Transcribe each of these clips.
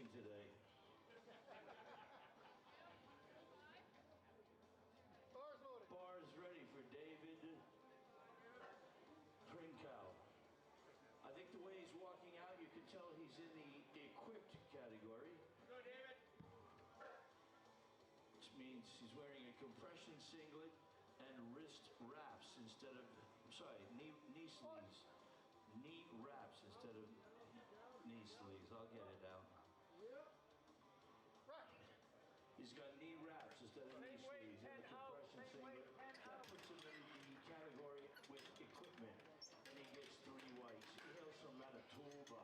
missing today. Bars loaded. Bars ready for David Trinkow. I think the way he's walking out, you can tell he's in the equipped category. Go, David. Which means he's wearing a compression singlet and wrist wraps instead of, knee sleeves. Knee wraps instead of knee sleeves. I'll get it out. He's got knee wraps instead of knee sleeves and a compression singlet. That puts him in the category with equipment. And he gets 3 whites. He hails from Manitoba.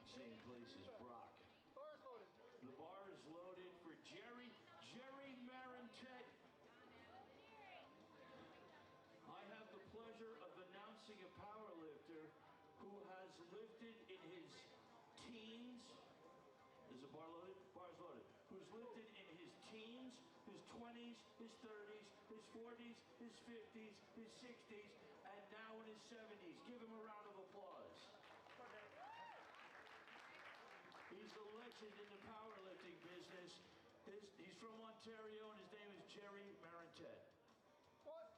Same place as Brock. Bars loaded. The bar is loaded for Jerry Marintet. I have the pleasure of announcing a powerlifter who has lifted in his teens. Is the bar loaded? Bar's loaded. Who's lifted in his teens, his 20s, his 30s, his 40s, his 50s, his 60s, and now in his 70s. Give him a round of applause. He's a legend in the powerlifting business. He's from Ontario, and his name is Jerry Marintet. What?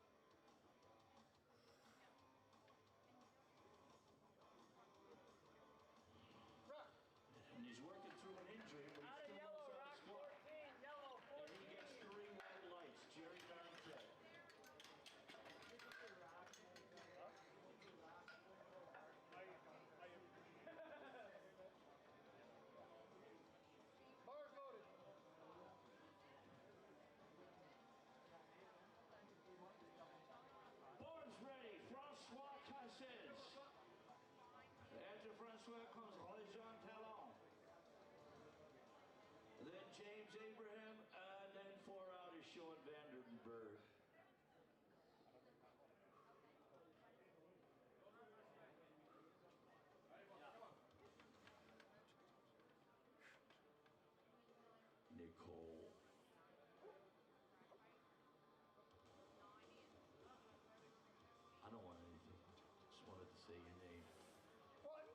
And he's working through an injury, but he's still yellow, on the Rock squad. 14, yellow 14. And he gets 3 white lights. Jerry Marintet. Bars loaded. Bars ready. Francois Cassez. After Francois comes Jean Talon. Then James Abraham, and then 4 out is Sean Vandenberg. Nicole. I don't want anything. Just wanted to say your name. What?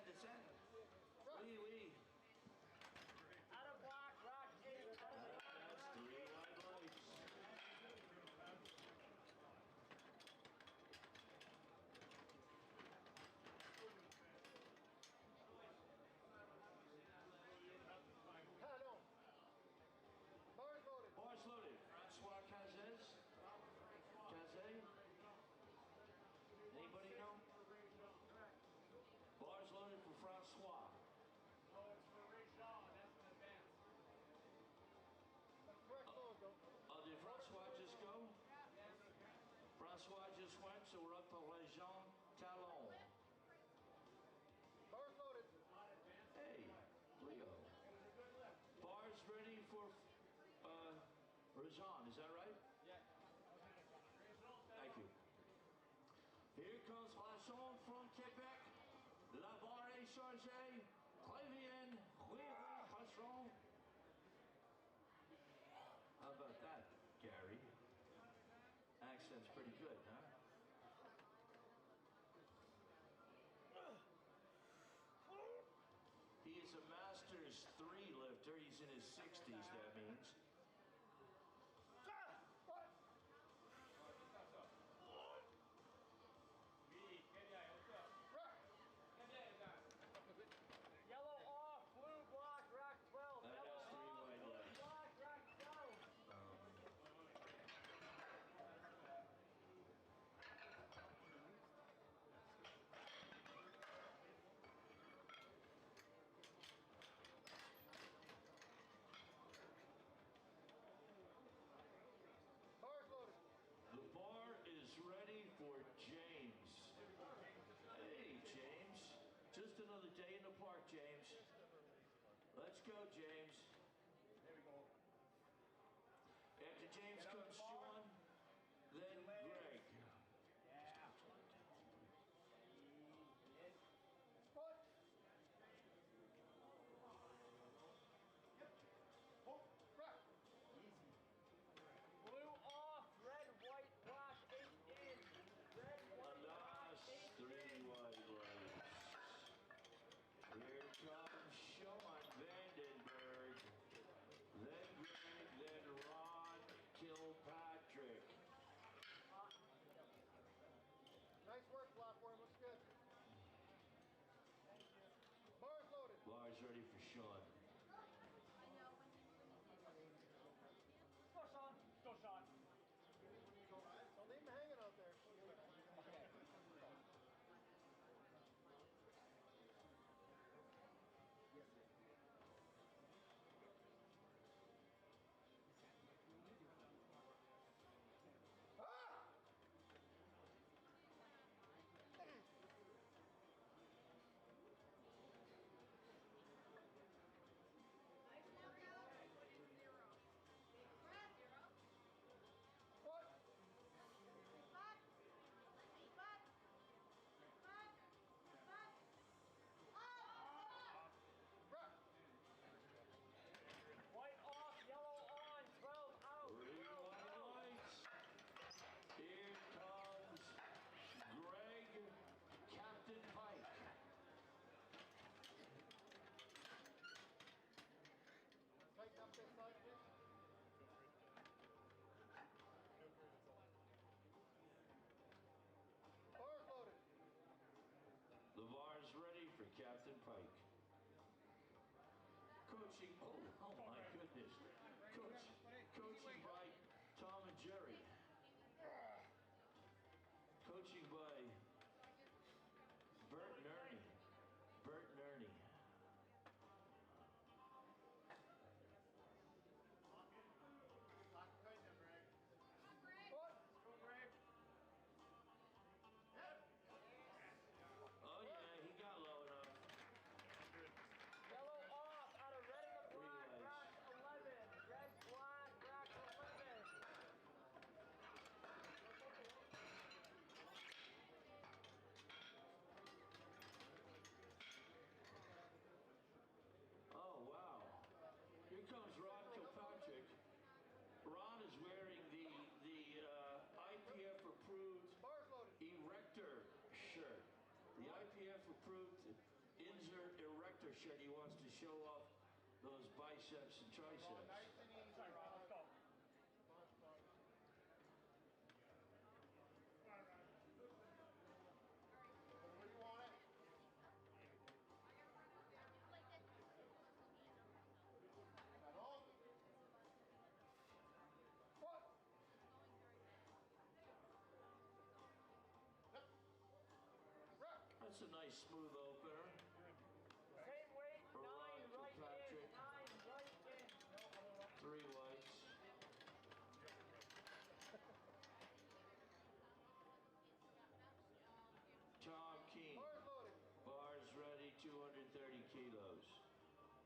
Descend. Oui. Out of block, Rock 8. That's 3 white lights. Talon. Bars loaded. Bars loaded. Francois Cazes. Anybody know? Bars loaded for Francois. No, it's for Ray Shaw. That's an advance. Correct logo. Oh, did Francois just go? Yes. Francois just went, so we're up to Jean Talon. Bars loaded. Hey, Leo. Bars ready for Rajan, is that right? Yeah. Thank you. Here comes Rajan from Quebec. La barre est chargée. Très bien. Oui, Rajan. How about that, Gary? Accent's pretty good, huh? He is a Masters 3 lifter. He's in his 60s, that means. Yellow off, blue block, Rock 12. That Yellow has 3 off, white blue lights. block, Rock 12. Bars loaded. The bar is ready for James. Hey, James. Just another day in the park, James. Let's go, James. There we go. After James comes Sean, then Greg. Yeah. What? Yep. Oh, right. Easy. Blue off, Sean. Go, Sean. Go, Sean. Don't leave him hanging out there. Okay. White off, yellow on, 12 out. Green 12 white out. lights. Here comes Greg, Captain Pike. Tighten up this side, please. Bars loaded. The bar's ready for Captain Pike. Coaching, oh my goodness. Coaching by Tom and Jerry. Coaching by Bert and Ernie. Bert and Ernie. Lock it tight then, Greg. Go, Greg. Oh yeah, he got low enough. Yellow off, out of red and Three black, legs. rack 11. Red, black, rack 11. Oh wow. Here comes Ron Kilpatrick. Ron is wearing the IPF approved Bars loaded. erector shirt. The IPF approved insert erector shirt. He wants to show off those biceps and Go triceps. nice and easy. Sorry, Ron, let's go. Where you want it? At home. What? Yep. Rock. That's a nice smooth opener. Same weight, For 9 Ron right in, 9 Kilpatrick. right in. 3 whites. Tom King. Bars loaded. Bars ready, 230 kilos.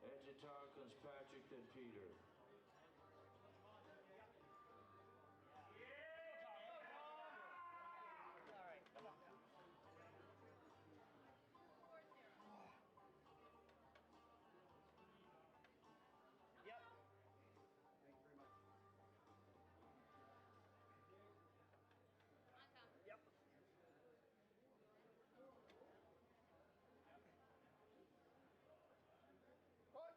Edge of town comes Patrick, then Peter. All right, come on. Yep. Thank you very much. Yep. What?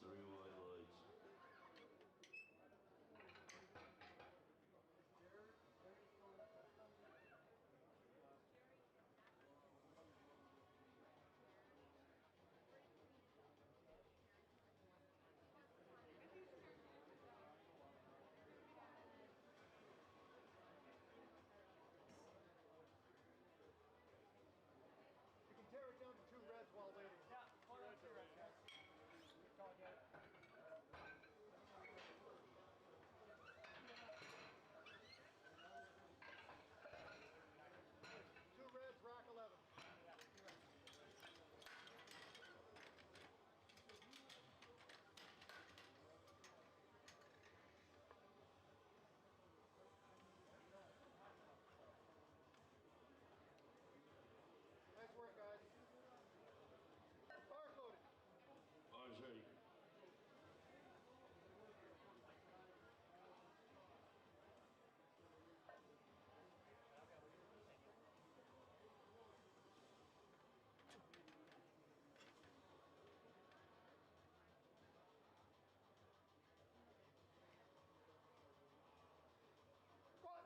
3 white lights. You can tear it down to 2 reds while waiting. Yeah, hold on, 2 reds, guys. Go, get it. 2 reds, rack 11. Yeah, 2 reds. Nice work, guys. Bars loaded. Bars ready. Squat.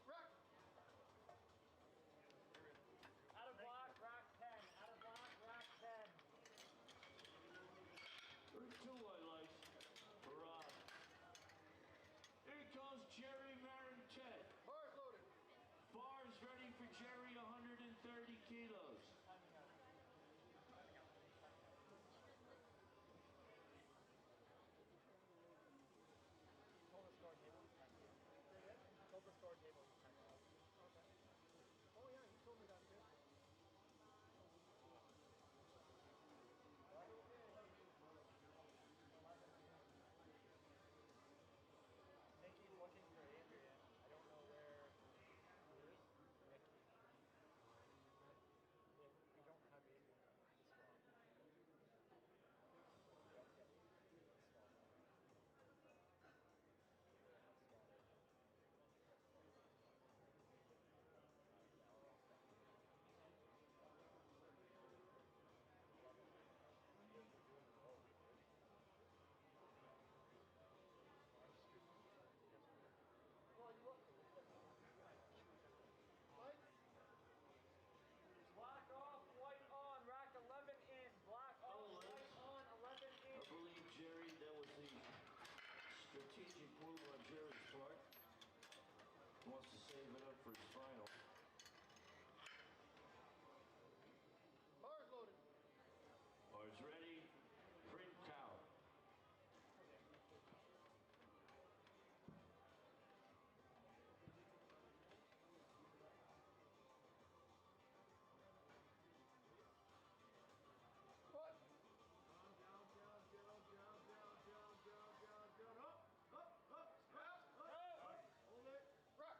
Rack. Out of block, rack 10. Out of block, rack 10. There's 2 white lights for Rob. Here comes Jerry Marintet. Bars loaded. Bars ready for Jerry, 130 kilos. Told the store table he's 10 kilos. Say again? Told the store table he's 10 kilos. Okay. Oh yeah, you told me that too. I think he's looking for Adrian. I don't know where Mickey. We don't have Adrian to swap. We don't get Adrian to swap. We have swatted. Yeah, we're all set. 11. You guys are doing well, dude. Well, you what? Lights. Black off, white on, rack 11 in. Black off, Oh, white on, 11 in. I believe, Jerry, that was the strategic move on Jerry's part. He wants to save it up for his final. Bars loaded. Bars ready. Print count. Squat. Down. Up. Squat. Up. Hold it. Rack.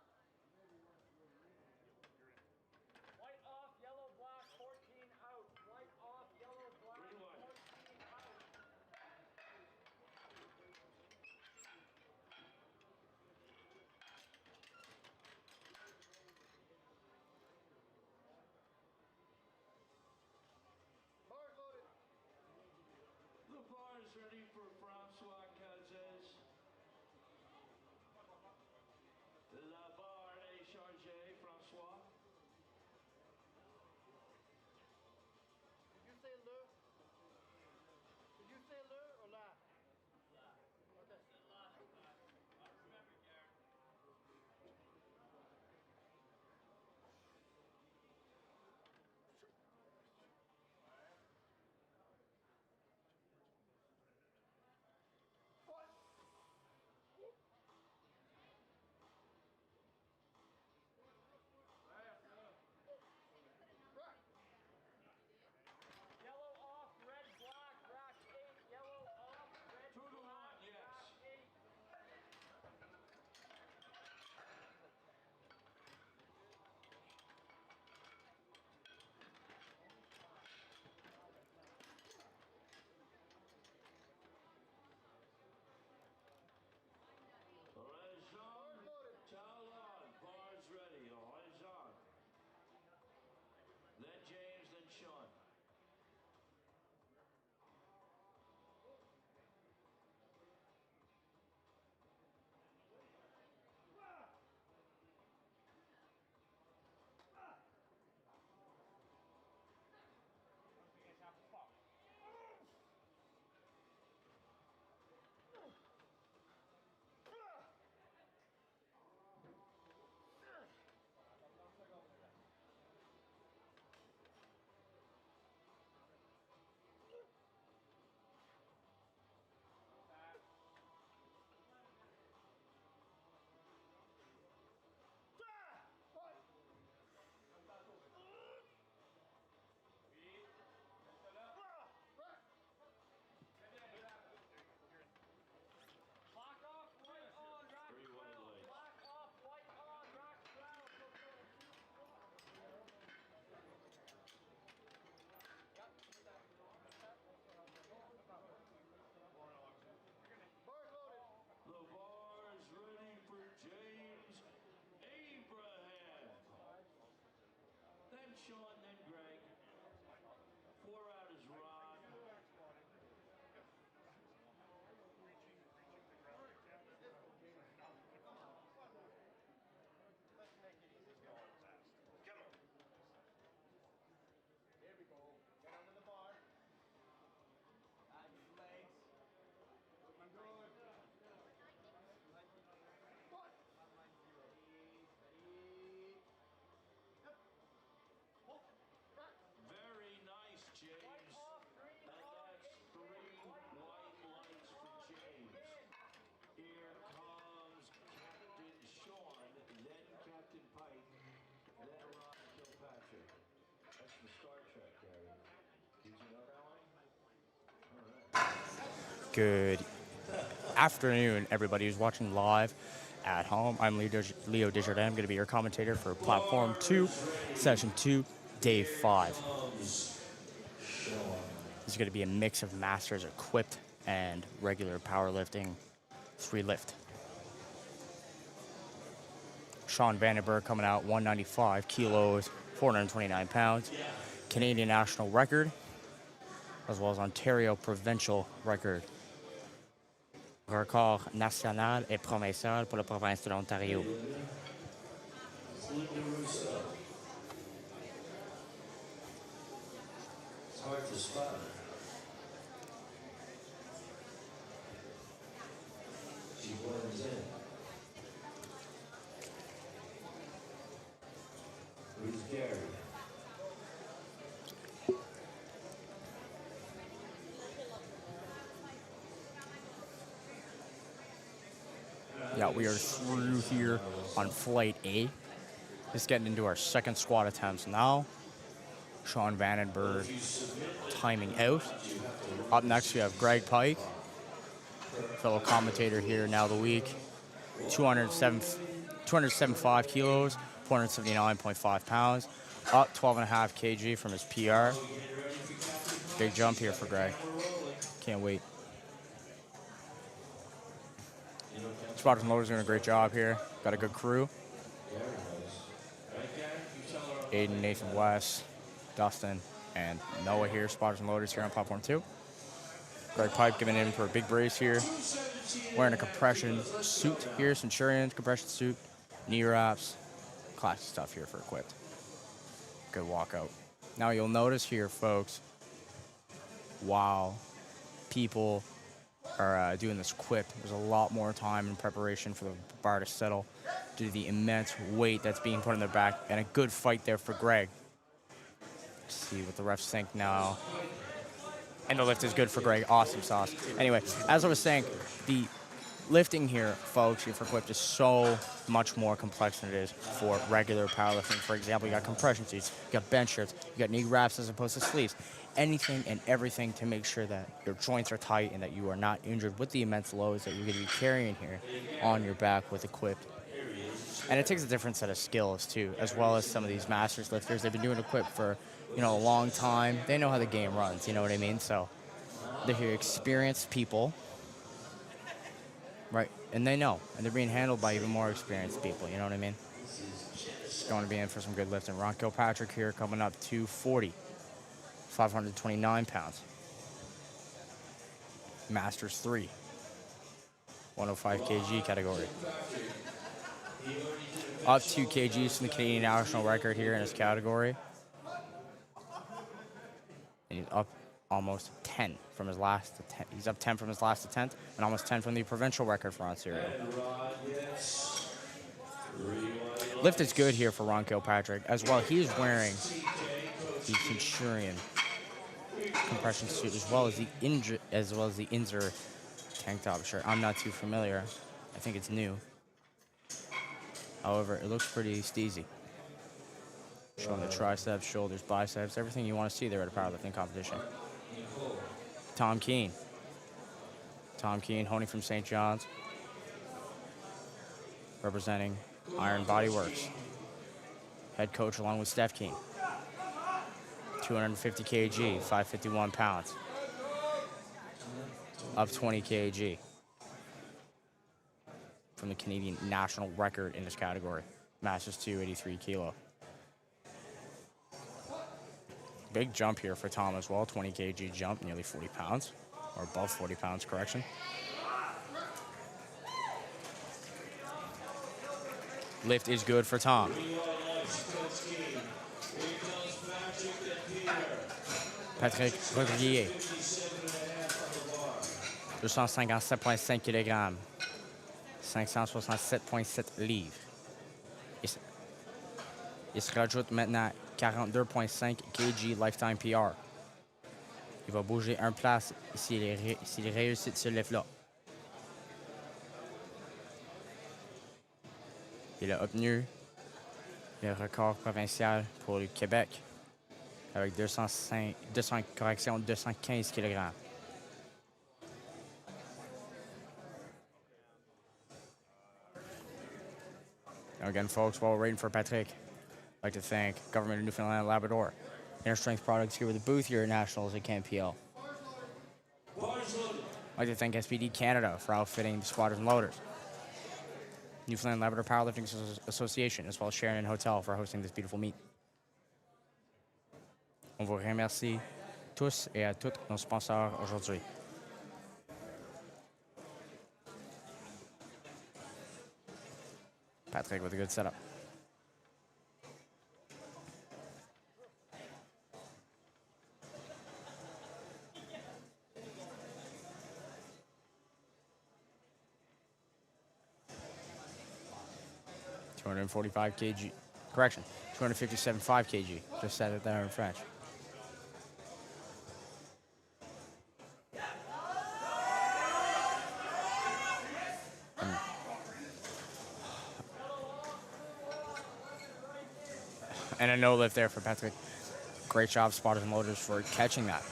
Sean, then Greg. 4 out is Rod. Let's make it easy. Go fast. Come on. There we go. Get under the bar. Nice legs. Looking good. What? Steady, steady. Yep. Hold. Back. Very nice, James. And that's 3 white lights for James. Here comes Captain Sean, then Captain Pike, then Ron Kilpatrick. That's from Star Trek, Gary. Did you know that one? All right. Good afternoon, everybody who's watching live at home. I'm Leo Desjardins. I'm going to be your commentator for Platform 2, Session 2, Day 5. This is going to be a mix of masters equipped and regular powerlifting 3 lift. Sean Vandenberg coming out 195 kilos, 429 pounds. Canadian national record, as well as Ontario provincial record. Record national et provincial pour la province de l'Ontario. It's hard to spot. She blends in. Who's Gary? Yeah, we are through here on Flight A. Just getting into our second squat attempts now. Sean Vandenberg timing out. Up next, we have Greg Pike, fellow commentator here now of the week. 275 kilos, 479.5 pounds. Up 12.5 kg from his PR. Big jump here for Greg. Can't wait. Spotters and Loaders doing a great job here. Got a good crew. Aiden, Nathan West, Dustin, and Noah here. Spotters and Loaders here on Platform 2. Greg Pipe giving in for a big brace here. Wearing a compression suit here, Centurion compression suit, knee wraps, classic stuff here for equipped. Good walkout. Now you'll notice here, folks, while people are doing this equipped, there's a lot more time in preparation for the bar to settle due to the immense weight that's being put in their back, and a good fight there for Greg. Let's see what the refs think now. And the lift is good for Greg. Awesome sauce. Anyway, as I was saying, the lifting here, folks, here for equipped is so much more complex than it is for regular powerlifting. For example, you got compression seats, you got bench shirts, you got knee wraps as opposed to sleeves. Anything and everything to make sure that your joints are tight and that you are not injured with the immense loads that you're going to be carrying here on your back with equipped. And it takes a different set of skills too, as well as some of these masters lifters. They've been doing equipped for, a long time. They know how the game runs, you know what I mean? So they're experienced people, right? And they know, and they're being handled by even more experienced people, you know what I mean? It's going to be in for some good lifting. Ron Kilpatrick here coming up 240, 529 pounds. Masters 3, 105 kg category. Up 2 kgs from the Canadian national record here in his category. And he's up almost 10 from his last attempt. He's up 10 from his last attempt and almost 10 from the provincial record for Ontario. Lift is good here for Ron Kilpatrick as well. He is wearing the Centurion compression suit as well as the Inzer tank top shirt. I'm not too familiar. I think it's new. However, it looks pretty steezy. Showing the triceps, shoulders, biceps, everything you want to see there at a powerlifting competition. Tom Keane. Tom Keane, honing from St. John's. Representing Iron Body Works. Head coach along with Steph Keane. 250 kg, 551 pounds. Up 20 kg. From the Canadian national record in this category. Masters 283 kilo. big jump here for Tom as well. 20 kg jump, nearly 40 pounds. Or above 40 pounds, correction. Lift is good for Tom. Patrick Rodriguez. 257,5 kg. 567,7 livres. Il se rajoute maintenant 42,5 kg lifetime PR. Il va bouger un place s'il réussit ce lift-là. Il a obtenu le record provincial pour le Québec avec 215 kg. Again, folks, while we're waiting for Patrick, I'd like to thank Government of Newfoundland and Labrador, Inner Strength Products here with the booth here at Nationals at CANPL. I'd like to thank SPD Canada for outfitting the spotters and loaders. Newfoundland Labrador Powerlifting Association, as well as Sheridan Hotel for hosting this beautiful meet. On vous remercie tous et à toutes nos sponsors aujourd'hui. Patrick with a good setup. $245 kg. Correction, 257.5 kg. Just said it there in French. And a no lift there for Patrick. Great job, spotters and loaders, for catching that.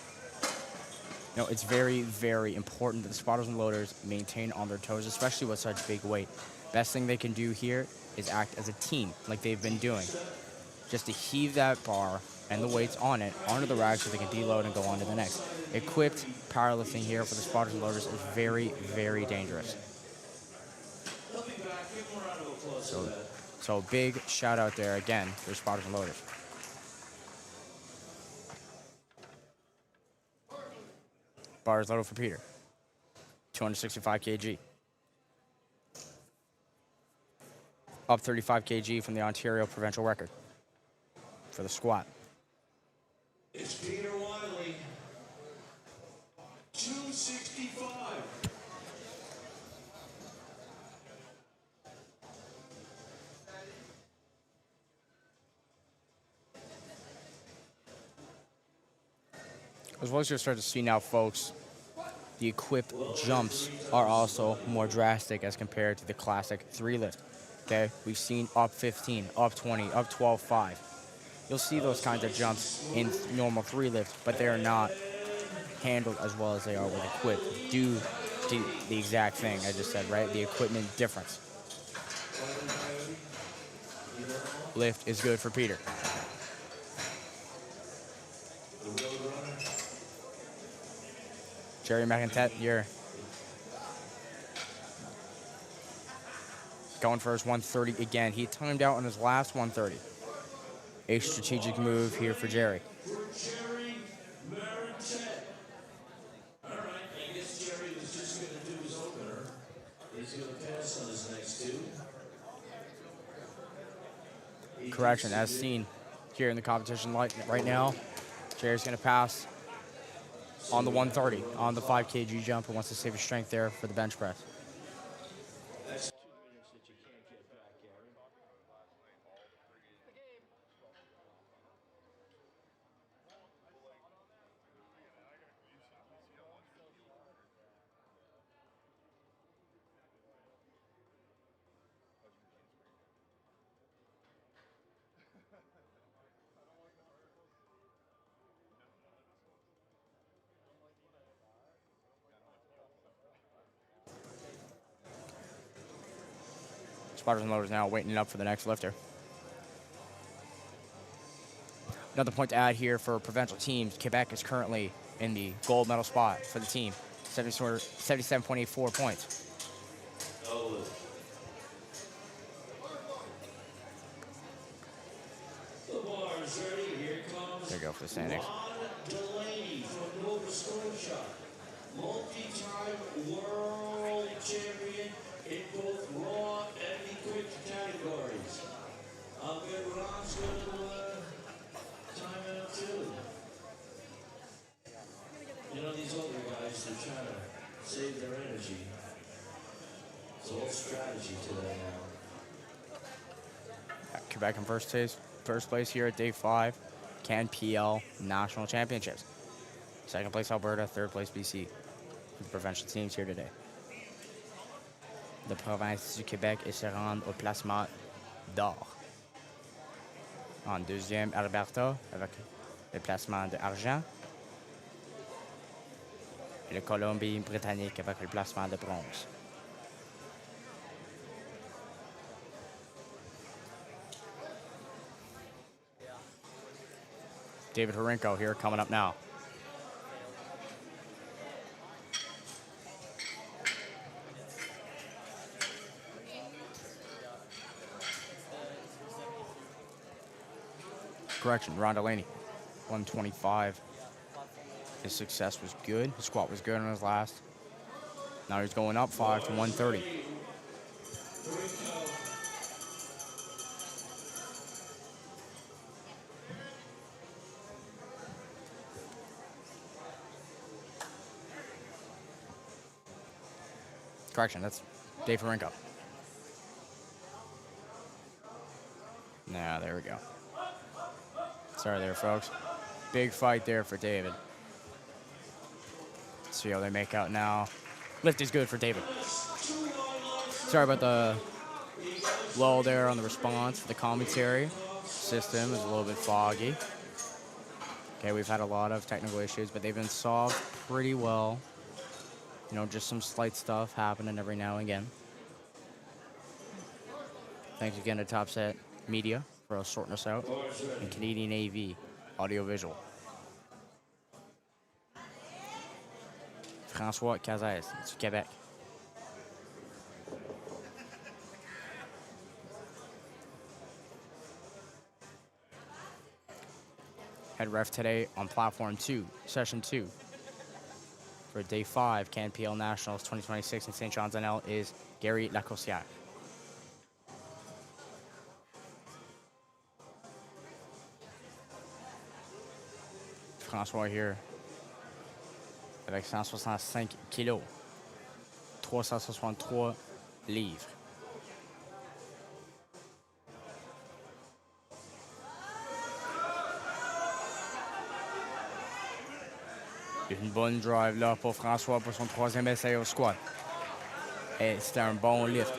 You know, it's very, very important that the spotters and loaders maintain on their toes, especially with such big weight. Best thing they can do here is act as a team, like they've been doing. Just to heave that bar and the weights on it onto the rack so they can deload and go on to the next. Equipped powerlifting here for the spotters and loaders is very, very dangerous. So big shout out there again for spotters and loaders. Bars loaded for Peter. 265 kg. Up 35 kg from the Ontario provincial record for the squat. It's Peter Wiley. 265. As well as you'll start to see now, folks, the equipped jumps are also more drastic as compared to the classic 3 lift. Okay, we've seen up 15, up 20, up 12.5. You'll see those kinds of jumps in normal 3 lift, but they are not handled as well as they are with equipped due to the exact thing I just said, right? The equipment difference. Lift is good for Peter. Jerry McIntyre here. Going for his 130 again. He timed out on his last 130. A strategic move here for Jerry. Jerry Marinette. All right, I guess Jerry was just going to do his opener. He's going to pass on his next 2. Correction, as seen here in the competition right now, Jerry's going to pass on the 130, on the 5 kg jump, and wants to save his strength there for the bench press. That's 2 minutes that you can't get back, Gary. Spotters and loaders now waiting up for the next lifter. Another point to add here for provincial teams, Quebec is currently in the gold medal spot for the team, 77.84 points. The bar is ready. Here comes go for the standings. Delaney from Nova Scotia, multi-time world champion in both raw and liquid categories. I'll get Ron's going to time it up too. You know, these older guys, they're trying to save their energy. It's all strategy today now. Quebec in first place here at day 5, CANPL National Championships. Second place Alberta, third place BC. The provincial teams here today. La province du Québec et se rend au placement d'or. En deuxième, Alberta avec le placement d'argent. Et la Colombie-Britannique avec le placement de bronze. David Horinko here coming up now. Correction, Ron Delaney, 125. His success was good. His squat was good on his last. Now he's going up 5 to 130. Correction, that's Dave Horinko. Now, there we go. Sorry there, folks. Big fight there for David. Let's see how they make out now. Lift is good for David. Sorry about the lull there on the response. The commentary system is a little bit foggy. Okay, we've had a lot of technical issues, but they've been solved pretty well. You know, just some slight stuff happening every now and again. Thanks again to Top Set Media for sorting us out, and Canadian AV, audiovisual. François Cazès, du Québec. Head ref today on Platform 2, Session 2. For Day 5, CANPL Nationals 2026 in St. John's-NL is Gary Lacossière. François here, avec 165 kilos, 363 livres. Une bonne drive là pour François pour son troisième essai au squat. Et c'était un bon lift.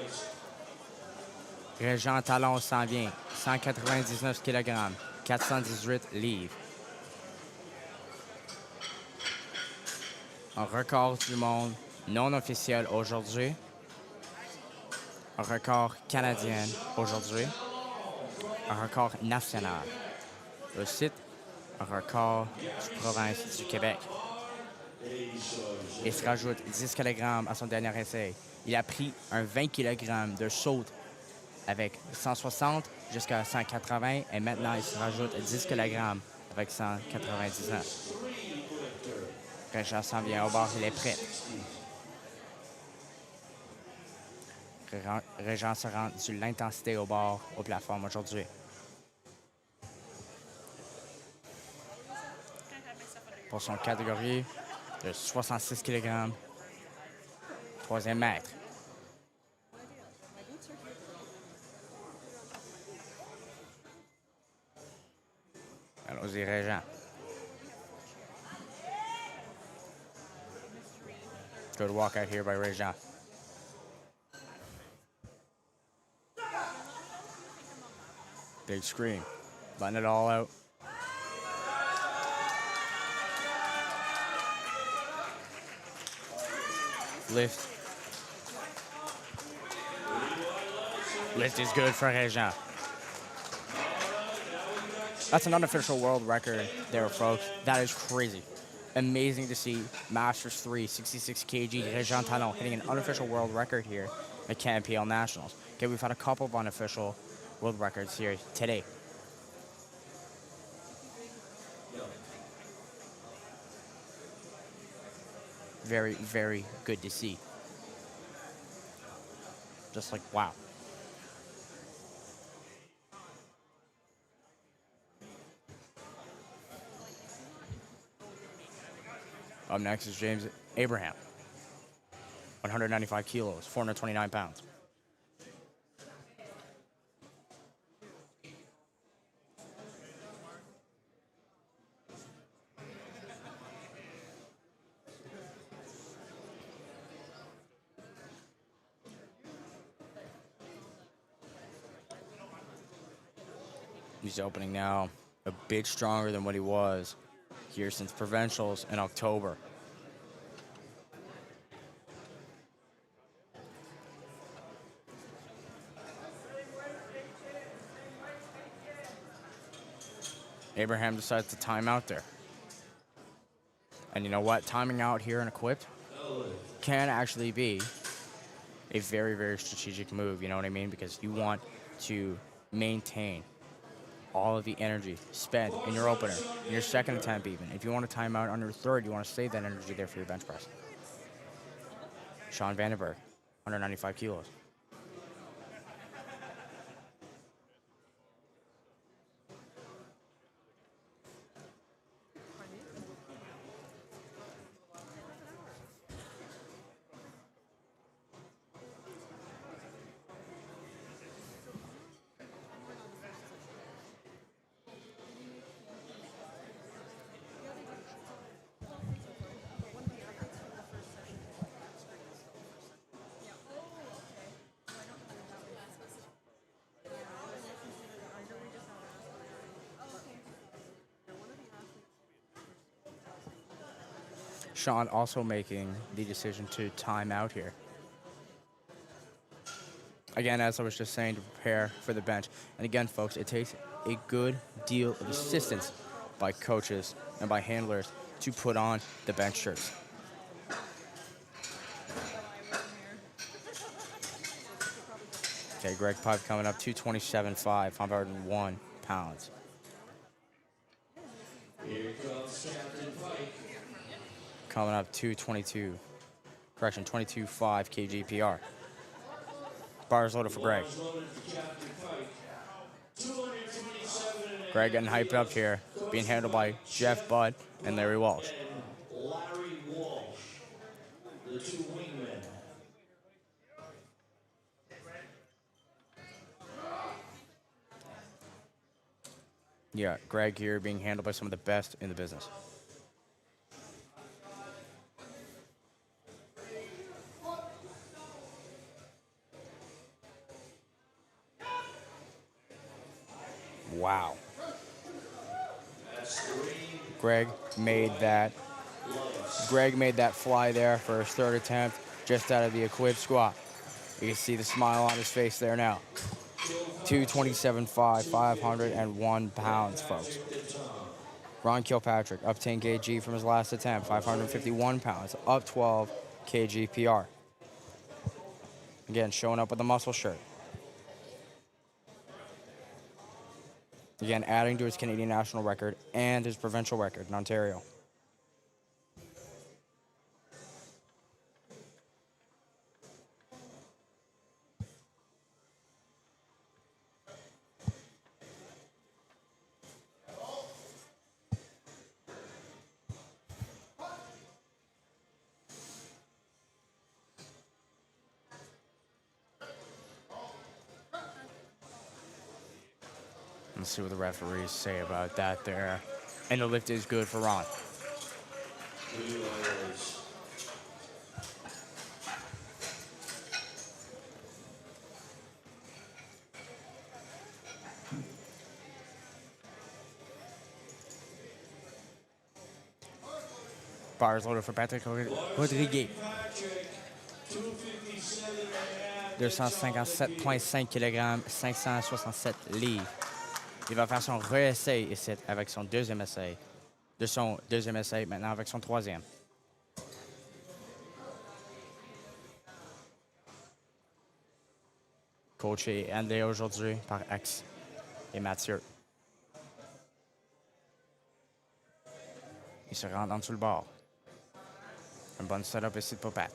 Régent Talon s'en vient, 199 kg, 418 livres. Un record du monde non officiel aujourd'hui. Un record canadien aujourd'hui. Un record national. Le site, un record de province du Québec. Il se rajoute 10 kg à son dernier essai. Il a pris un 20 kg de saut avec 160 jusqu'à 180 et maintenant il se rajoute 10 kg avec 199. Régent s'en vient au bord, il est prêt. Régent se rend sur l'intensité au bord, aux plateformes aujourd'hui. Pour son catégorie de 66 kg, troisième mètre. Allons-y, Régent. Good walk out here by Régent. Big screen. Letting it all out. Lift. Lift is good for Régent. That's an unofficial world record there, folks. That is crazy. Amazing to see Masters 3, 66 kg, Régent Talon hitting an unofficial world record here at CANPL Nationals. Okay, we've had a couple of unofficial world records here today. very, very good to see. Just like, wow. Up next is James Abraham, 195 kilos, 429 pounds. He's opening now a bit stronger than what he was here since provincials in October. Abraham decides to time out there. And you know what? Timing out here and equipped can actually be a very, very strategic move. You know what I mean? Because you want to maintain all of the energy spent in your opener, in your second attempt even. If you want to time out on your third, you want to save that energy there for your bench press. Sean Vandenberg, 195 kilos. Sean also making the decision to time out here. Again, as I was just saying, to prepare for the bench. And again, folks, it takes a good deal of assistance by coaches and by handlers to put on the bench shirts. Okay, Greg Pipe coming up 227.5, 501 pounds. Here comes Captain Pike. Coming up 222, correction, 22.5 kg PR. Bars loaded for Greg. Bars loaded for Captain Pike. 227.5. Greg getting hyped up here, being handled by Jeff Budd and Larry Walsh. And Larry Walsh, the two wingmen. Yeah, Greg here being handled by some of the best in the business. Wow. Greg made that fly there for his third attempt, just out of the equipped squat. You can see the smile on his face there now. 227.5, 501 pounds, folks. Ron Kilpatrick, up 10 kg from his last attempt, 551 pounds, up 12 kg PR. Again, showing up with a muscle shirt. Again, adding to his Canadian national record and his provincial record in Ontario. Let's see what the referees say about that there. And the lift is good for Ron. Bars loaded for Patrick Rodriguez. 257.5 kg, 567 livres. Il va faire son réessai ici avec son deuxième essai. De son deuxième essai, maintenant avec son troisième. Coaché et aidé aujourd'hui par X et Mathieu. Il se rentre en dessous le bord. Un bon setup ici pour Pat.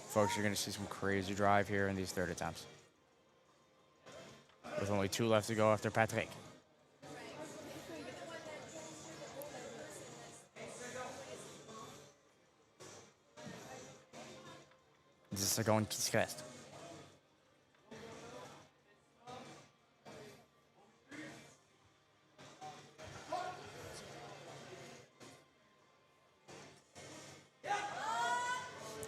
Folks, you're going to see some crazy drive here in these third attempts. With only 2 left to go after Patrick. 10 secondes qui se restent.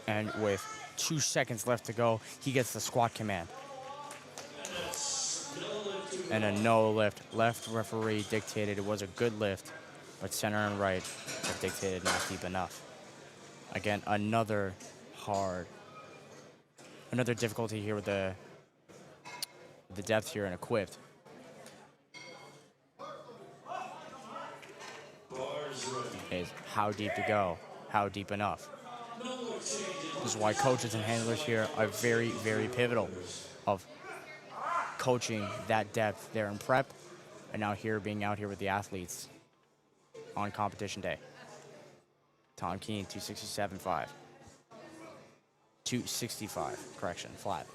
And with 2 seconds left to go, he gets the squat command. And a no lift. Left referee dictated it was a good lift, but center and right have dictated not deep enough. Again, another difficulty here with the depth here and equipped. Is how deep to go, how deep enough. This is why coaches and handlers here are very, very pivotal of coaching that depth there in prep, and now here being out here with the athletes on competition day. Tom Keene, 267.5. 265, correction, flat.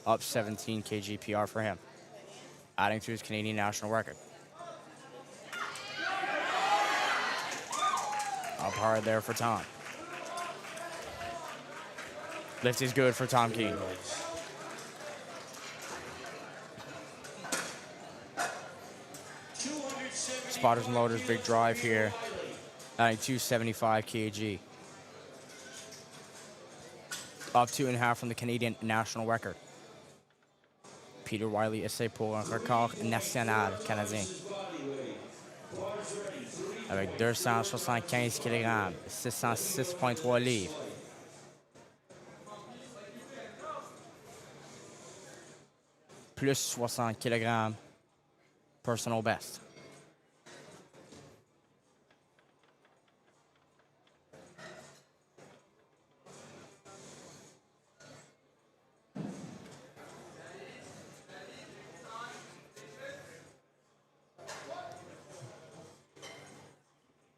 Up 17 kg PR for him, adding to his Canadian national record. Up hard there for Tom. Lift is good for Tom Keene. Spotters and loaders, big drive here. Adding 275 kg. Up 2.5 from the Canadian national record. Peter Wiley essaie pour un record national canadien. Avec 275 kg, 606.3 livres. Plus 60 kg, personal best.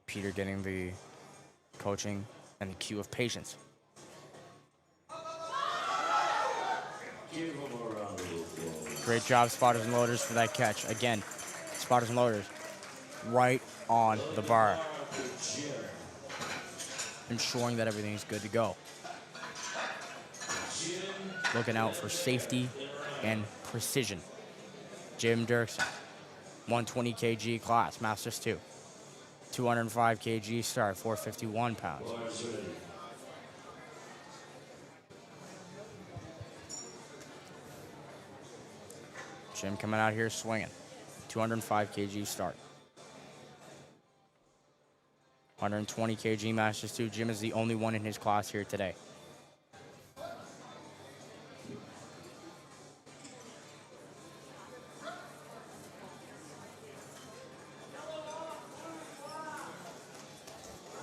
Peter getting the coaching and the cue of patience. Great job, spotters and loaders, for that catch. Again, spotters and loaders right on the bar, ensuring that everything is good to go. Looking out for safety and precision. Jim Dirksen, 120 kg class, Masters 2. 205 kg start, 451 pounds. Jim coming out here swinging. 205 kg start. 120 kg Masters 2. Jim is the only one in his class here today.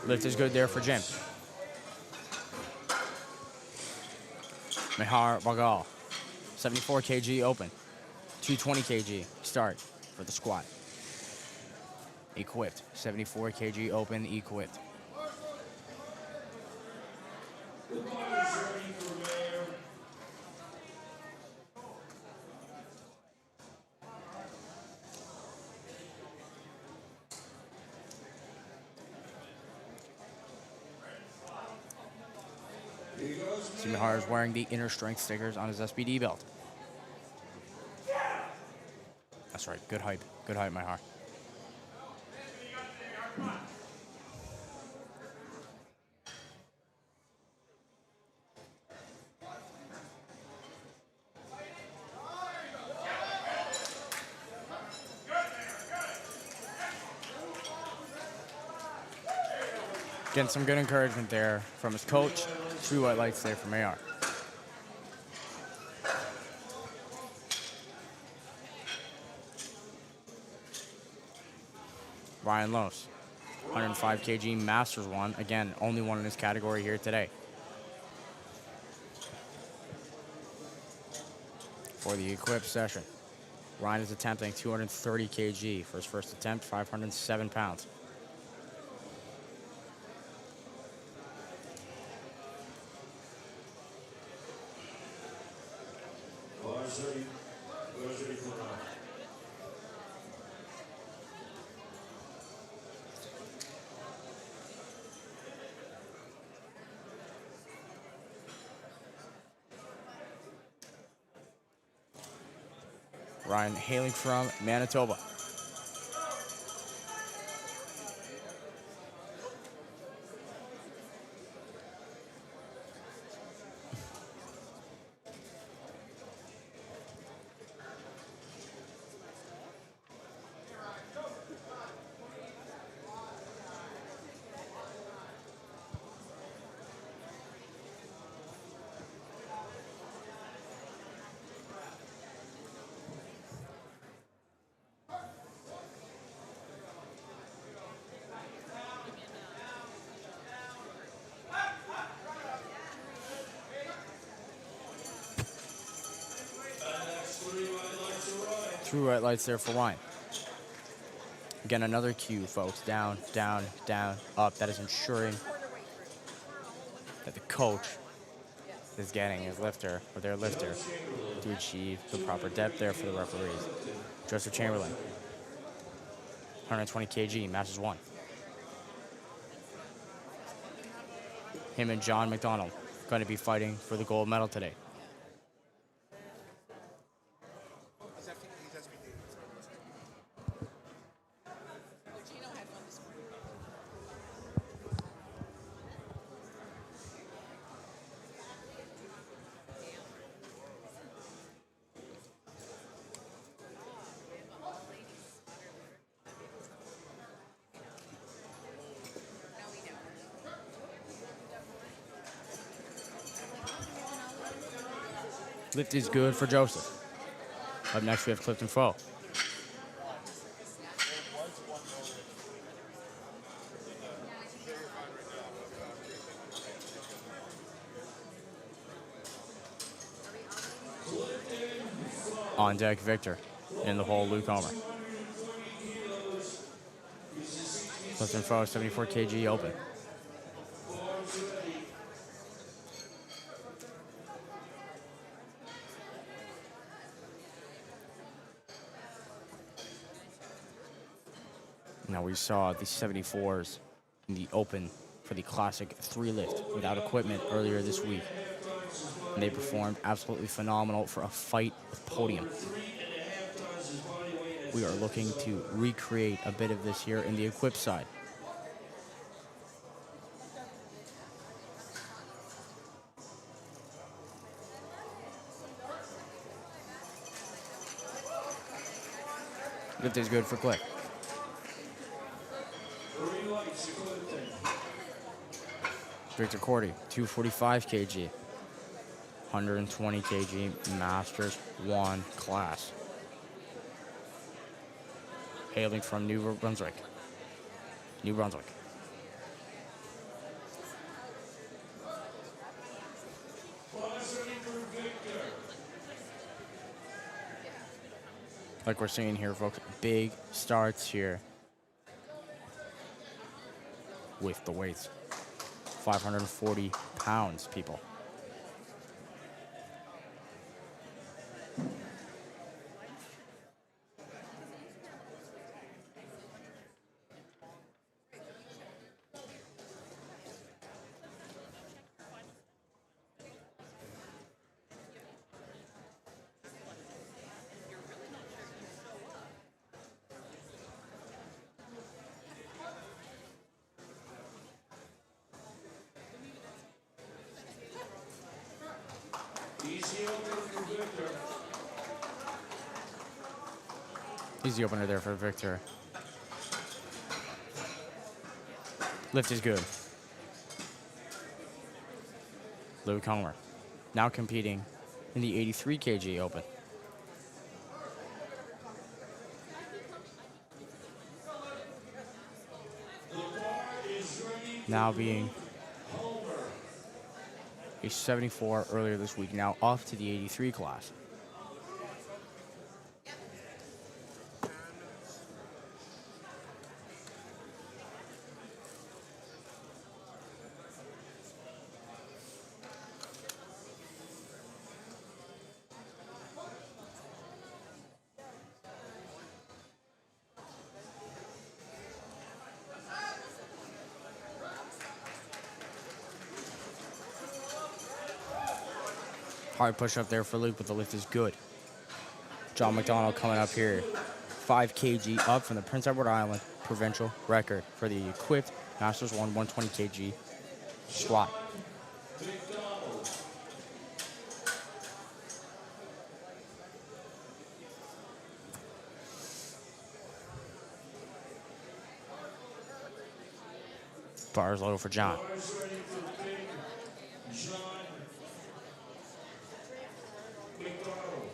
Lift is good there for Jim. Mihar Bagal, 74 kg open. 220 kg start for the squat. Equipped. 74 kg open, equipped. Mihar is wearing the inner strength stickers on his SBD belt. That's right, good hype, Mihar. Getting some good encouragement there from his coach. 3 white lights there from AR. Ryan Lose, 105 kg Masters 1. Again, only one in his category here today. For the equipped session. Ryan is attempting 230 kg for his first attempt, 507 pounds. Bars ready. Bars ready for now. Ryan hailing from Manitoba. Three white lights there for Ryan. Again, another cue, folks. Down, down, down, up. That is ensuring that the coach is getting his lifter, or their lifter, to achieve the proper depth there for the referees. Joseph Chamberlain, 120 kg, matches 1. Him and John McDonald going to be fighting for the gold medal today. Lift is good for Joseph. Up next, we have Clifton Foe. On deck, Victor. In the hole, Luke Homer. Clifton Foe, 74 kg open. Now we saw the 74s in the open for the classic 3 lift without equipment earlier this week. And they performed absolutely phenomenal for a fight with podium. We are looking to recreate a bit of this here in the equipped side. Lift is good for Click. Victor Cordy, 245 kg, 120 kg, Masters 1 class. Hailing from New Brunswick. Like we're seeing here, folks, big starts here with the weights. 540 pounds, people. Easy opener there for Victor. Lift is good. Luke Homer, now competing in the 83 kg open. Now being a 74 earlier this week, now off to the 83 class. Hard push up there for Luke, but the lift is good. John McDonald coming up here. 5 kg up from the Prince Edward Island provincial record for the equipped Masters 1 120 kg squat. Bars low for John. Bars ready for Big John McDonald.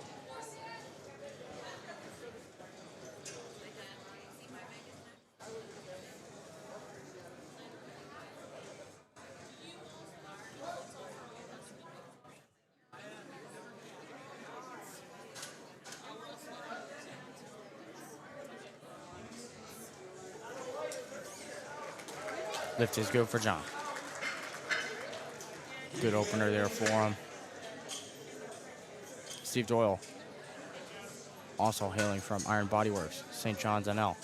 Lift is good for John. Good opener there for him. Steve Doyle, also hailing from Iron Body Works, St. John's NL.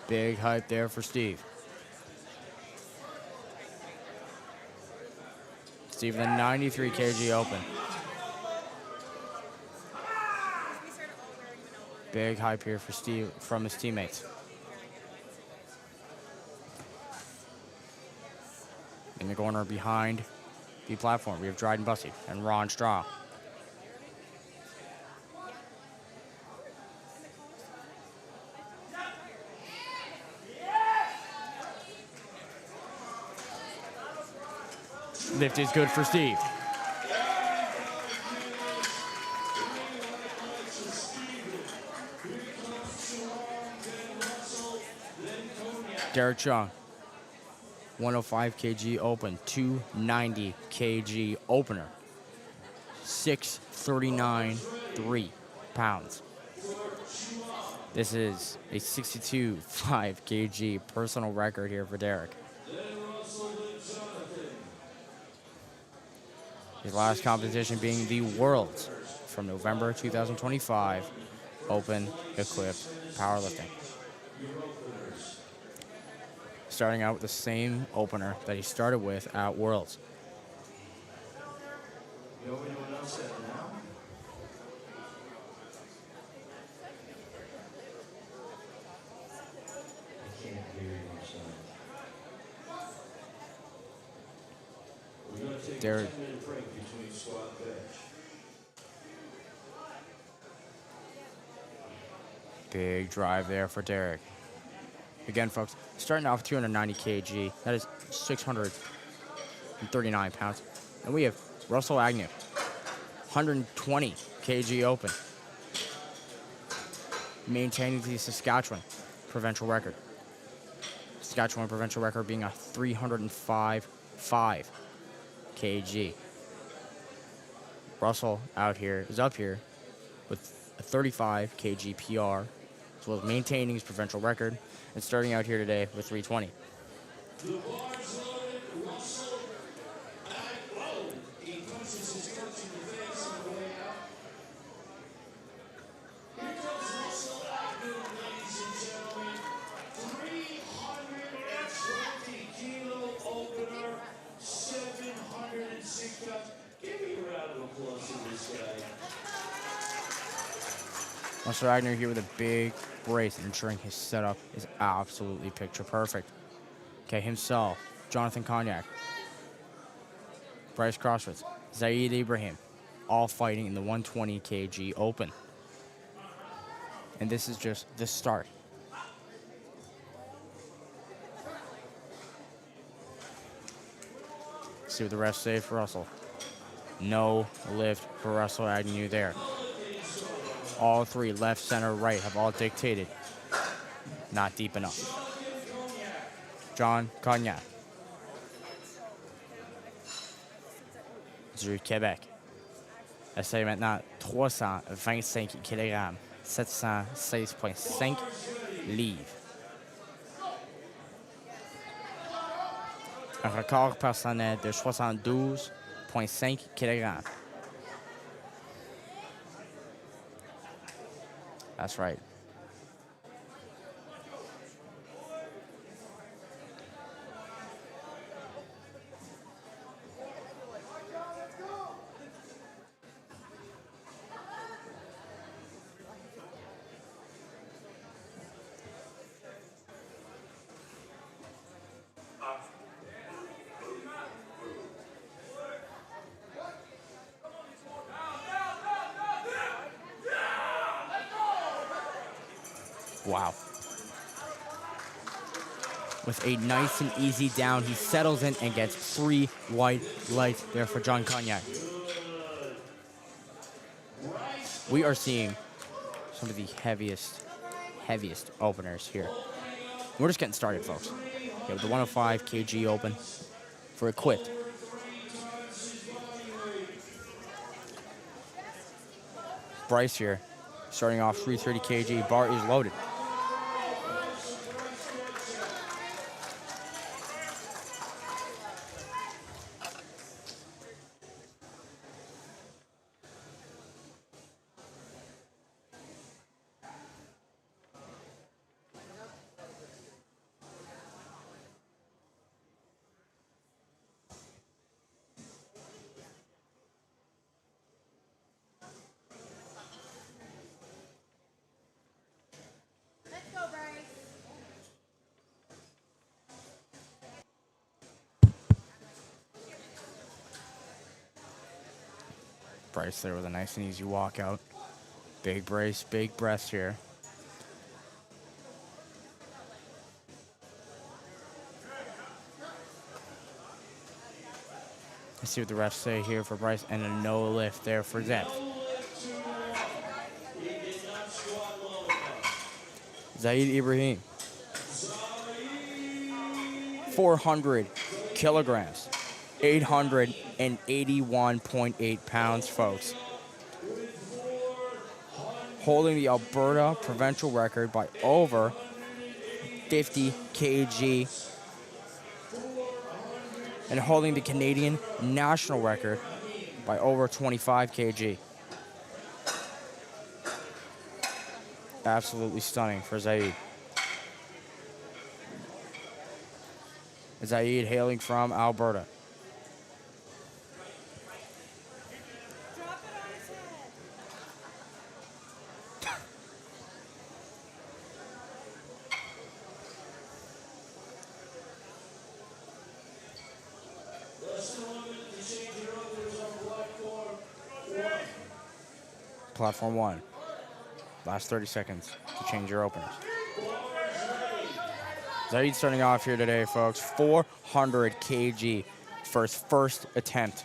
Big hype there for Steve. Steve, the 93 kg open. Big hype here for Steve from his teammates. In the corner behind the platform, we have Dryden Bussey and Ron Straw. Lift is good for Steve. Derek Chung, 105 kg open, 290 kg opener, 639 3 pounds. This is a 62.5 kg personal record here for Derek. His last competition being the Worlds from November 2025, Open Equipped Powerlifting. Starting out with the same opener that he started with at Worlds. You know anyone else that now? I can't hear you, son. We're going to take Derek. a 10-minute break between squat and bench. Big drive there for Derek. Again, folks, starting off 290 kg, that is 639 pounds. And we have Russell Agnew, 120 kg open, maintaining the Saskatchewan provincial record. Saskatchewan provincial record being a 305.5 kg. Russell is up here with a 35 kg PR, as well as maintaining his provincial record, and starting out here today with 320. The bars loaded, Russell, he punches his coach in the face on the way out. Here comes Russell Agnew, ladies and gentlemen. 320 kilo opener, 706 pounds. Give me a round of applause for this guy. Russell Agnew here with a big brace, ensuring his setup is absolutely picture perfect. Okay, himself, Jonathan Cognac, Bryce Crossford, Zaid Ibrahim, all fighting in the 120 kg open. And this is just the start. See what the refs say for Russell. No lift for Russell Agnew there. All three, left, center, right, have all dictated. Not deep enough. John Cognac du Québec. Essaye maintenant 325 kg, 716,5 livres. Un record personnel de 72,5 kg. That's right. Wow. With a nice and easy down, he settles in and gets 3 white lights there for John Cognac. We are seeing some of the heaviest openers here. We're just getting started, folks. Okay, with the 105 kg open for equipped. Bryce here, starting off 330 kg. Bar is loaded. Bryce there with a nice and easy walkout. Big brace, big breaths here. Let's see what the refs say here for Bryce, and a no lift there for Zeb. Zaid Ibrahim. 400 kilograms. 881.8 pounds, folks. Holding the Alberta provincial record by over 50 kg. And holding the Canadian national record by over 25 kg. Absolutely stunning for Zaid. Zaid hailing from Alberta. Platform 1. Last 30 seconds to change your openers. Zaid starting off here today, folks. 400 kg for his first attempt.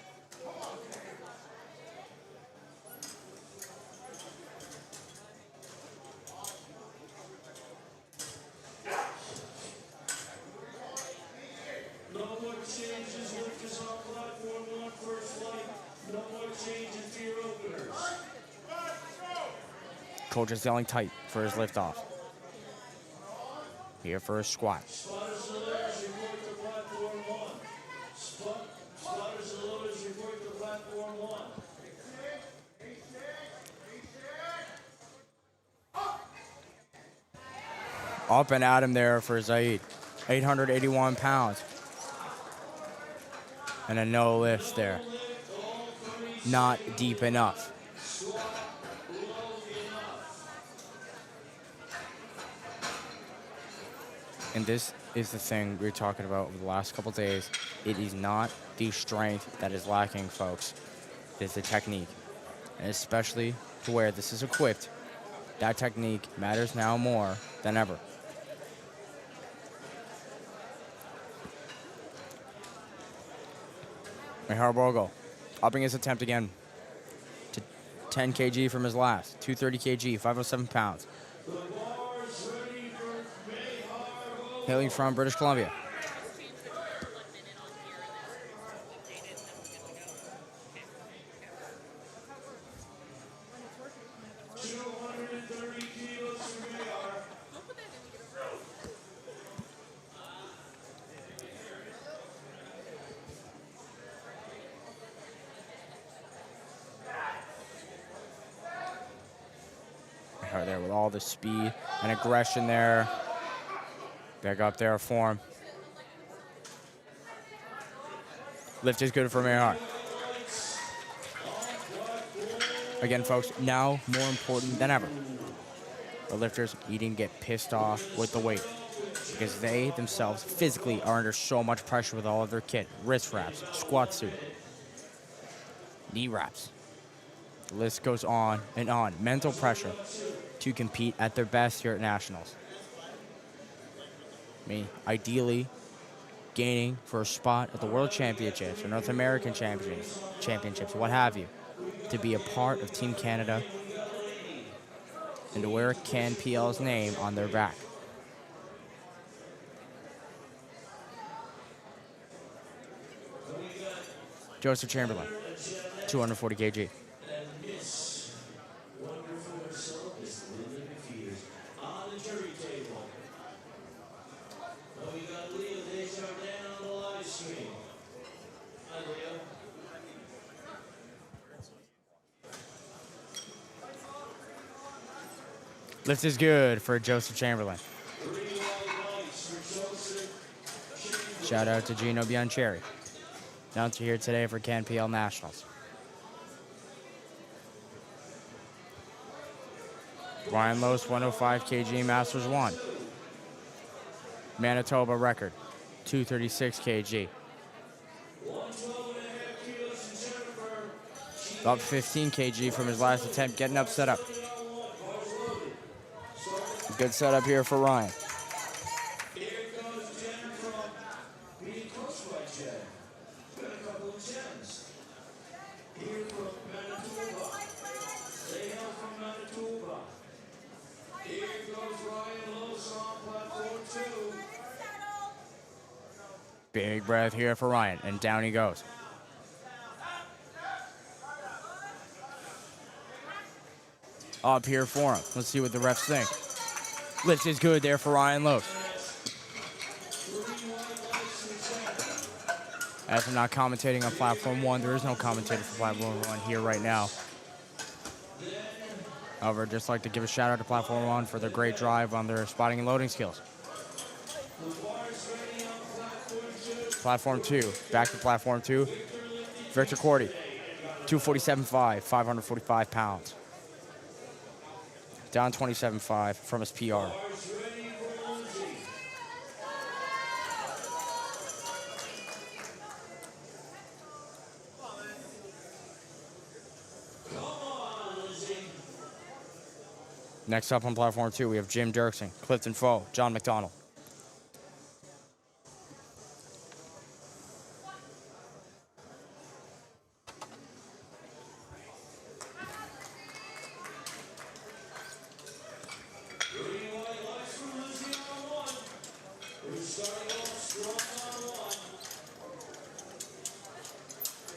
No more changes, lifters on platform 1, first flight. No more changes to your openers. Coach is yelling tight for his liftoff. Here for his squat. Spotters and loaders report to platform 1. Spotters and loaders report to platform 1. Up and at him there for Zaid. 881 pounds. And a no lift there. Not deep enough. And this is the thing we were talking about over the last couple days. It is not the strength that is lacking, folks. It's the technique. And especially to where this is equipped, that technique matters now more than ever. Harbogle upping his attempt again to 10 kg from his last. 230 kg, 507 pounds. Hailing from British Columbia. Right there with all the speed and aggression there. Back up there for him. Lift is good for Mayhart. Again, folks, now more important than ever. The lifters needing to get pissed off with the weight because they themselves physically are under so much pressure with all of their kit. Wrist wraps, squat suit, knee wraps. The list goes on and on. Mental pressure to compete at their best here at Nationals. I mean, ideally, gaining for a spot at the World Championships or North American Championships, what have you, to be a part of Team Canada and to wear CANPL's name on their back. Joseph Chamberlain, 240 kg. Lift is good for Joseph Chamberlain. Shout out to Gino Biancheri, announcer here today for CANPL Nationals. Ryan Lowes, 105 kg, Masters 1. Manitoba record, 236 kg. Up 15 kg from his last attempt, getting up, set up. Good setup here for Ryan. Big breath here for Ryan, and down he goes. Up here for him. Let's see what the refs think. Lift is good there for Ryan Lowes. As I'm not commentating on Platform 1, there is no commentator for Platform 1 here right now. However, I'd just like to give a shout out to Platform 1 for their great drive on their spotting and loading skills. Platform 2, back to Platform 2. Victor Cordy, 247.5, 545 pounds. Down 27.5 from his PR. Next up on Platform 2, we have Jim Dirksen, Clifton Foe, John McDonald.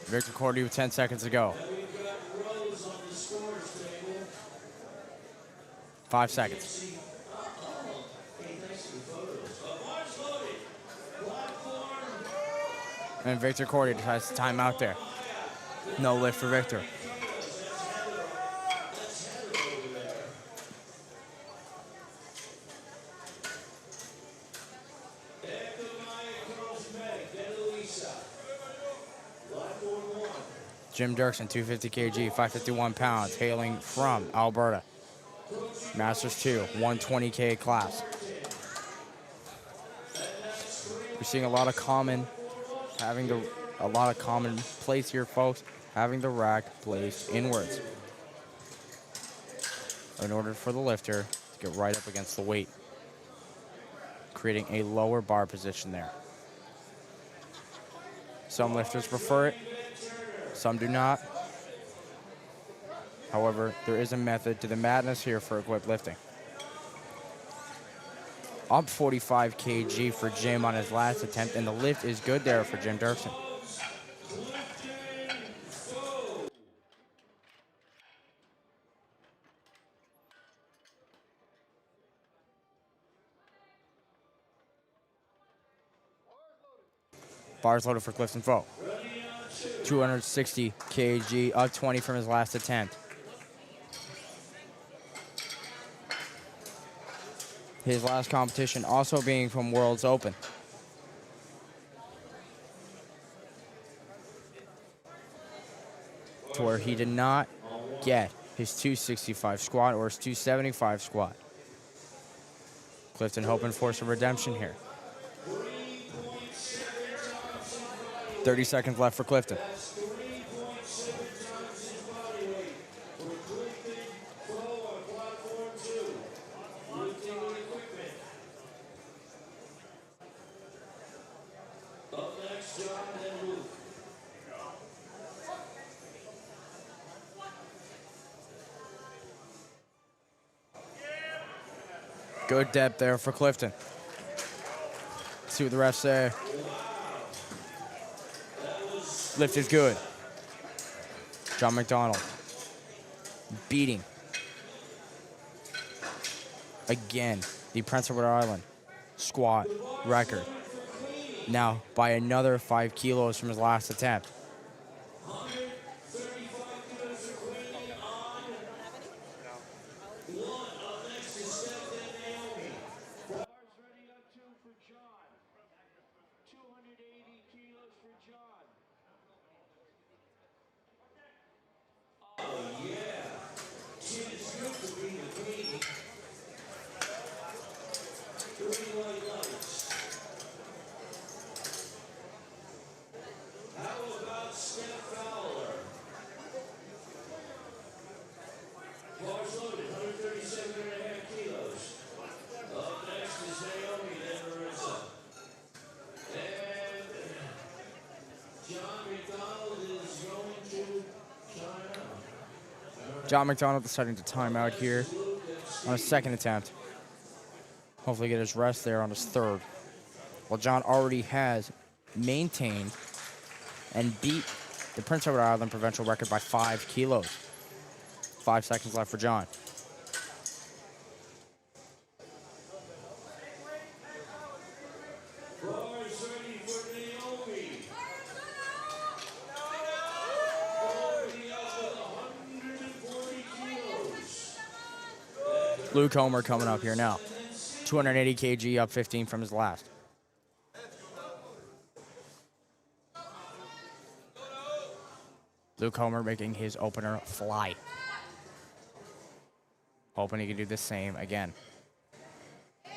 Victor Cordy with 10 seconds to go. 5 seconds. And Victor Cordy decides to time out there. No lift for Victor. Jim Dirksen, 250 kg, 551 pounds, hailing from Alberta. Masters 2, 120K class. We're seeing a lot of common place here, folks, having the rack placed inwards in order for the lifter to get right up against the weight, creating a lower bar position there. Some lifters prefer it, some do not. However, there is a method to the madness here for equipped lifting. Up 45 kg for Jim on his last attempt, and the lift is good there for Jim Dirksen. Bars loaded for Clifton Foe. 260 kg, up 20 from his last attempt. His last competition also being from World's Open. To where he did not get his 265 squat or his 275 squat. Clifton hoping for some redemption here. 30 seconds left for Clifton. Good depth there for Clifton. See what the refs say. Lift is good. John McDonald beating again the Prince of Rhode Island squat record. Now by another 5 kilos from his last attempt. John McDonald deciding to time out here on his second attempt. Hopefully get his rest there on his third. Well, John already has maintained and beat the Prince Edward Island provincial record by 5 kilos. 5 seconds left for John. Luke Homer coming up here now. 280 kg, up 15 from his last. Luke Homer making his opener fly. Hoping he can do the same again. I'm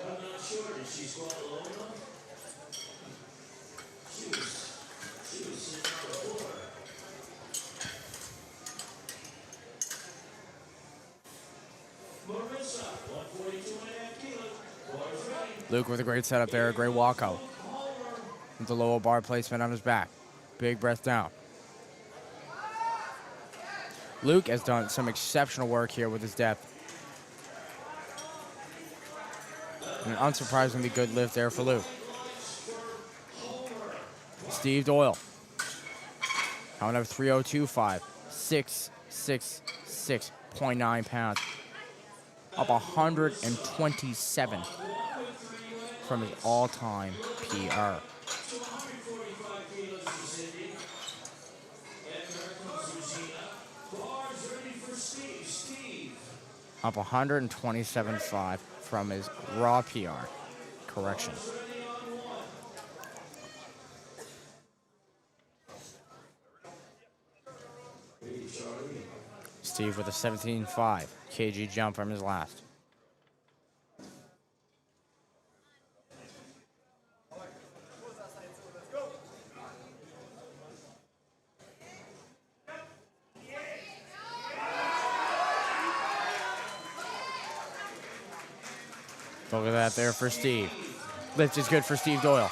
not sure. Did she squat low enough? She was sitting on the floor. Marissa, 142.5 kilos. Bars ready. Luke with a great setup there, a great walkout. With the lower bar placement on his back. Big breath down. Luke has done some exceptional work here with his depth. And an unsurprisingly good lift there for Luke. Steve Doyle. Coming up 302.5. 666.9 pounds. Up 127 from his all-time PR. Up 127.5 from his raw PR. Correction. Steve with a 17.5 kg jump from his last. Look at that there for Steve. Lift is good for Steve Doyle.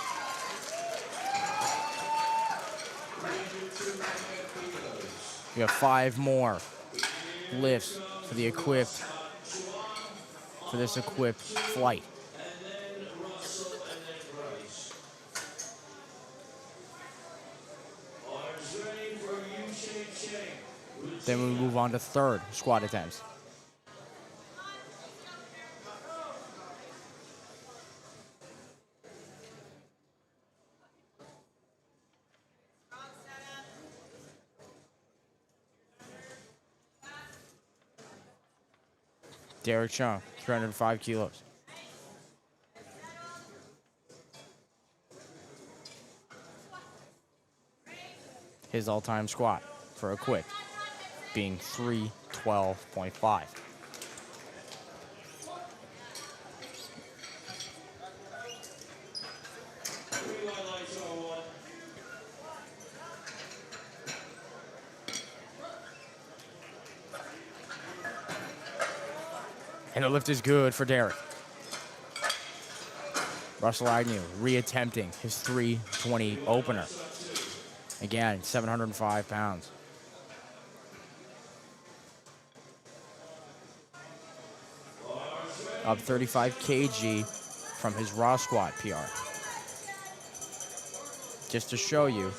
We have 5 more lifts for the equipped, for this equipped flight. Then we move on to third squat attempts. Derek Chung, 305 kilos. His all-time squat for equipped being 312.5. And the lift is good for Derek. Russell Agnew reattempting his 320 opener. Again, 705 pounds. up 35 kg from his raw squat PR. Just to show you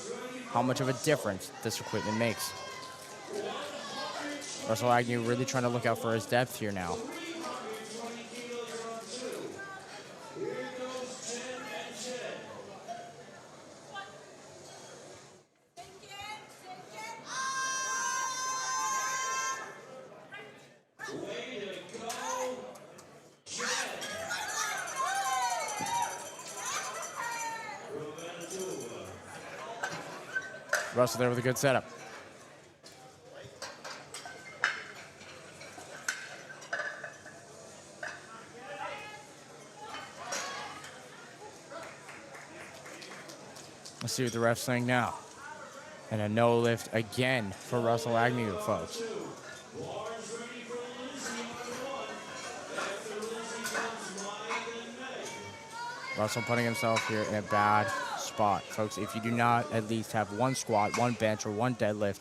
how much of a difference this equipment makes. Russell Agnew really trying to look out for his depth here now. Russell there with a good setup. Let's see what the ref's saying now. And a no lift again for Russell Agnew, folks. Russell putting himself here in a bad spot. Folks, if you do not at least have one squat, one bench, or one deadlift,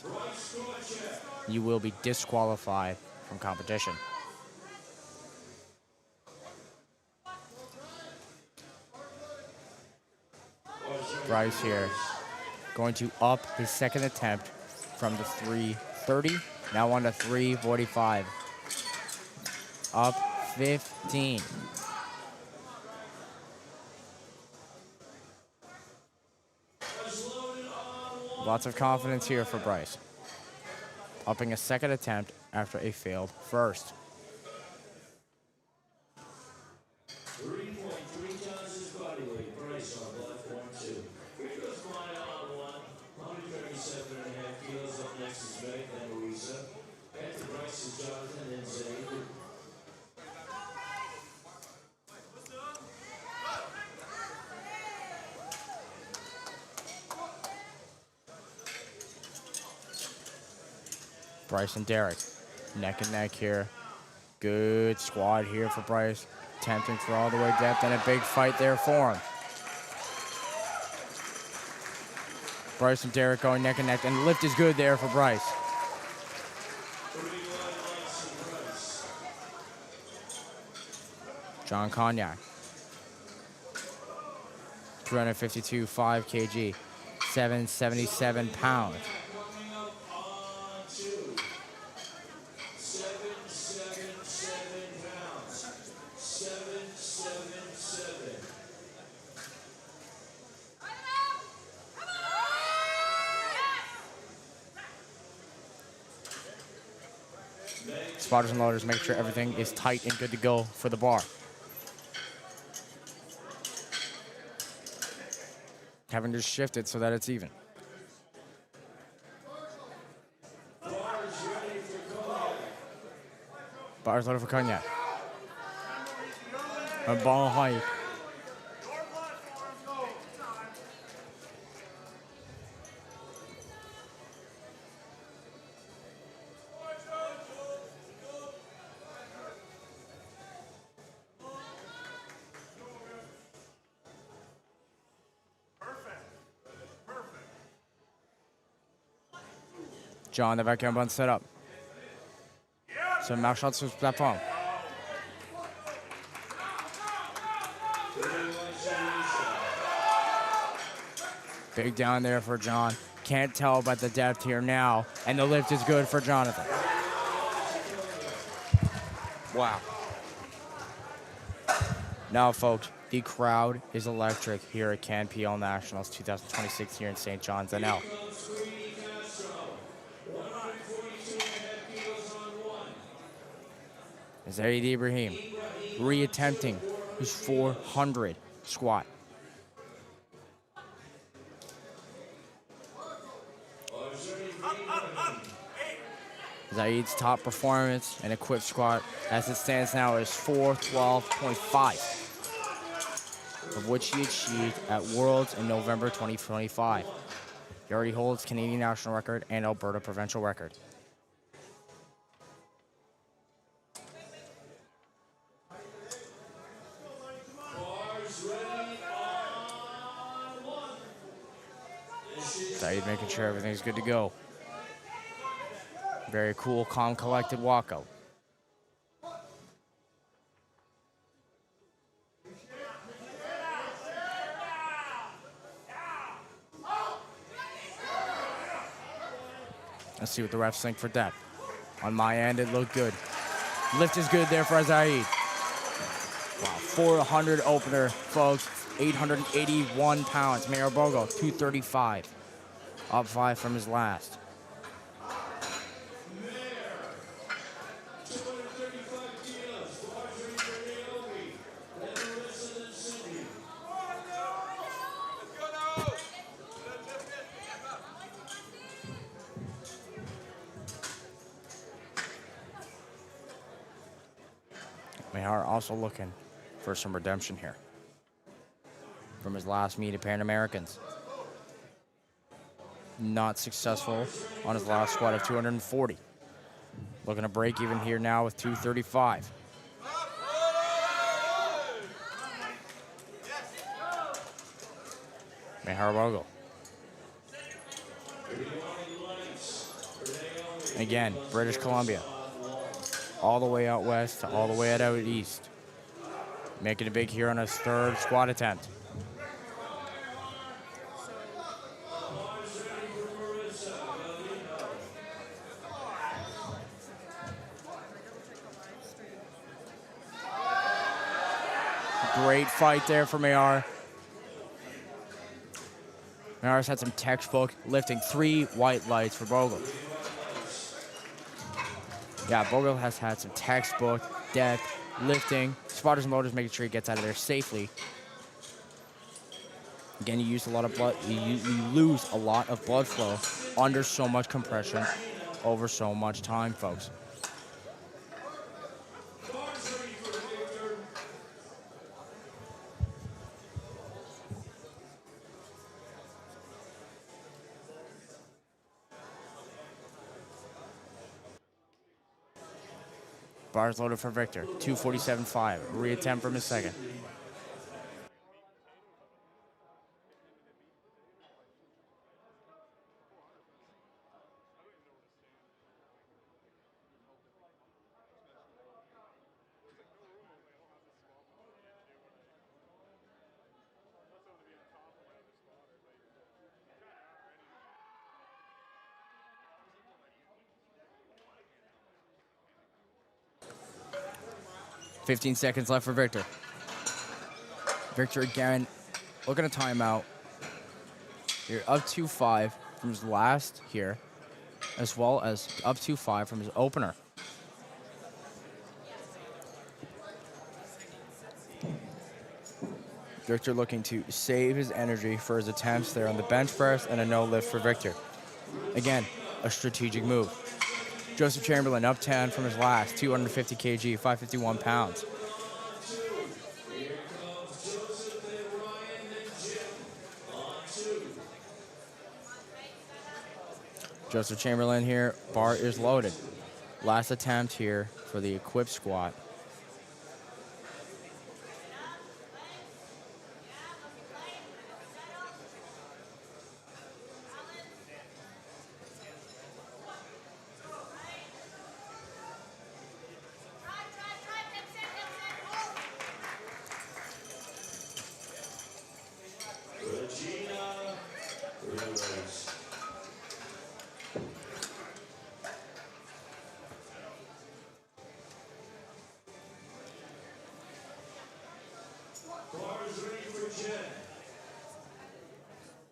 you will be disqualified from competition. Bryce here going to up his second attempt from the 330, now on to 345. Up 15. Lots of confidence here for Bryce. Upping a second attempt after a failed first. 3.3 times his body weight. Bryce on platform 2. Here goes Maya on 1. 137.5 kilos. Up next is Meg, then Louisa. After Bryce is Jonathan, then Zayd. Bryce and Derek, neck and neck here. Good squat here for Bryce. Attempting for all the way depth and a big fight there for him. Bryce and Derek going neck and neck, and the lift is good there for Bryce. John Cognac. 352.5 kg, 777 pounds. 777 pounds. 777. Spotters and loaders, make sure everything is tight and good to go for the bar. Having to shift it so that it's even. Bars loaded for Cognac. A ball height. John, the backhand bun set up. So mouth shots to platform. Big down there for John. Can't tell about the depth here now. And the lift is good for Jonathan. Wow. Now, folks, the crowd is electric here at CANPL Nationals 2026 here in St. John's, NL. Zayd Ibrahim re-attempting his 400 squat. Zayd's top performance and equipped squat as it stands now is 412.5, of which he achieved at Worlds in November 2025. He already holds Canadian national record and Alberta provincial record. Zayd making sure everything's good to go. Very cool, calm, collected walkout. Let's see what the refs think for depth. On my end, it looked good. Lift is good there for Azaid. Wow, 400 opener, folks. 881 pounds. Mayor Bogo, 235. Up 5 from his last. Mayar also looking for some redemption here from his last meet at Pan Americans. Not successful on his last squat of 240. Looking to break even here now with 235. Mayar Bogo. Again, British Columbia. All the way out west to all the way out east. Making it big here on his third squat attempt. Great fight there for Mayar. Mayar's had some textbook lifting, 3 white lights for Bogle. Yeah, Bogle has had some textbook, depth, lifting, spotters and loaders, making sure he gets out of there safely. Again, you use a lot of blood. You lose a lot of blood flow under so much compression over so much time, folks. Bars loaded for Victor, 247.5. Reattempt from his second. $15 seconds left for Victor. Victor again, looking at timeout. You're up 2-5 from his last here, as well as up 2-5 from his opener. Victor looking to save his energy for his attempts there on the bench press and a no lift for Victor. Again, a strategic move. Joseph Chamberlain up 10 from his last, 250 kg, 551 pounds. Joseph Chamberlain here, bar is loaded. Last attempt here for the equipped squat.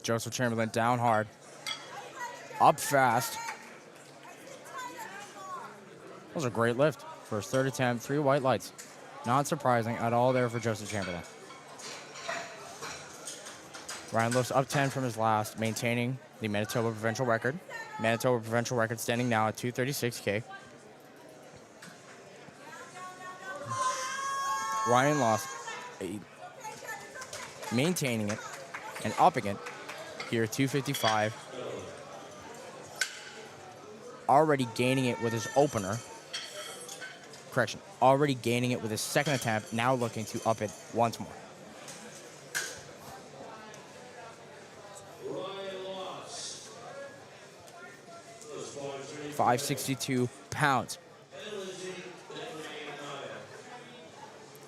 Joseph Chamberlain down hard. Up fast. That was a great lift for his third attempt. 3 white lights. Not surprising at all there for Joseph Chamberlain. Ryan lifts up 10 from his last, maintaining the Manitoba provincial record. Manitoba provincial record standing now at 236K. Ryan lost, maintaining it and upping it here, 255. Already gaining it with his opener. Correction, already gaining it with his second attempt, now looking to up it once more. 562 pounds.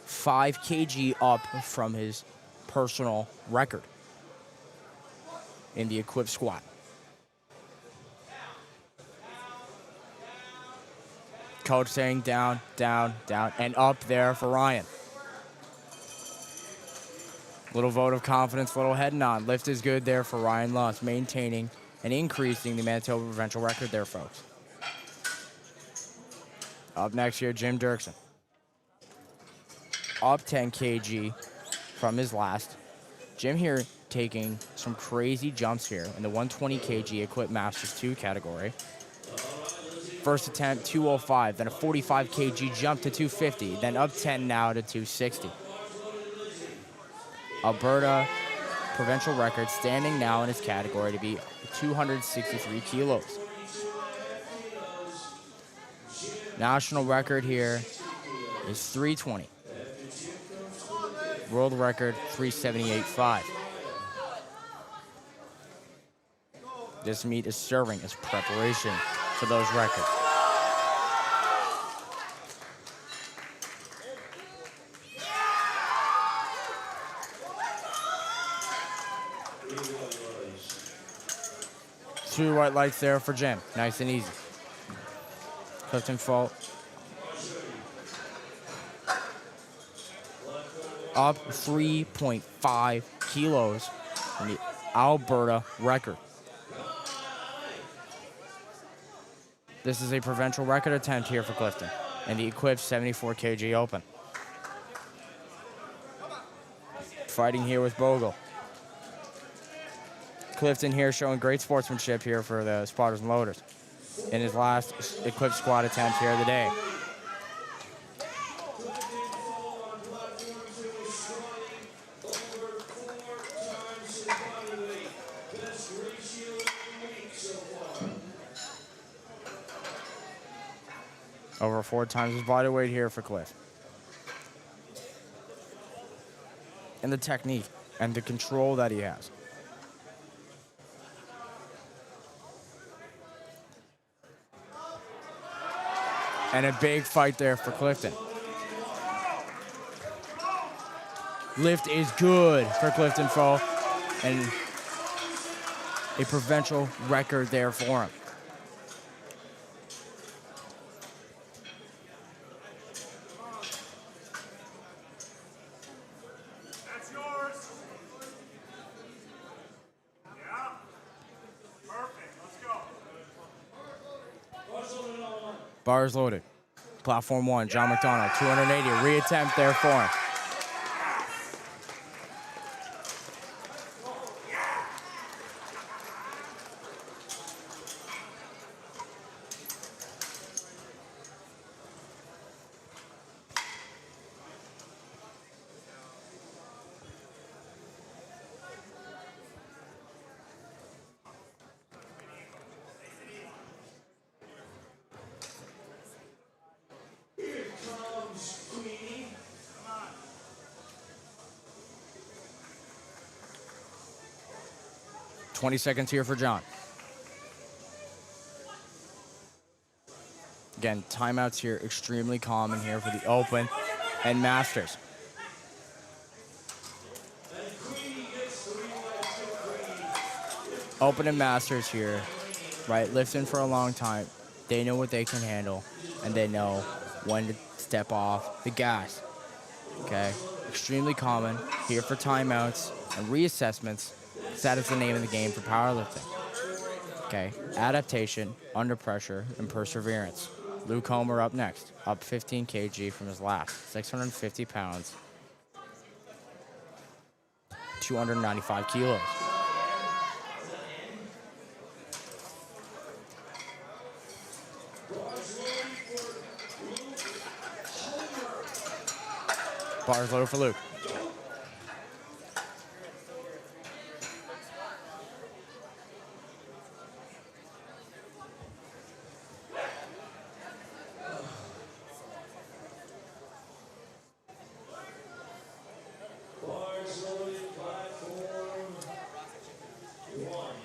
5 kg up from his personal record in the equipped squat. Coach saying down, down, down, and up there for Ryan. Little vote of confidence, little head nod. Lift is good there for Ryan Luss, maintaining and increasing the Manitoba provincial record there, folks. Up next here, Jim Dirksen. Up 10 kg from his last. Jim here taking some crazy jumps here in the 120 kg Equip Masters 2 category. First attempt, 205, then a 45 kg jump to 250, then up 10 now to 260. Alberta provincial record standing now in his category to be 263 kilos. National record here is 320. World record 378.5. This meet is serving as preparation for those records. Two white lights there for Jim. Nice and easy. Clifton Fault. Up 3.5 kilos from the Alberta record. This is a provincial record attempt here for Clifton in the Equipped 74 kg Open. Fighting here with Bogle. Clifton here showing great sportsmanship here for the spotters and loaders in his last Equipped squat attempt here of the day. Over 4 times his body weight here for Cliff. And the technique and the control that he has. And a big fight there for Clifton. Lift is good for Clifton Foe. And a provincial record there for him. That's yours. Yeah. Perfect. Let's go. Bars loaded. Platform 1, John McDonald, 280. Reattempt there for him. Here comes Queenie. 20 seconds here for John. Again, timeouts here extremely common here for the Open and Masters. Open and Masters here, right? Lifting for a long time. They know what they can handle, and they know when to step off the gas. Okay? Extremely common here for timeouts and reassessments. That is the name of the game for powerlifting. Okay? Adaptation, under pressure, and perseverance. Luke Homer up next, up 15 kg from his last, 650 pounds, 295 kilos. Bars loaded for Luke. Bars loaded, platform 1.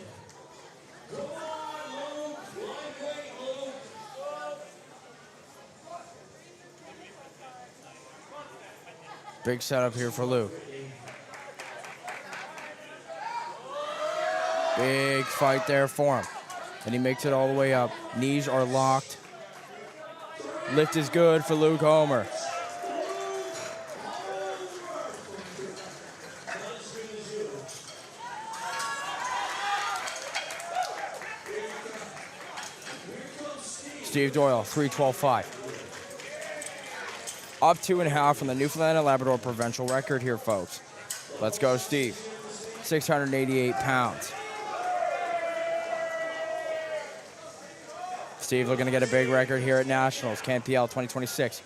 Go on, Luke. Lightweight, Luke. Big setup here for Luke. Big fight there for him. And he makes it all the way up. Knees are locked. Lift is good for Luke Homer. Steve Doyle, 312.5. Up 2.5 from the Newfoundland and Labrador provincial record here, folks. Let's go, Steve. 688 pounds. Steve looking to get a big record here at Nationals, CANPL 2026.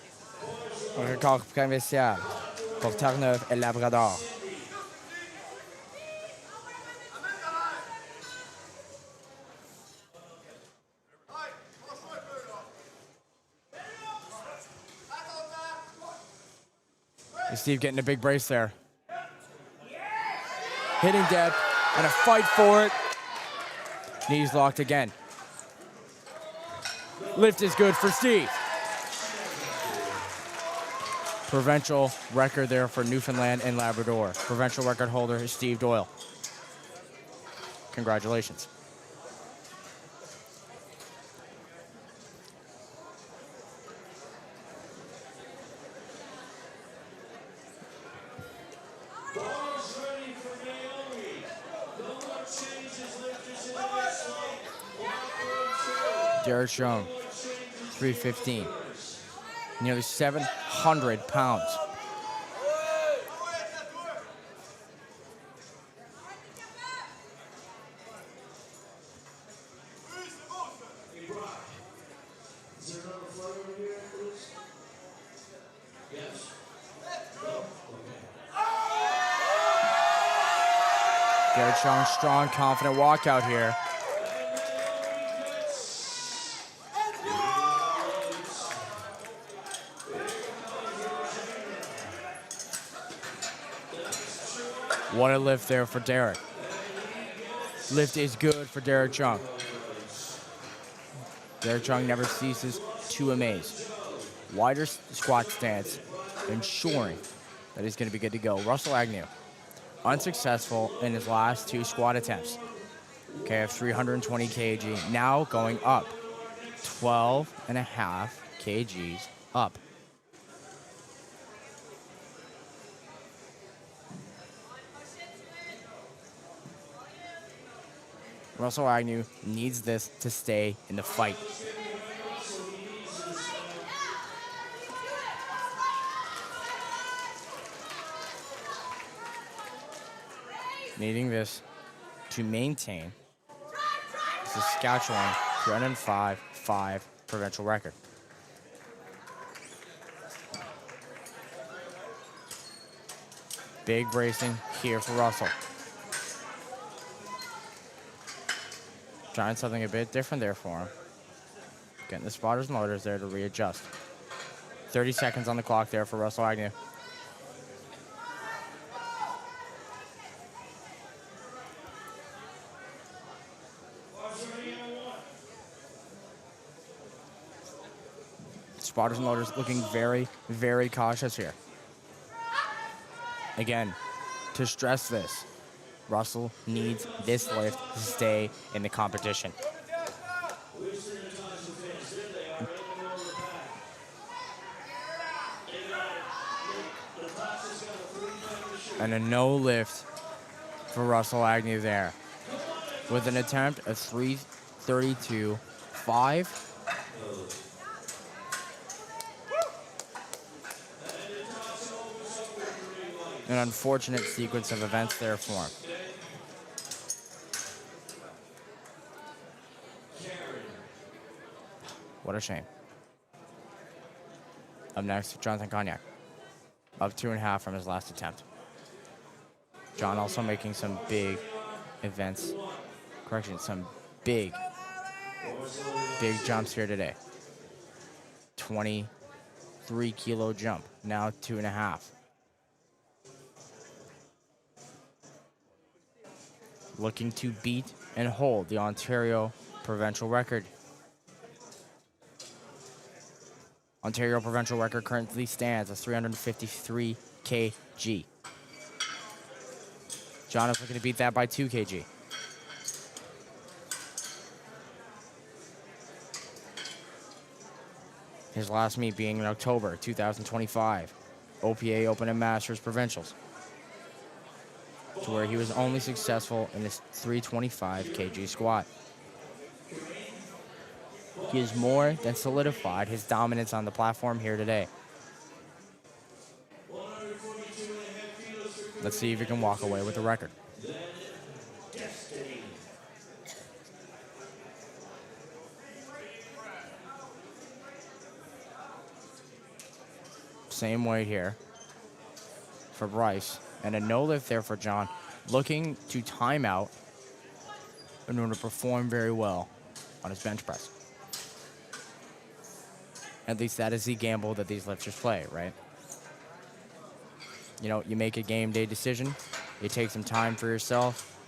Record provincial pour Terre-Neuve et Labrador. Steve getting a big brace there. Hitting depth and a fight for it. Knees locked again. Lift is good for Steve. Provincial record there for Newfoundland and Labrador. Provincial record holder is Steve Doyle. Congratulations. Derek Schoen, 315. Nearly 700 pounds. Derek Schoen, strong, confident walkout here. What a lift there for Derek. Lift is good for Derek Chung. Derek Chung never ceases to amaze. Wider squat stance, ensuring that he's going to be good to go. Russell Agnew, unsuccessful in his last 2 squat attempts. KF 320 kg, now going up. 12.5 kgs up. Russell Agnew needs this to stay in the fight. Needing this to maintain the Saskatchewan 305.5 provincial record. Big bracing here for Russell. Trying something a bit different there for him. Getting the spotters and loaders there to readjust. 30 seconds on the clock there for Russell Agnew. Spotters and loaders looking very, very cautious here. Again, to stress this, Russell needs this lift to stay in the competition. And a no lift for Russell Agnew there. With an attempt of 332.5. An unfortunate sequence of events there for him. What a shame. Up next, Jonathan Cognac. Up 2.5 from his last attempt. John also making some big events. Correction, some big jumps here today. 23 kilo jump, now 2.5. Looking to beat and hold the Ontario provincial record. Ontario provincial record currently stands at 353 kg. John is looking to beat that by 2 kg. His last meet being in October 2025, OPA Open and Masters Provincials, to where he was only successful in his 325 kg squat. He has more than solidified his dominance on the platform here today. Let's see if he can walk away with the record. Same weight here for Bryce. And a no lift there for John, looking to time out in order to perform very well on his bench press. At least that is the gamble that these lifters play, right? You know, you make a game day decision. You take some time for yourself.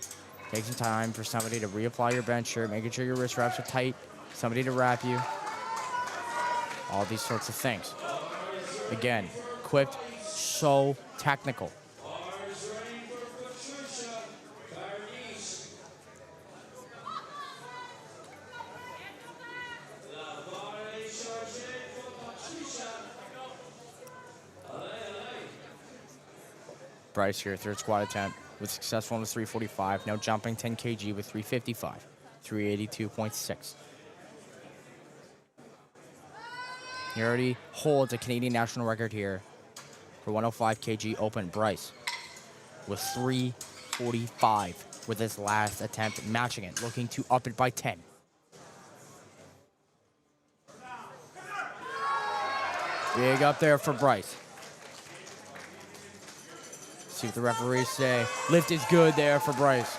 Take some time for somebody to reapply your bench shirt, making sure your wrist wraps are tight, somebody to wrap you. All these sorts of things. Again, equipped, so technical. Bryce here, third squat attempt, was successful in the 345, now jumping 10 kg with 355, 382.6. He already holds a Canadian national record here for 105 kg open. Bryce with 345 with his last attempt, matching it, looking to up it by 10. Big up there for Bryce. See what the referees say. Lift is good there for Bryce.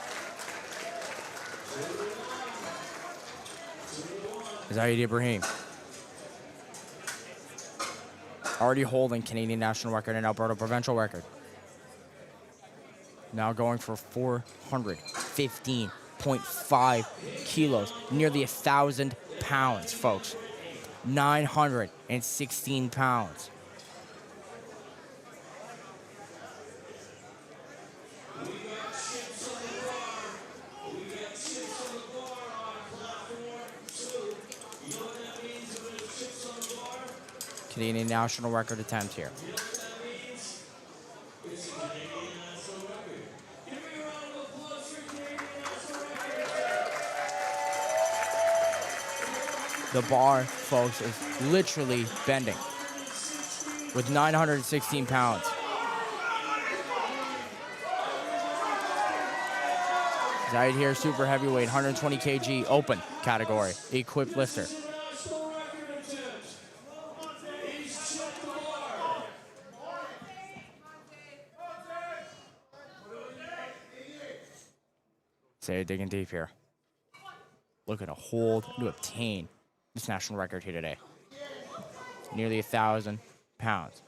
Zaid Ibrahim. Already holding Canadian national record and Alberta provincial record. Now going for 415.5 kilos. Nearly 1,000 pounds, folks. 916 pounds. Canadian national record attempt here. The bar, folks, is literally bending with 916 pounds. Zaid here, super heavyweight, 120 kg open category, equipped lifter. Say digging deep here. Looking to hold and to obtain this national record here today. Nearly 1,000 pounds.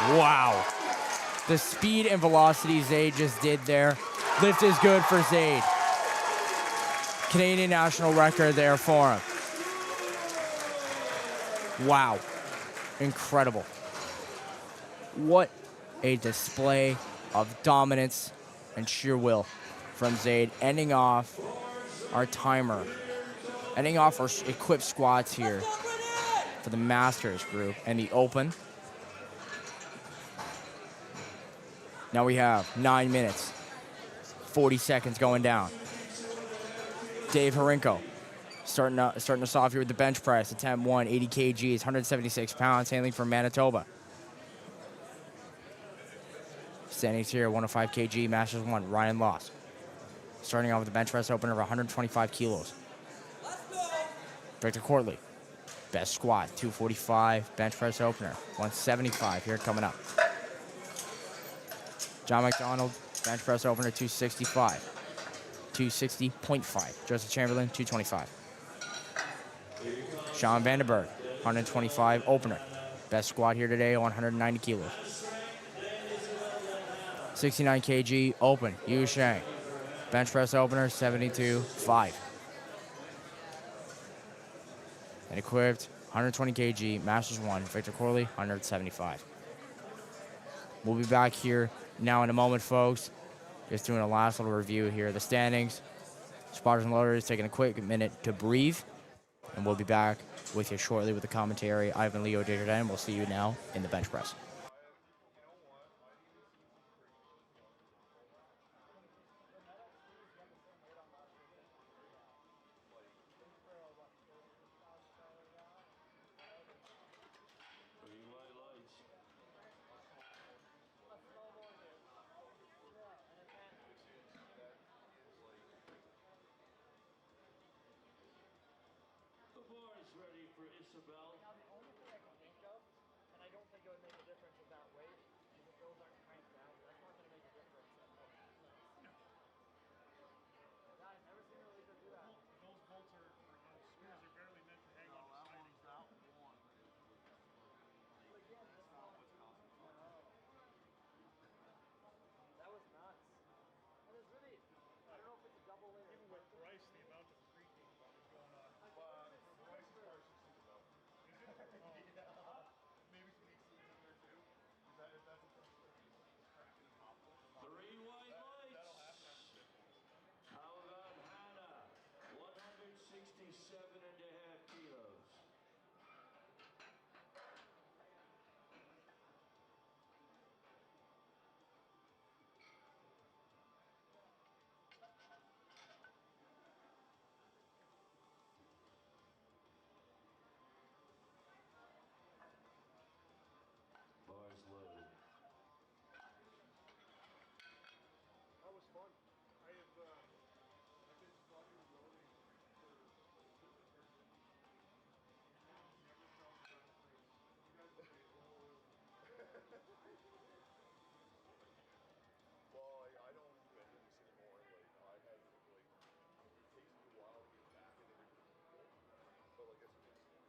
Wow. The speed and velocity Zaid just did there. Lift is good for Zaid. Canadian national record there for him. Wow. Incredible. What a display of dominance and sheer will from Zaid, ending off our timer, ending off our equipped squats here for the Masters group and the Open. Now we have 9 minutes, 40 seconds going down. Dave Harinko starting us off here with the bench press. Attempt 1, 80 kgs, 176 pounds, handling from Manitoba. Standings here, 105 kg, Masters 1, Ryan Loss. Starting off with the bench press opener of 125 kilos. Victor Courtley, best squat, 245, bench press opener, 175 here coming up. John McDonald, bench press opener, 265. 260.5. Joseph Chamberlain, 225. Sean Vandenberg, 125 opener. Best squat here today, 190 kilos. 69 kg open, Yu Shang. Bench press opener, 72.5. And equipped, 120 kg, Masters 1, Victor Corley, 175. We'll be back here now in a moment, folks. Just doing a last little review here of the standings. Spotters and loaders taking a quick minute to breathe, and we'll be back with you shortly with the commentary. Ivan Leo Desjardins. We'll see you now in the bench press. Green white lights. The bar is ready for Isabel. Now, the only thing I can think of, and I don't think it would make a difference with that weight, is if those aren't cranked down. That's not going to make a difference at all. Yeah, I've never seen a leader do that. Those bolts are, those screws are barely meant to hang on the siding. But again, this one, that was nuts. And it's really, I don't know if it's a double layer. Even with Bryce, the amount of creaking is going on. For Bryce, it's hard to see about. Maybe some neat seats in there too. If that's a cracking and popping. Three white lights. How about Hannah? 167.5 kilos. Bars loaded. That was fun. I've been spotting loading for a little bit. Never felt that like you guys are like, oh. Well, I don't do any of this anymore. Like I have like it takes me a while to get back into the people. But like it's amazing.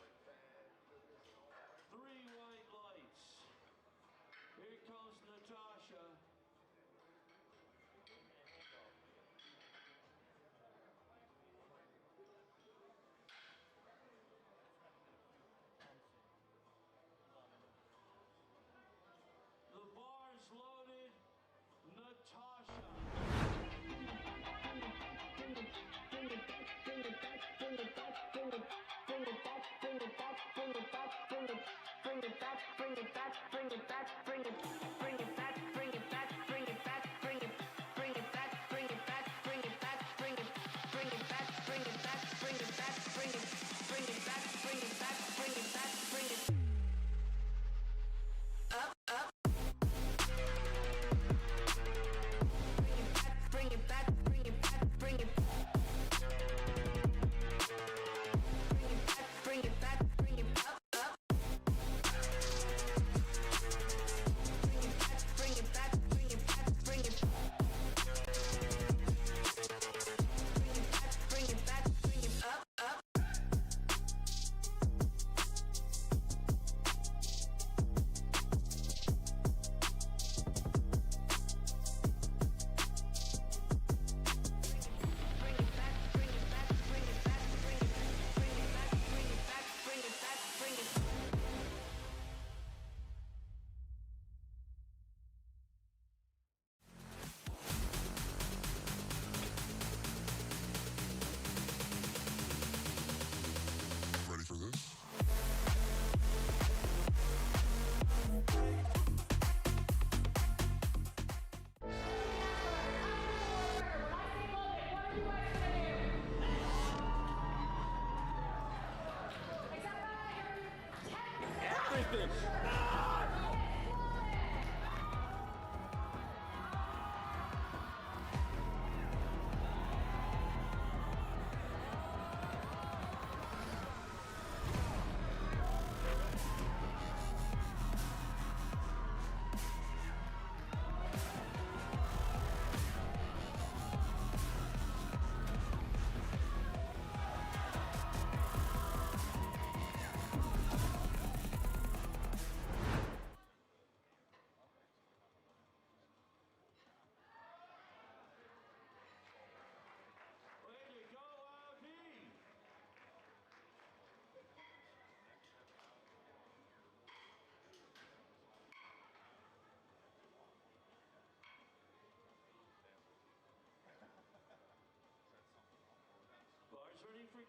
Like bang, you do this and all that. Three white lights. Here comes Natasha. The bar's loaded. Natasha.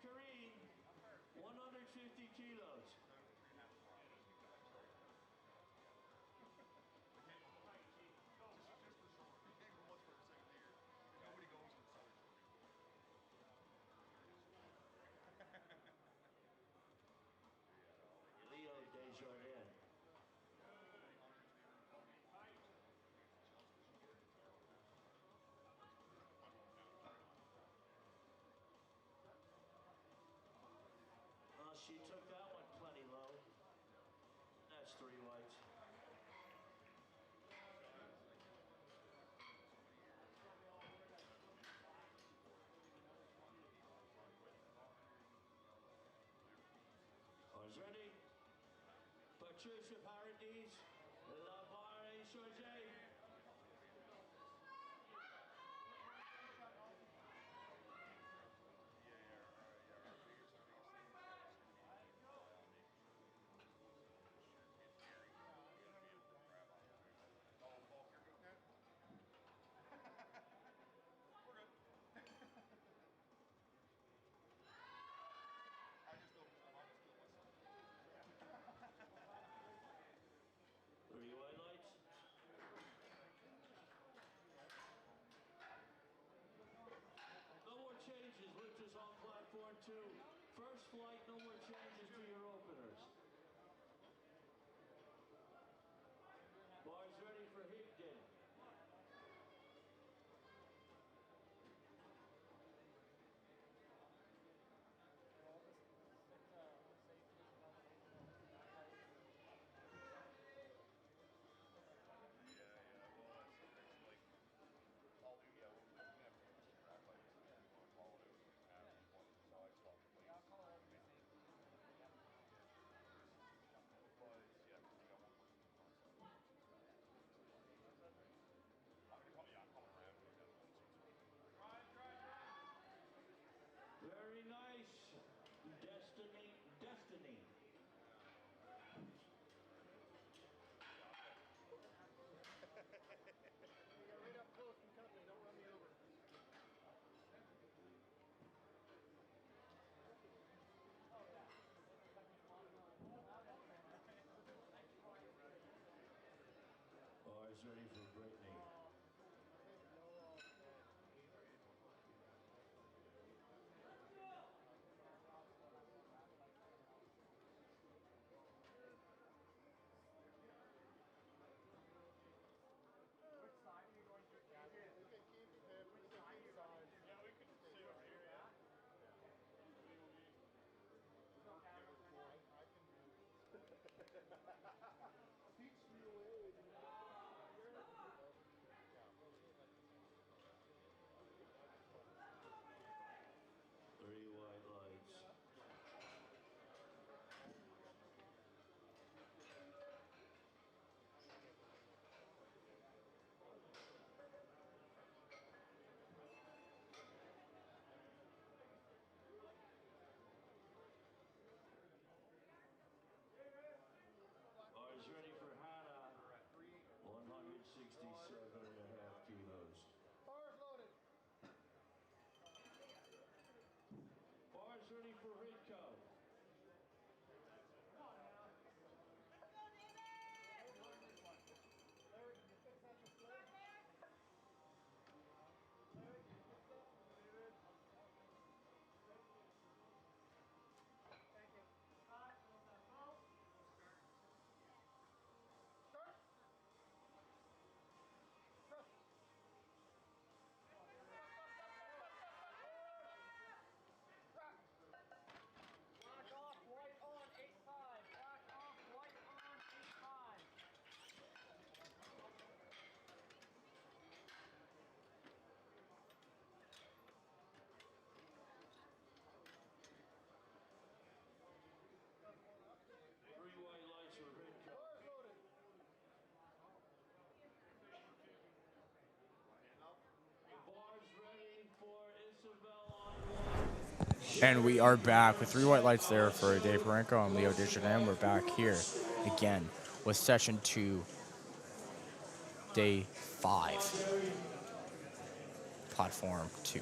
Kareem, 150 kilos. Leo Desjardins. She took that one plenty low. That's 3 whites. Is ready? Patricia Paradis, La Barre Chargé. Three white lights. No more changes. Lifters on platform 2. First flight, no more changes to your openers. Bars ready for Higdon. Very nice. Destiny. Right up close and cut me. Don't run me over. Bars ready for Brittany. Which side are you going to? We can keep him. We can keep sides. Yeah, we could sit over here, yeah. I can do it. Teach me a way. Three white lights. Bars ready for Hannah. 167.5 kilos. Bars loaded. Bars ready for Ridco. Larry, can you fix that display? Larry, can you fix that? Thank you. Cut. Roll. Start. Press. Black off, white on, 8-5. Black off, white on, 8-5. Three white lights for Ridco. Bars loaded. Bars ready for Isabel on one. And we are back with three white lights there for Dave Parenko and Leo Desjardins. We're back here again with session 2, day 5, platform 2.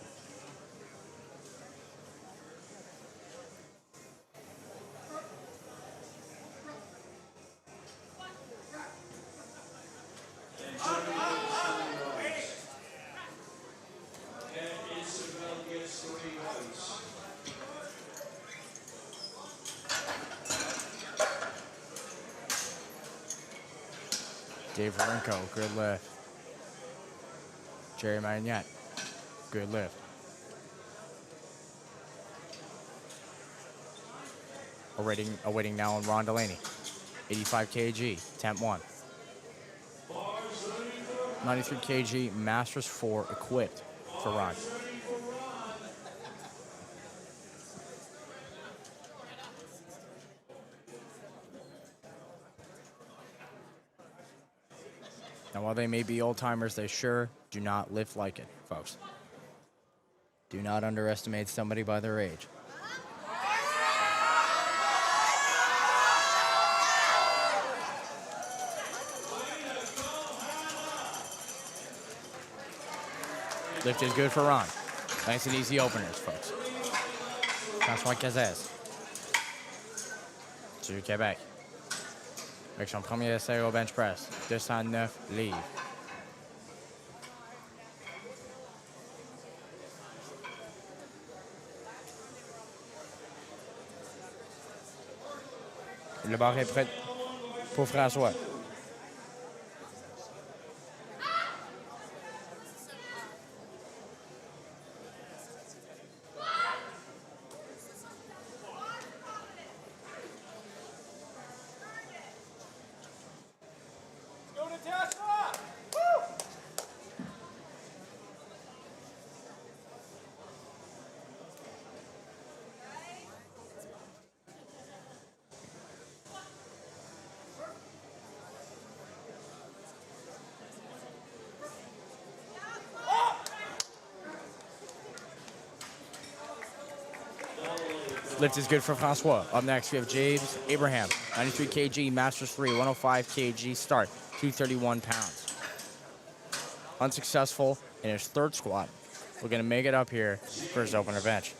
Dave Rinko, good lift. Jerry Magnette, good lift. Awaiting now on Ron Delaney. 85 kg, temp 1. 93 kg, Masters 4 equipped for Ron. Now, while they may be old timers, they sure do not lift like it, folks. Do not underestimate somebody by their age. Lift is good for Ron. Nice and easy openers, folks. François Cazès. Du Québec. Avec son premier essai au bench press. 209 livres. Le bar est prêt pour François. Lift is good for Francois. Up next, we have James Abraham, 93 kg, Masters 3, 105 kg start, 231 pounds. Unsuccessful in his third squat. We're going to make it up here for his opener bench.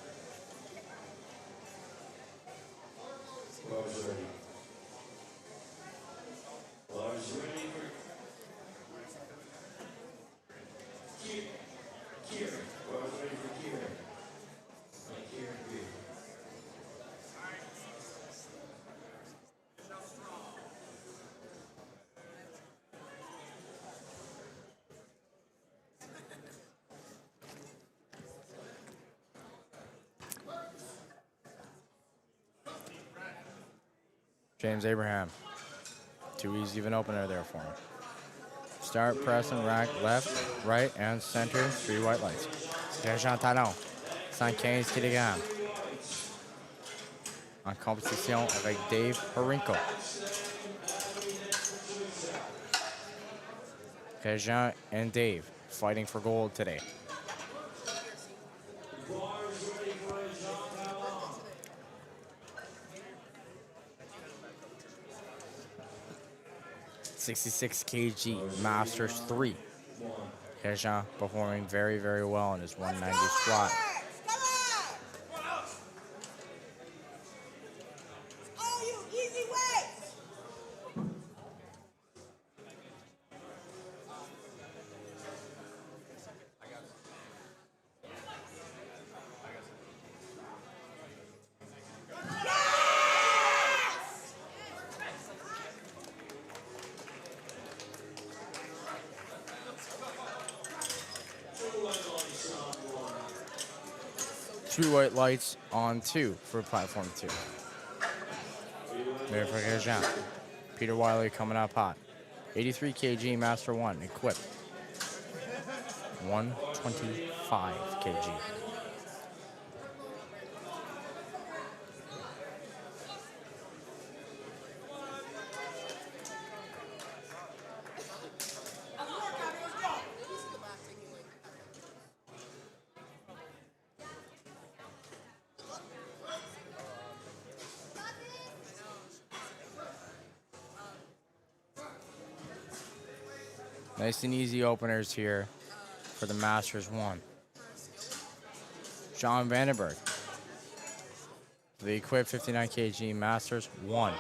James Abraham. Too easy of an opener there for him. Start, press, and rack left, right, and center. 3 white lights. Jean Talon, 115 kg. En compétition avec Dave Harinko. Jean and Dave fighting for gold today. .66 kg, Masters 3. Jean performing very, very well in his 190 squat. Two white lights on 2 for platform 2. There for Jean. Peter Wiley coming up hot. 83 kg, Master 1, equipped. 125 kg. Nice and easy openers here for the Masters 1. John Vandenberg. The equipped 59 kg Masters 1.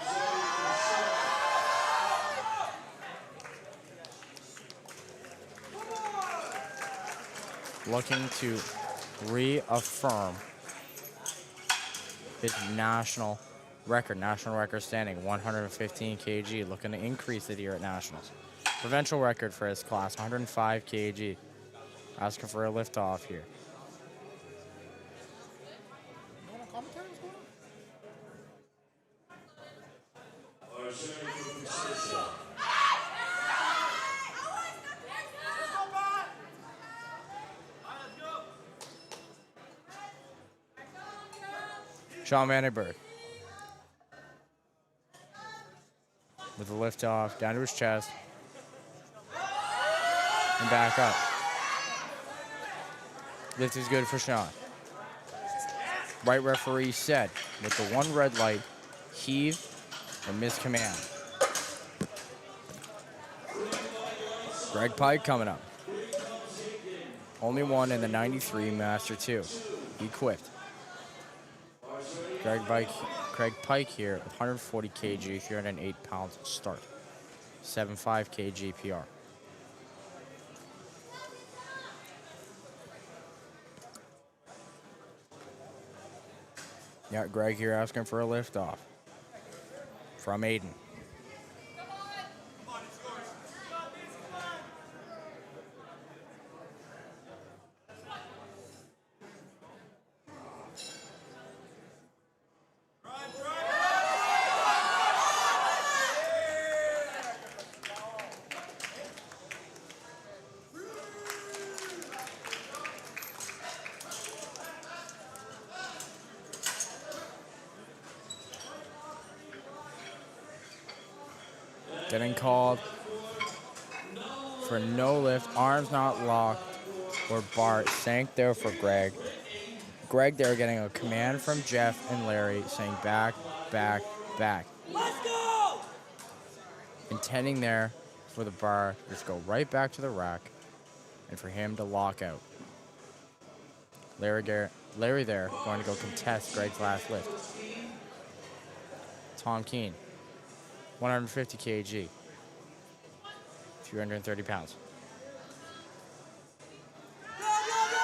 Looking to reaffirm his national record standing, 115 kg. Looking to increase it here at Nationals. Provincial record for his class, 105 kg. Asking for a lift off here. Sean Vandenberg with the lift off, down to his chest, and back up. Lift is good for Sean. Right referee said, with the one red light, heave or miss command. Greg Pike coming up. Only one in the 93, Master 2. Equipped. Craig Pike here with 140 kg, 308 pounds start. 7.5 kg PR. Yeah, Greg here asking for a lift off from Aiden. Getting called for no lift, arms not locked, or Bart sank there for Greg. Greg there getting a command from Jeff and Larry saying back, back, back. Let's go! Intending there for the bar to just go right back to the rack and for him to lock out. Larry there going to go contest Greg's last lift. Tom Keene. 150 kg, 330 pounds. Go, go, go,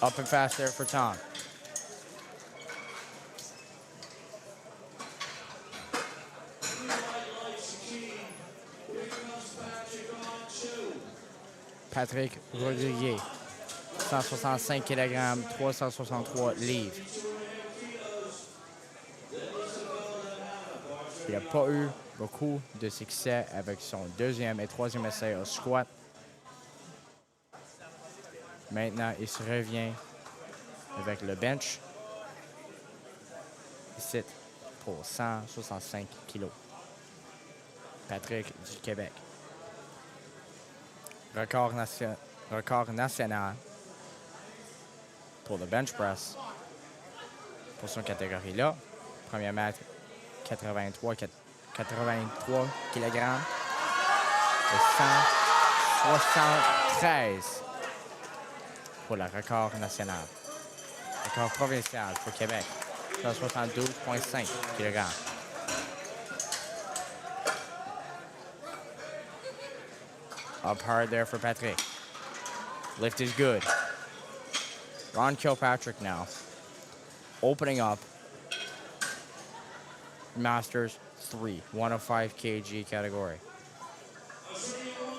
go! Up and fast there for Tom. Patrick Rodriguez, 165 kg, 363 livres. Il n'a pas eu beaucoup de succès avec son deuxième et troisième essai au squat. Maintenant, il se revient avec le bench. Ici, pour 165 kg. Patrick du Québec. Record national pour le bench press. Pour son catégorie-là, premier mètre 83 kg et 173 pour le record national. Record provincial pour Québec, 172,5 kg. Up hard there for Patrick. Lift is good. Ron Kilpatrick now. Opening up. Masters 3, 105 kg category.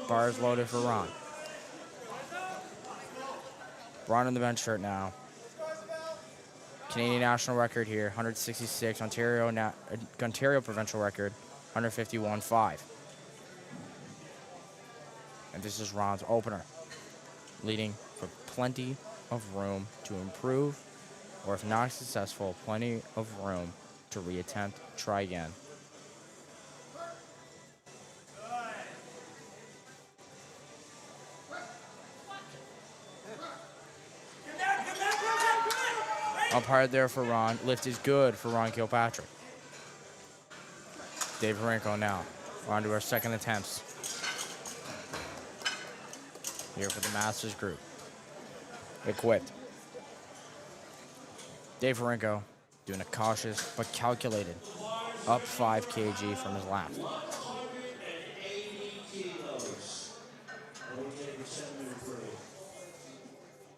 Bars loaded for Ron. Ron in the bench shirt now. Canadian national record here, 166. Ontario provincial record, 151.5. And this is Ron's opener, leading for plenty of room to improve, or if not successful, plenty of room to reattempt, try again. Up hard there for Ron. Lift is good for Ron Kilpatrick. Dave Renko now. We're on to our second attempts. Here for the Masters group. Equipped. Dave Renko doing a cautious but calculated up 5 kg from his last. 180 kilos. Okay, 73.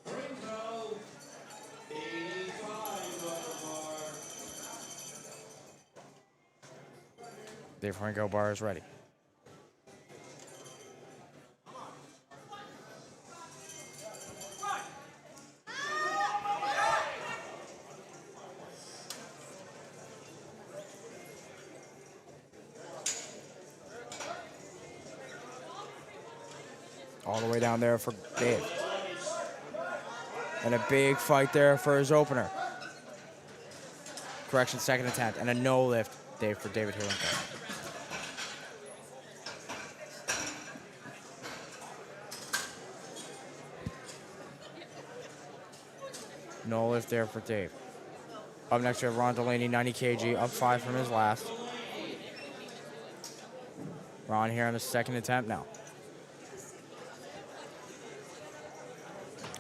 Ringo Dave Franco bar is ready. All the way down there for Dave. And a big fight there for his opener. Correction, second attempt. And a no lift, Dave, for David Hilenko. No lift there for Dave. Up next, we have Ron Delaney, 90 kg, up 5 from his last. Ron here on his second attempt now.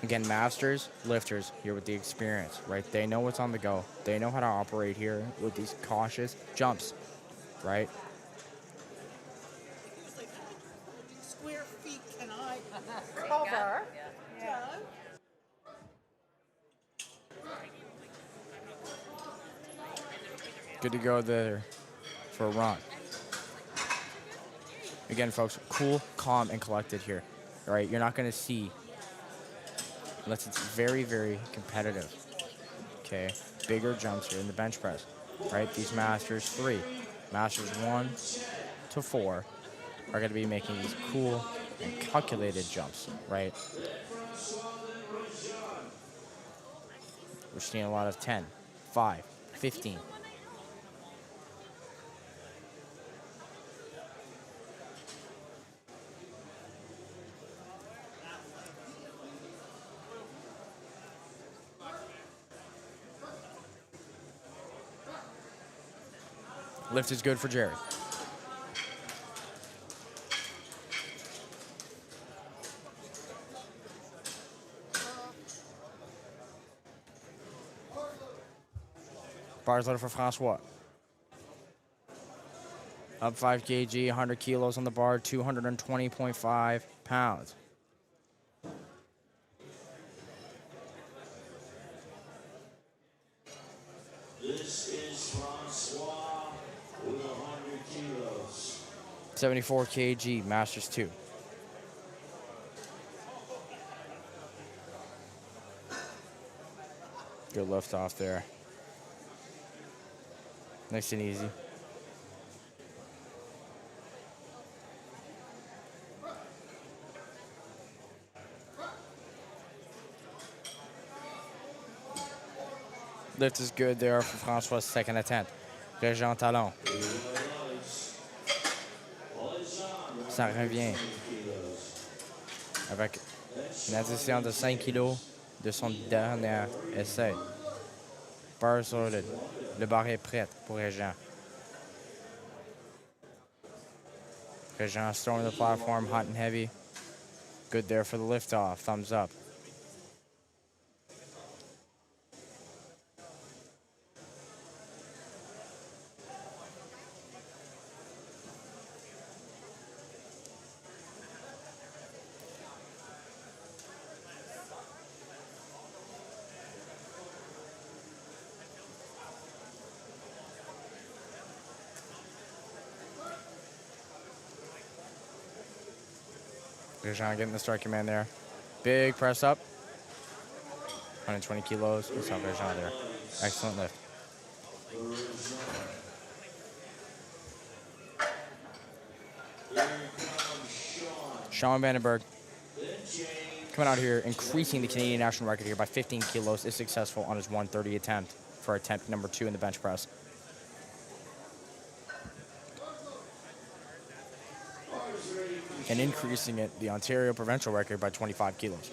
Again, masters, lifters here with the experience, right? They know what's on the go. They know how to operate here with these cautious jumps, right? Square feet can I cover? Yeah. Good to go there for Ron. Again, folks, cool, calm, and collected here, all right? You're not going to see, unless it's very, very competitive, okay? Bigger jumps here in the bench press, right? These masters 3, masters 1 to 4 are going to be making these cool and calculated jumps, right? We're seeing a lot of 10, 5, 15. Lift is good for Jerry. Bars loaded for Francois. Up 5 kg, 100 kilos on the bar, 220.5 pounds. This is Francois with 100 kilos. 74 kg, Masters 2. Good lift off there. Nice and easy. Lift is good there for Francois' second attempt. Régent Talon. Ça revient. Avec une addition de 5 kg de son dernier essai. Bar loaded. Le bar est prêt pour Régent. Régent storming the platform, hot and heavy. Good there for the liftoff. Thumbs up. Régent getting the strike command there. Big press up. 120 kilos. We saw Régent there. Excellent lift. Sean Vandenberg coming out here, increasing the Canadian national record here by 15 kilos, is successful on his 130 attempt for attempt number 2 in the bench press. And increasing it, the Ontario provincial record by 25 kilos.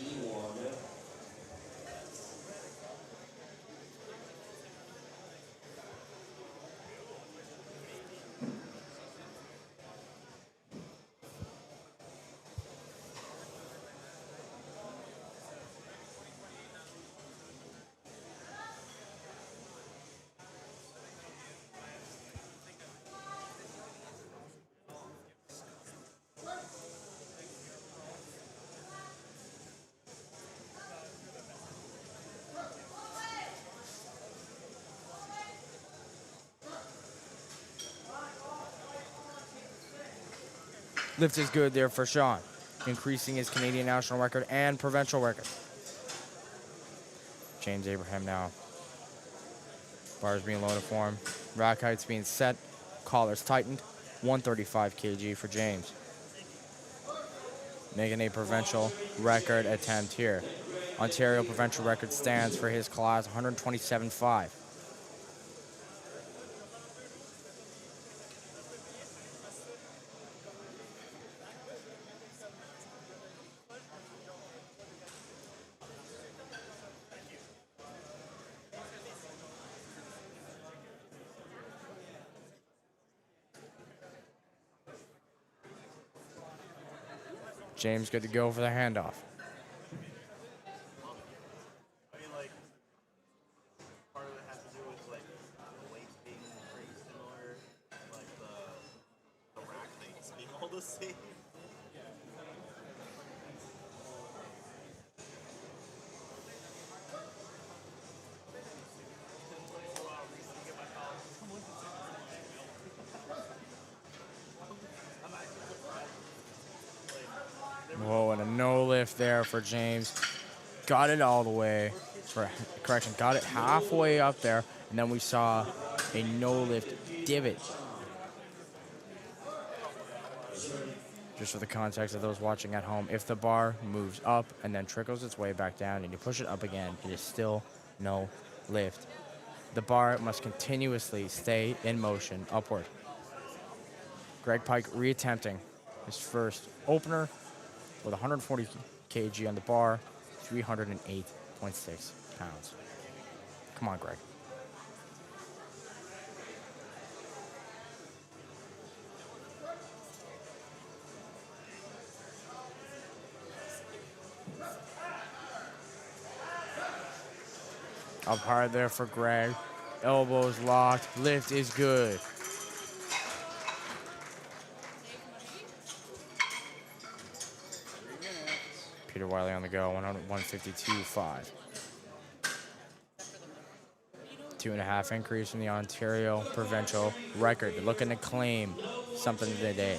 Lift is good there for Sean, increasing his Canadian national record and provincial record. James Abraham now. Bars being loaded for him. Rack heights being set. Collars tightened. 135 kg for James. Making a provincial record attempt here. Ontario provincial record stands for his class 127.5. James good to go for the handoff. I mean, like, part of it has to do with, like, the weights being pretty similar, like, the rack heights being all the same. Whoa, and a no lift there for James. Got it all the way. Correction, got it halfway up there, and then we saw a no lift divot. Just for the context of those watching at home, if the bar moves up and then trickles its way back down and you push it up again, it is still no lift. The bar must continuously stay in motion upward. Greg Pike reattempting his first opener with 140 kg on the bar, 308.6 pounds. Come on, Greg. Up hard there for Greg. Elbows locked. Lift is good. Peter Wiley on the go, 152.5. 2.5 increase from the Ontario provincial record. Looking to claim something today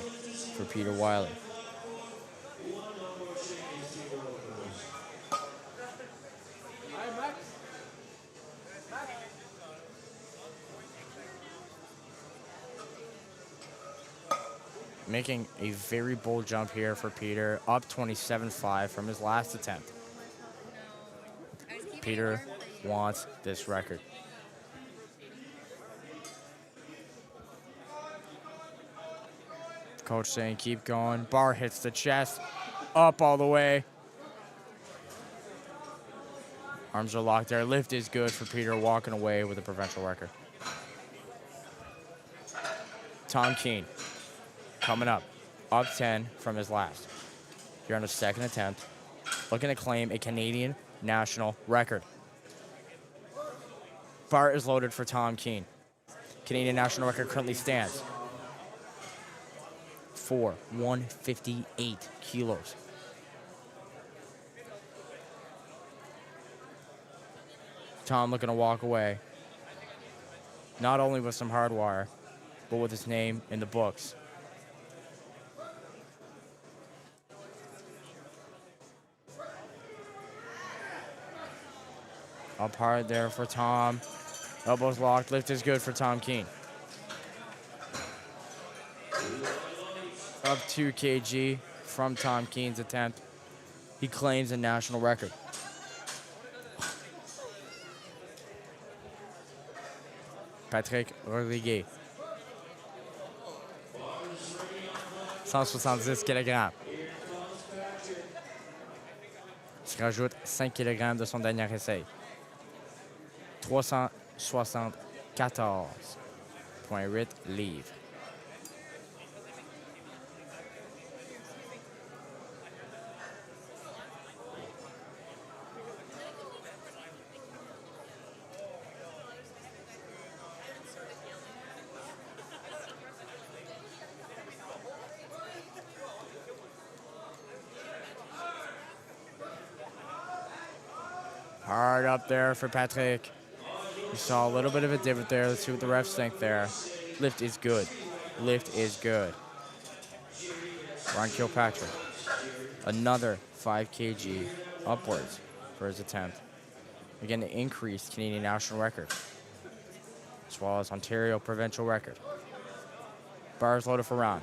for Peter Wiley. Making a very bold jump here for Peter, up 27.5 from his last attempt. Peter wants this record. Coach saying keep going. Bar hits the chest, up all the way. Arms are locked there. Lift is good for Peter, walking away with a provincial record. Tom Keene. Coming up 10 from his last. Here on his second attempt, looking to claim a Canadian national record. Bar is loaded for Tom Keene. Canadian national record currently stands for 158 kilos. Tom looking to walk away, not only with some hard wire, but with his name in the books. Up hard there for Tom. Elbows locked. Lift is good for Tom Keene. Up 2 kg from Tom Keene's attempt. He claims a national record. Patrick Rodriguez. 170 kg. Il se rajoute 5 kg de son dernier essai. 374.8 livres. Hard up there for Patrick. You saw a little bit of a divot there. Let's see what the refs think there. Lift is good. Lift is good. Ron Kilpatrick. Another 5 kg upwards for his attempt. Again, to increase Canadian national record, as well as Ontario provincial record. Bars loaded for Ron.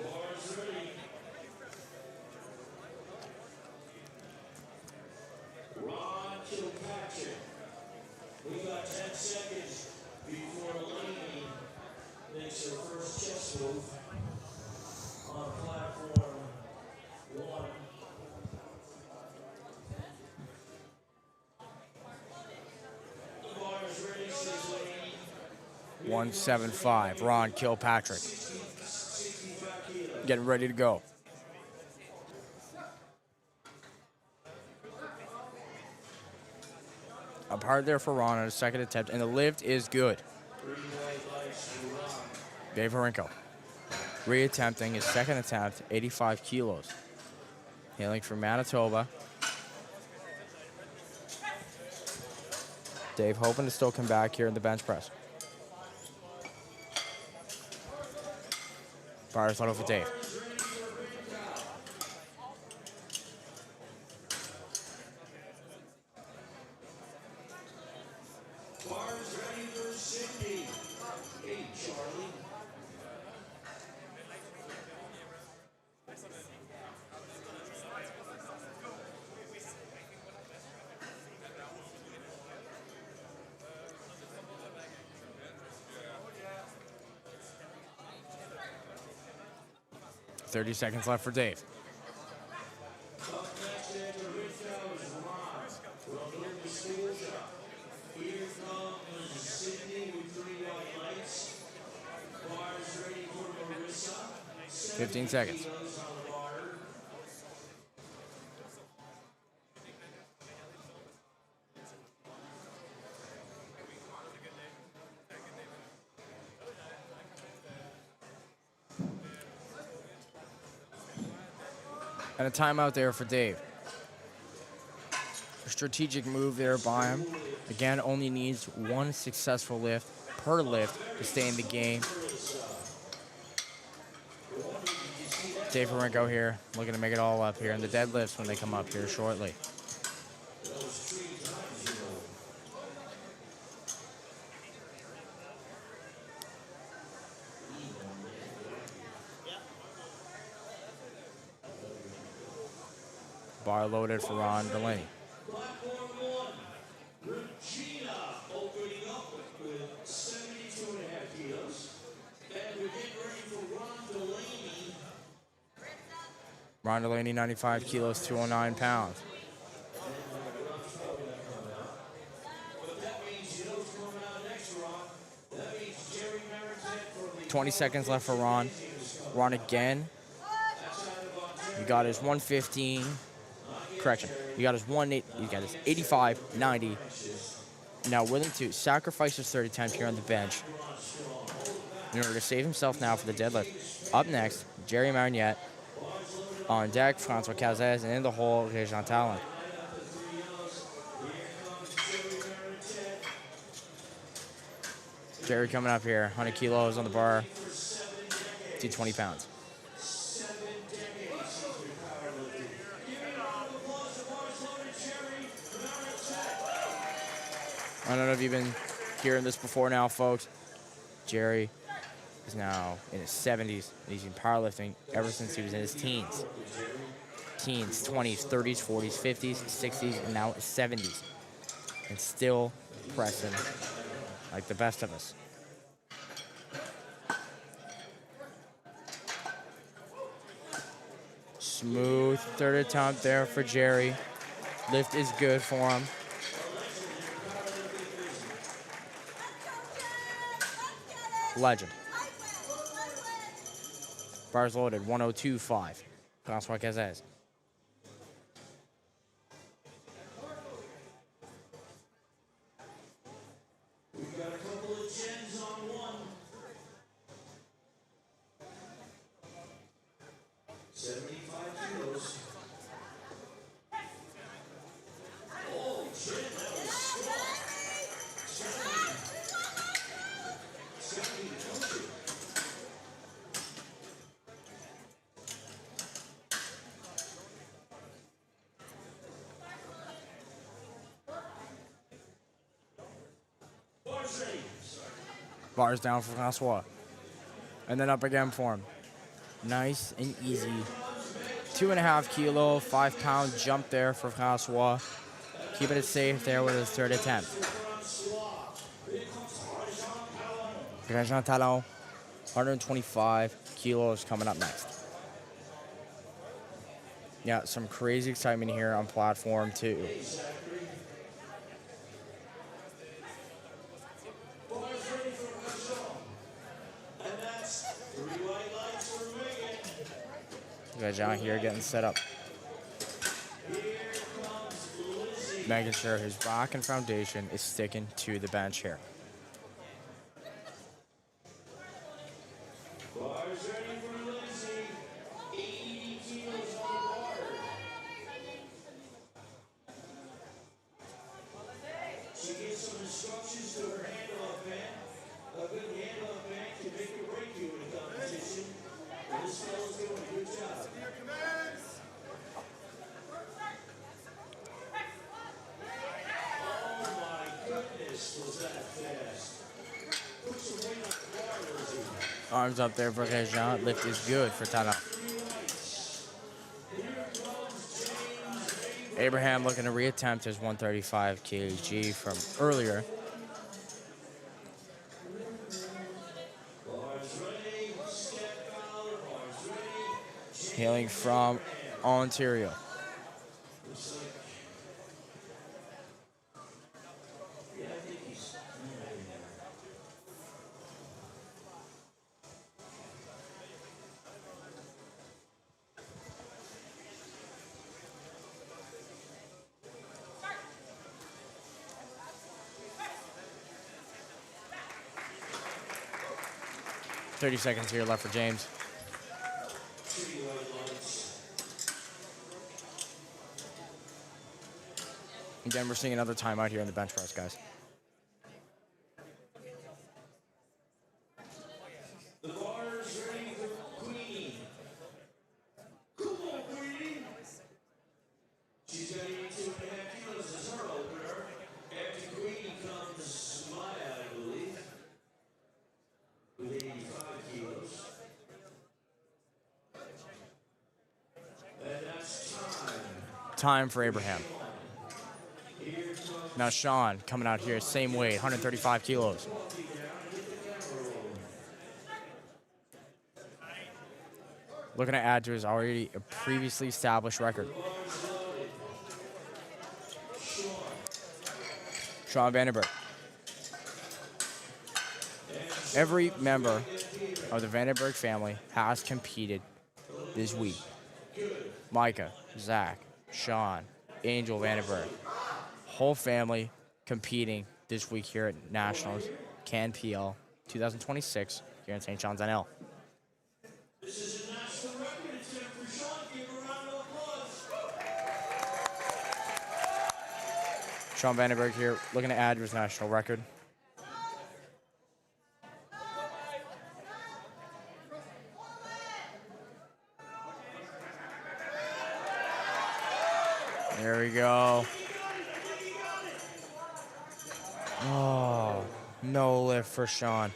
Ron Kilpatrick. We got 10 seconds before Laney makes her first chest move on platform 1. 175. Ron Kilpatrick. Getting ready to go. Up hard there for Ron on his second attempt, and the lift is good. Dave Horenko reattempting his second attempt, 85 kilos. Hailing from Manitoba. Dave hoping to still come back here in the bench press. Bars loaded for Dave. Bars ready for Sydney. Hey, Charlie. .30 seconds left for Dave. Up next after Ridgetown is Ron from Liberty School. Here comes Sydney with 3 white lights. Bars ready for Marissa. 15 seconds. Kilos on the bar. And a timeout there for Dave. A strategic move there by him. Again, only needs 1 successful lift per lift to stay in the game. Dave Horenko here, looking to make it all up here in the deadlifts when they come up here shortly. Bar loaded for Ron Delaney. Platform 1, Regina opening up with 72.5 kilos. And we're getting ready for Ron Delaney. Ron Delaney, 95 kilos, 209 pounds. But that means you know what's coming out next, Ron. That means Jerry Maritet from the 20 seconds left for Ron. Ron again. He got his 115. Correction. He got his 18. He got his 85, 90. Now willing to sacrifice his 30 times here on the bench in order to save himself now for the deadlift. Up next, Jerry Marignette. On deck, Francois Cazès, and in the hole, Régent Talon. Jerry coming up here, 100 kilos on the bar, 220 pounds. I don't know if you've been hearing this before now, folks. Jerry is now in his 70s, and he's been powerlifting ever since he was in his teens. 20s, 30s, 40s, 50s, 60s, and now his 70s. And still pressing like the best of us. Smooth third attempt there for Jerry. Lift is good for him. Legend. Bars loaded, 102.5. Francois Cazès. We've got a couple of gens on 1. 75 kilos. Oh, Jen, that was strong. 70 to 20. Bars down for Francois. And then up again for him. Nice and easy. 2.5 kilo, 5 pound jump there for Francois. Keeping it safe there with his third attempt. Jean Talon, 125 kilos coming up next. Yeah, some crazy excitement here on platform 2. You got John here getting set up. Making sure his rock and foundation is sticking to the bench here. Bars ready for Lizzie. 80 kilos on the bar. She gives some instructions to her hand-off band. A good hand-off band can make or break you in a competition. And this fellow's doing a good job. Oh my goodness, was that fast. Put some weight on the bar, Lizzie. Arms up there for Jean. Lift is good for Talon. Abraham looking to reattempt his 135 kg from earlier. Hailing from Ontario. 30 seconds here left for James. Again, we're seeing another timeout here in the bench press, guys. The bar is ready for Queenie. Come on, Queenie. She's got 82.5 kilos as her opener. After Queenie comes Maya, I believe, with 85 kilos. And that's time. Time for Abraham. Now Sean coming out here, same weight, 135 kilos. Looking to add to his already previously established record. Sean Vandenberg. Every member of the Vandenberg family has competed this week. Micah, Zach, Sean, Angel Vandenberg. Whole family competing this week here at Nationals, CANPL 2026 here in St. John's, NL. This is a national record attempt for Sean. Give a round of applause. Sean Vandenberg here looking to add to his national record. There we go. Oh, no lift for Sean.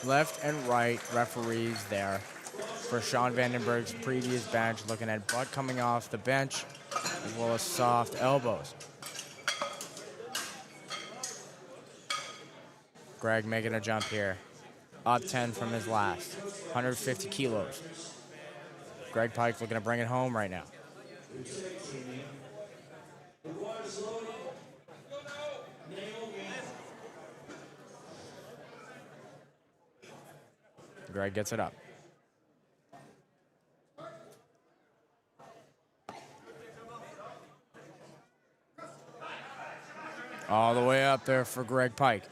Left and right referees there for Sean Vandenberg's previous bench, looking at butt coming off the bench as well as soft elbows. Greg making a jump here. Up 10 from his last. 150 kilos. Greg Pike looking to bring it home right now. Greg gets it up. All the way up there for Greg Pike.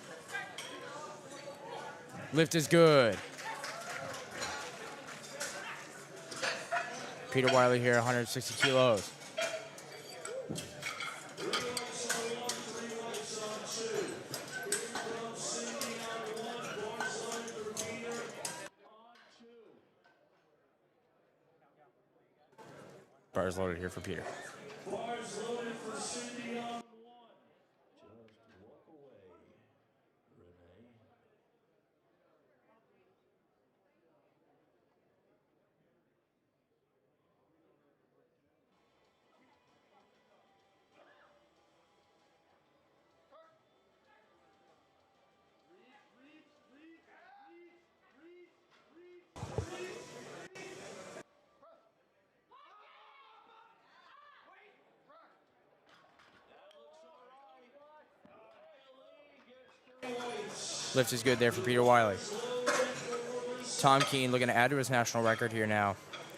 Lift is good. Peter Wiley here, 160 kilos. Bars loaded here for Peter. Bars loaded for Cindy Lift is good there for Peter Wiley. Tom Keene looking to add to his national record here now.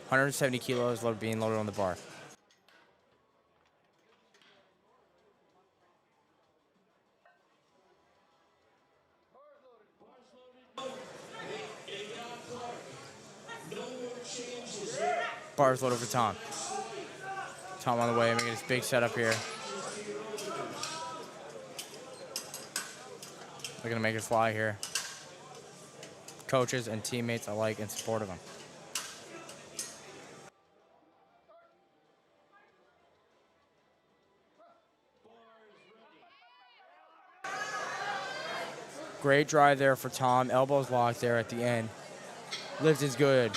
170 kilos being loaded on the bar. Bars loaded for Tom. Tom on the way, making his big setup here. Looking to make it fly here. Coaches and teammates alike in support of him. Great drive there for Tom. Elbows locked there at the end. Lift is good.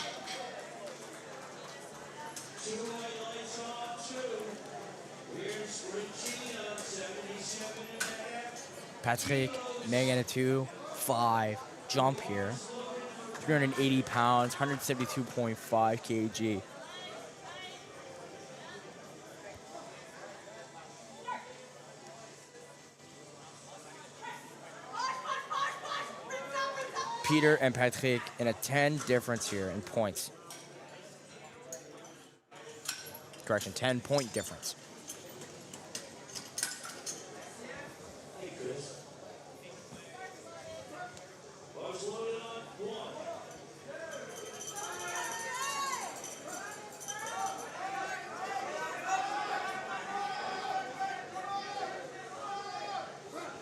Patrick making a 2.5 jump here. 380 pounds, 172.5 kg. Peter and Patrick in a 10 difference here in points. Correction, 10-point difference.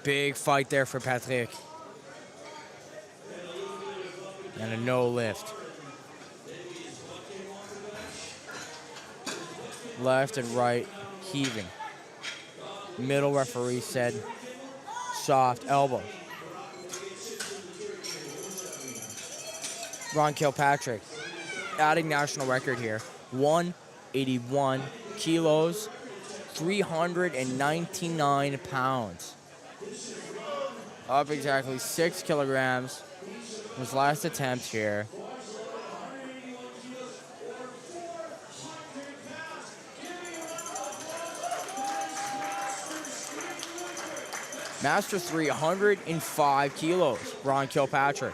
Big fight there for Patrick. And a no lift. Left and right heaving. Middle referee said soft elbow. Ron Kilpatrick adding national record here. 181 kilos, 399 pounds. Up exactly 6 kilograms. His last attempt here. Master 305 kilos, Ron Kilpatrick.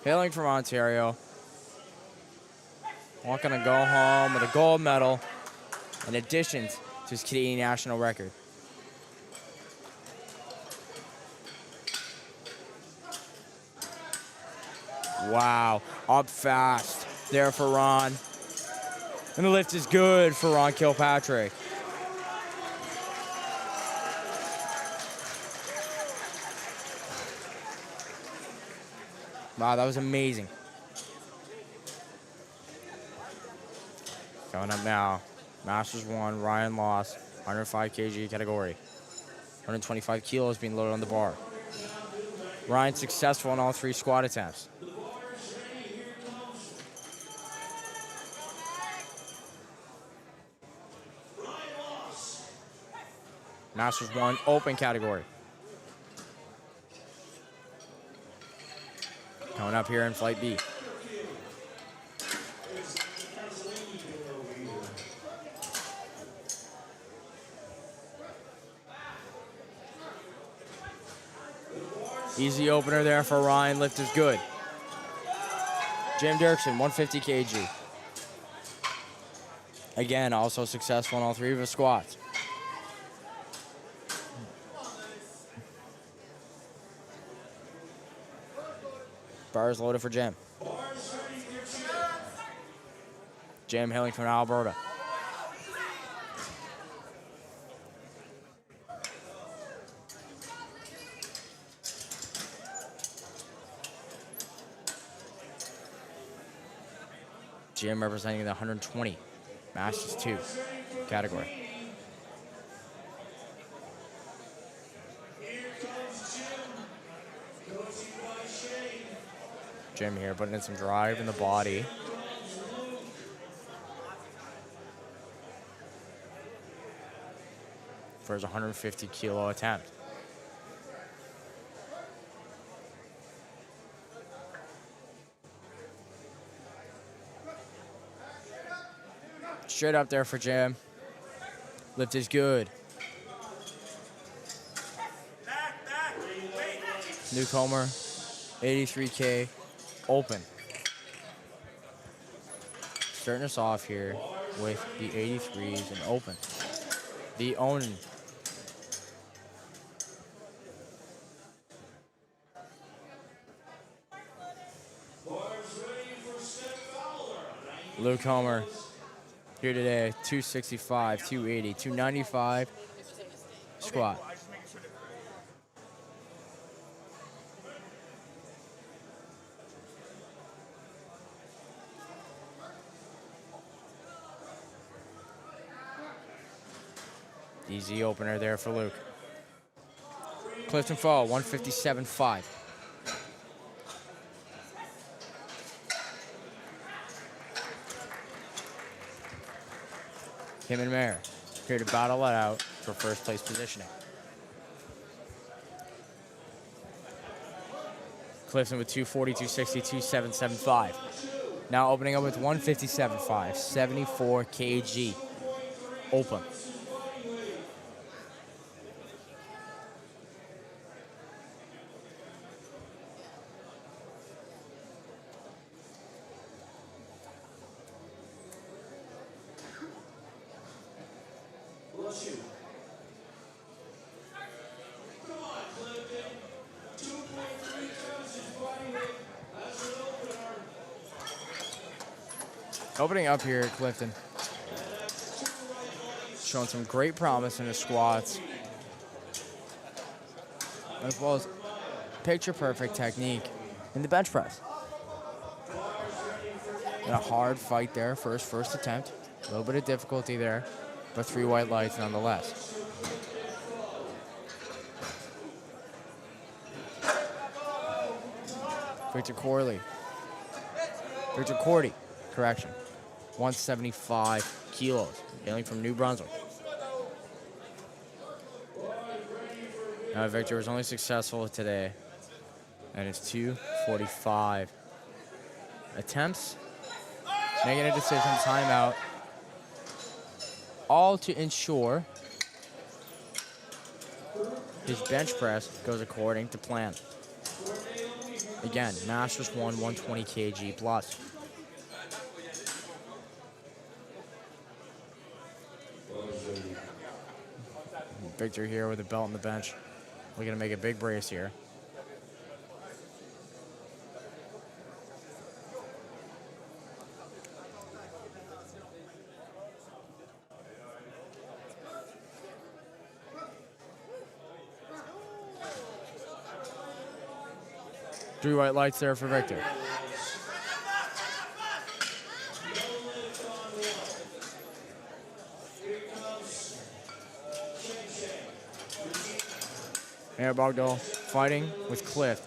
Hailing from Ontario. Not gonna go home with a gold medal in addition to his Canadian national record. Wow, up fast there for Ron. And the lift is good for Ron Kilpatrick. Wow, that was amazing. Coming up now, Masters 1, Ryan Loss, 105 kg category. 125 kilos being loaded on the bar. Ryan successful in all 3 squat attempts. Masters 1, open category. Coming up here in Flight B. Easy opener there for Ryan. Lift is good. Jim Dirksen, 150 kg. Again, also successful in all 3 of his squats. Bars loaded for Jim. Jim hailing from Alberta. Jim representing the 120 Masters 2 category. Jim here putting in some drive in the body. For his 150 kilo attempt. Straight up there for Jim. Lift is good. Back, wait. Newcomer, 83K, open. Starting us off here with the 83s and open. The Onin. Luke Homer here today, 265, 280, 295 squat. Easy opener there for Luke. Clifton Fall, 157.5. Him and Mayer here to battle it out for first place positioning. Clifton with 240, 260, 2775. Now opening up with 157.5, 74 kg. Open. Bless you. Come on, Clifton. 2.3 times his body weight as an opener. Opening up here at Clifton. Showing some great promise in his squats. As well as picture perfect technique in the bench press. And a hard fight there for his first attempt. A little bit of difficulty there, but 3 white lights nonetheless. Victor Cordy, correction. 175 kilos, hailing from New Brunswick. Now Victor was only successful today, and it's 245 attempts, making a decision, timeout, all to ensure his bench press goes according to plan. Again, Masters 1, 120 kg plus. Victor here with a belt on the bench. Looking to make a big brace here. Three white lights there for Victor. Mayor Bogdal fighting with Cliff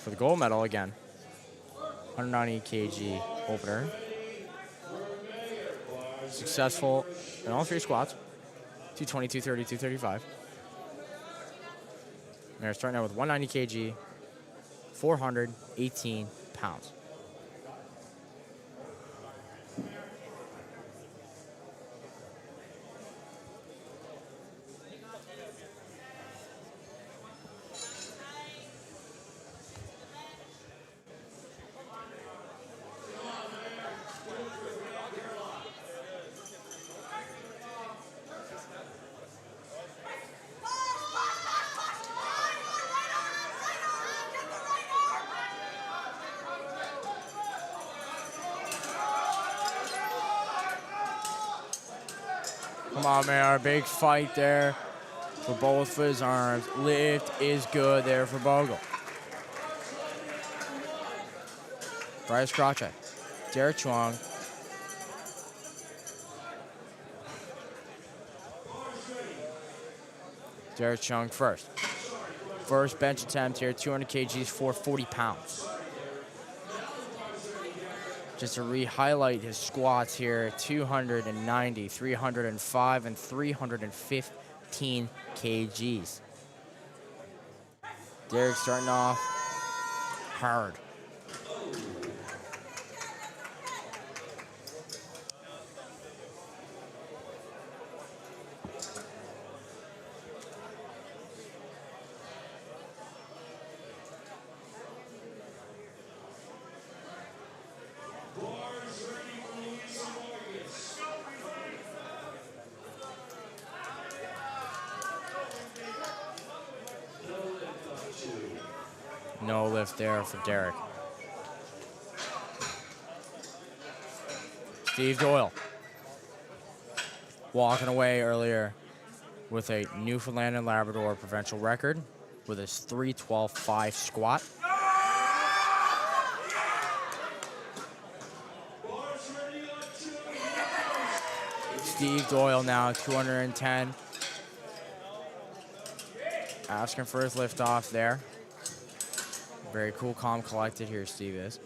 for the gold medal again. 190 kg opener. Successful in all 3 squats. 220, 230, 235. They're starting out with 190 kg, 418 pounds. Come on, man, our big fight there for both of his arms. Lift is good there for Bogle. Bryce Krotchek, Derek Chuang. Derek Chuang first. First bench attempt here, 200 kgs, 440 pounds. Just to re-highlight his squats here, 290, 305, and 315 kgs. Derek starting off hard. No lift there for Derek. Steve Doyle. Walking away earlier with a Newfoundland and Labrador provincial record with his 312.5 squat. Steve Doyle now 210. Asking for his lift off there. Very cool, calm, collected here, Steve is.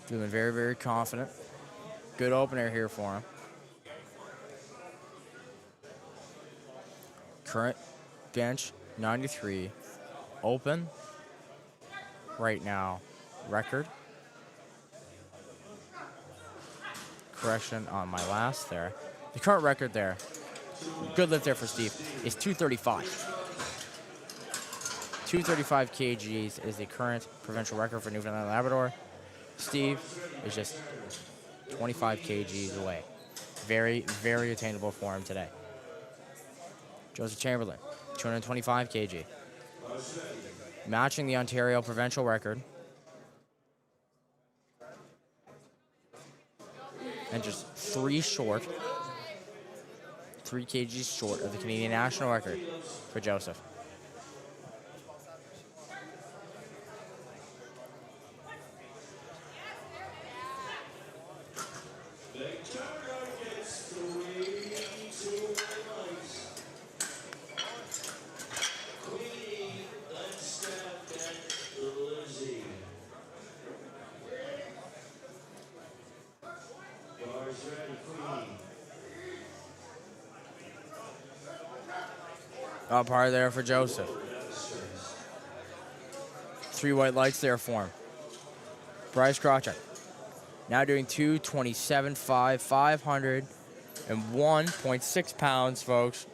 Feeling very, very confident. Good opener here for him. Current bench 93. Open right now. Record. Correction on my last there. The current record there, good lift there for Steve, is 235. 235 kgs is the current provincial record for Newfoundland and Labrador. Steve is just 25 kgs away. Very, very attainable for him today. Joseph Chamberlain, 225 kg. Matching the Ontario provincial record. And just 3 kgs short of the Canadian national record for Joseph. Up hard there for Joseph. 3 white lights there for him. Bryce Krawczyk now doing 227.5, 501.6 pounds, folks.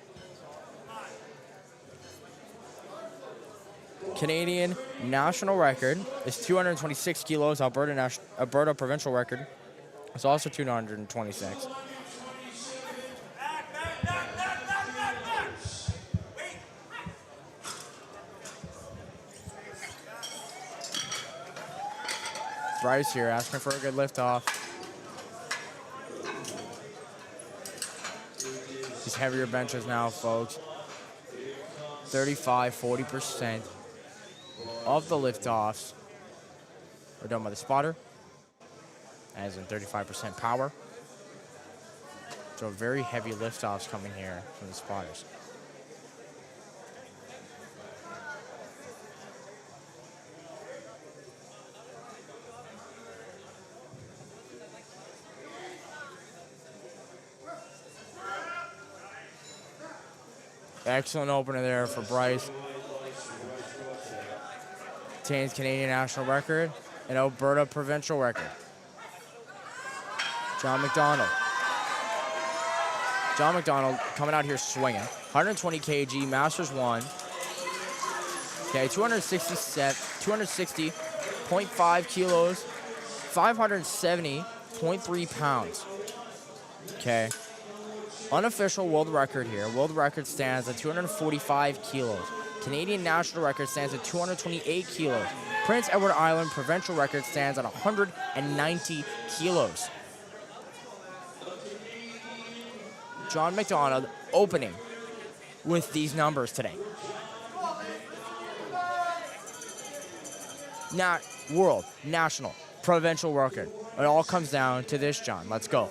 Canadian national record is 226 kilos. Alberta provincial record is also 226. Bryce here asking for a good lift off. These heavier benches now, folks. 35, 40% of the lift offs are done by the spotter, as in 35% power. So very heavy lift offs coming here from the spotters. Excellent opener there for Bryce. Attains Canadian national record and Alberta provincial record. John McDonald. John McDonald coming out here swinging. 120 kg, Masters 1. Okay, 260.5 kilos, 570.3 pounds. Okay. Unofficial world record here. World record stands at 245 kilos. Canadian national record stands at 228 kilos. Prince Edward Island provincial record stands at 190 kilos. John McDonald opening with these numbers today. Not world, national, provincial record. It all comes down to this, John. Let's go.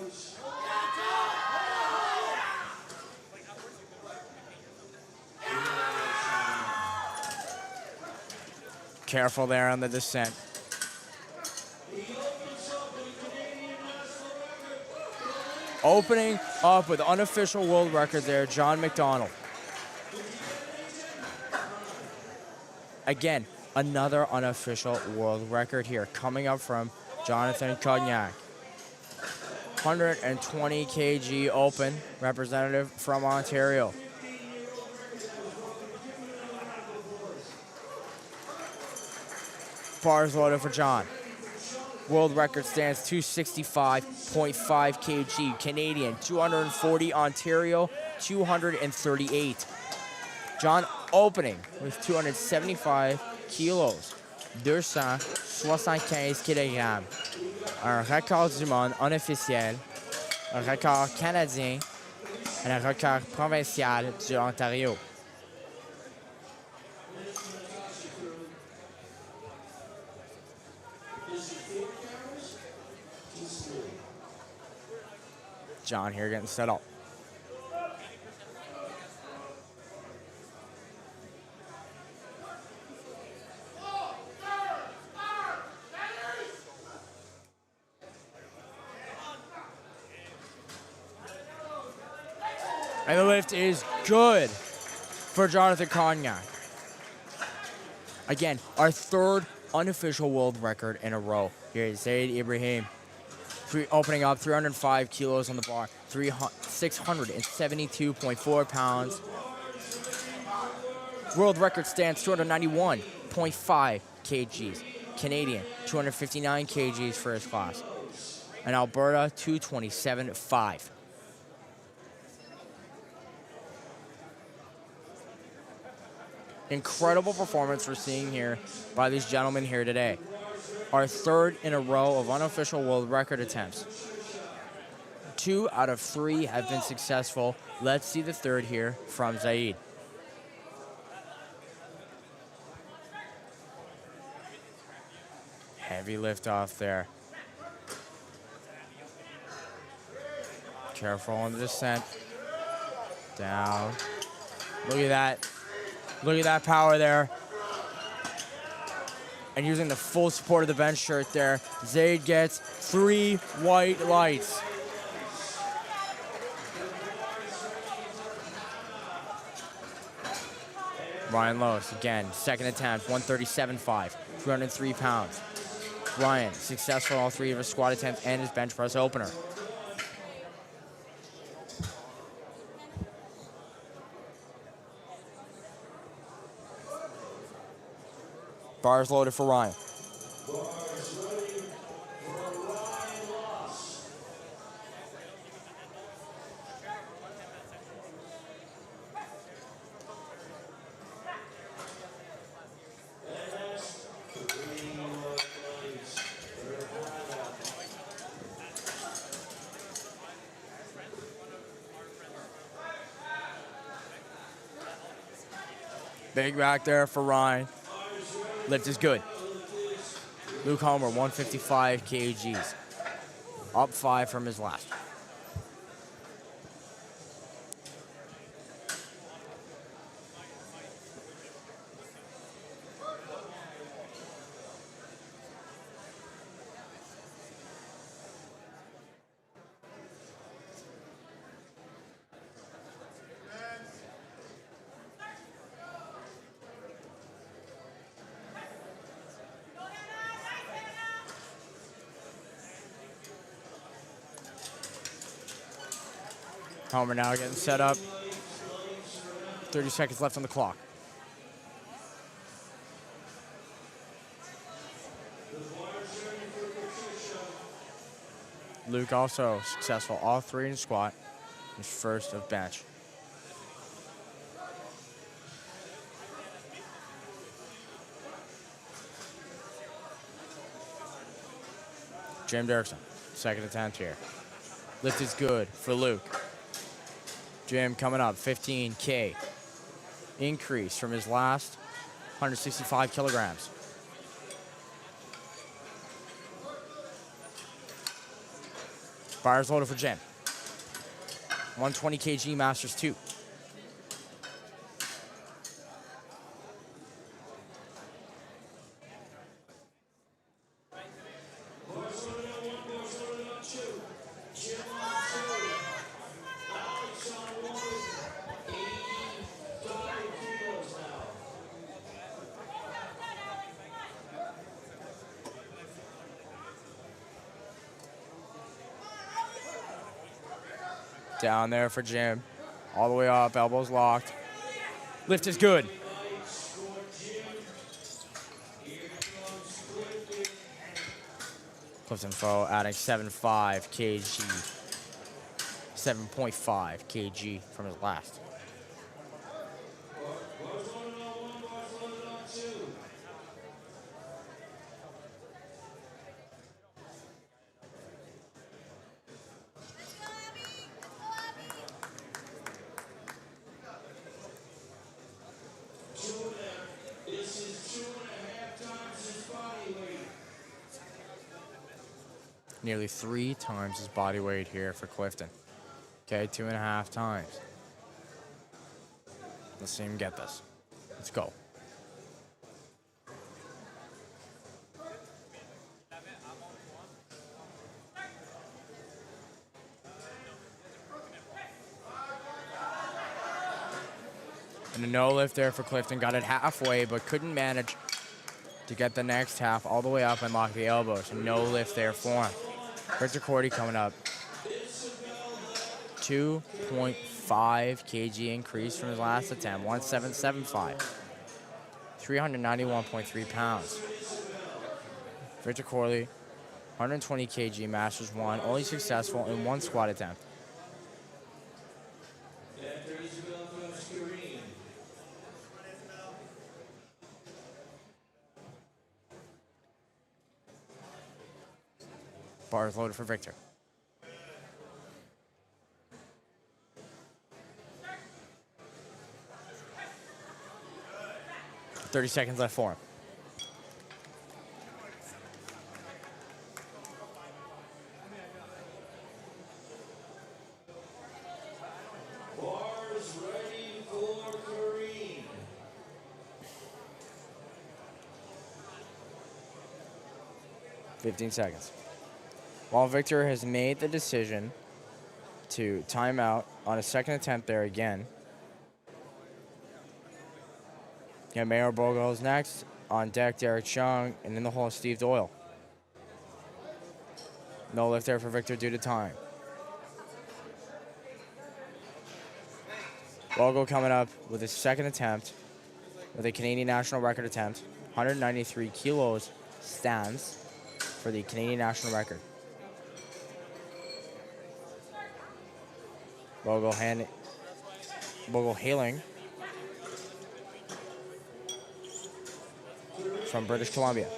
Careful there on the descent. Opening up with unofficial world record there, John McDonald. Again, another unofficial world record here coming up from Jonathan Cognac. 120 kg open, representative from Ontario. Bars loaded for John. World record stands 265.5 kg. Canadian, 240. Ontario, 238. John opening with 275 kilos. 275 kg. Un record du monde unofficiel, un record canadien et un record provincial du Ontario. John here getting set up. And the lift is good for Jonathan Cognac. Again, our third unofficial world record in a row. Here is Zaid Ibrahim. Opening up 305 kilos on the bar, 672.4 pounds. World record stands 291.5 kgs. Canadian, 259 kgs for his class. And Alberta, 227.5. Incredible performance we're seeing here by these gentlemen here today. Our third in a row of unofficial world record attempts. 2 out of 3 have been successful. Let's see the third here from Zaid. Heavy lift off there. Careful on the descent. Down. Look at that. Look at that power there. And using the full support of the bench shirt there, Zaid gets 3 white lights. Ryan Loos, again, second attempt, 137.5, 203 pounds. Ryan, successful in all 3 of his squat attempts and his bench press opener. Bars loaded for Ryan. Big back there for Ryan. Lift is good. Luke Homer, 155 kgs. Up 5 from his last. Homer now getting set up. 30 seconds left on the clock. Luke also successful, all 3 in squat. His first of bench. Jim Dirksen, second attempt here. Lift is good for Luke. Jim coming up, 15K. Increase from his last 165 kilograms. Bars loaded for Jim. 120 kg Masters 2. Down there for Jim. All the way up, elbows locked. Lift is good. Clifton Foe adding 7.5 kg. 7.5 kg from his last. This is 2.5 times his body weight. Nearly 3 times his body weight here for Clifton. Okay, 2.5 times. Let's see him get this. Let's go. And a no lift there for Clifton. Got it halfway, but couldn't manage to get the next half all the way up and lock the elbows. And no lift there for him. Victor Cordy coming up. 2.5 kg increase from his last attempt. 1775. 391.3 pounds. Victor Corley, 120 kg, Masters 1, only successful in 1 squat attempt. Bars loaded for Victor. 30 seconds left for him. Bars ready for Kareem. 15 seconds. While Victor has made the decision to time out on a second attempt there again. Yeah, Mayor Bogo's next. On deck, Derek Chung, and in the hole, Steve Doyle. No lift there for Victor due to time. Bogo coming up with his second attempt with a Canadian national record attempt. 193 kilos stands for the Canadian national record. Bogo hailing from British Columbia.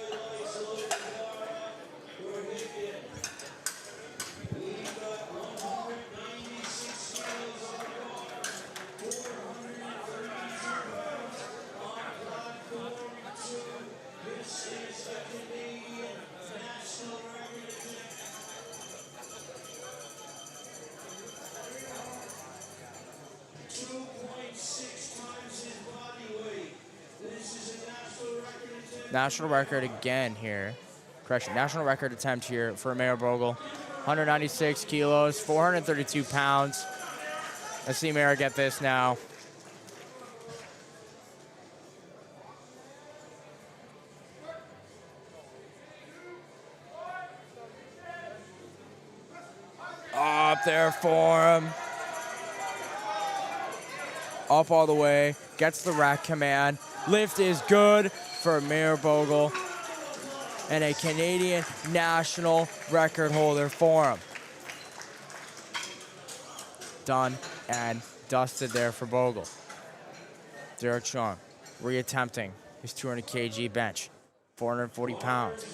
National record again here. Correction, national record attempt here for Mayor Bogle. 196 kilos, 432 pounds. Let's see Mayor get this now. Up there for him. Up all the way. Gets the rack command. Lift is good for Mayor Bogle. And a Canadian national record holder for him. Done and dusted there for Bogle. Derek Chung reattempting his 200 kg bench. 440 pounds.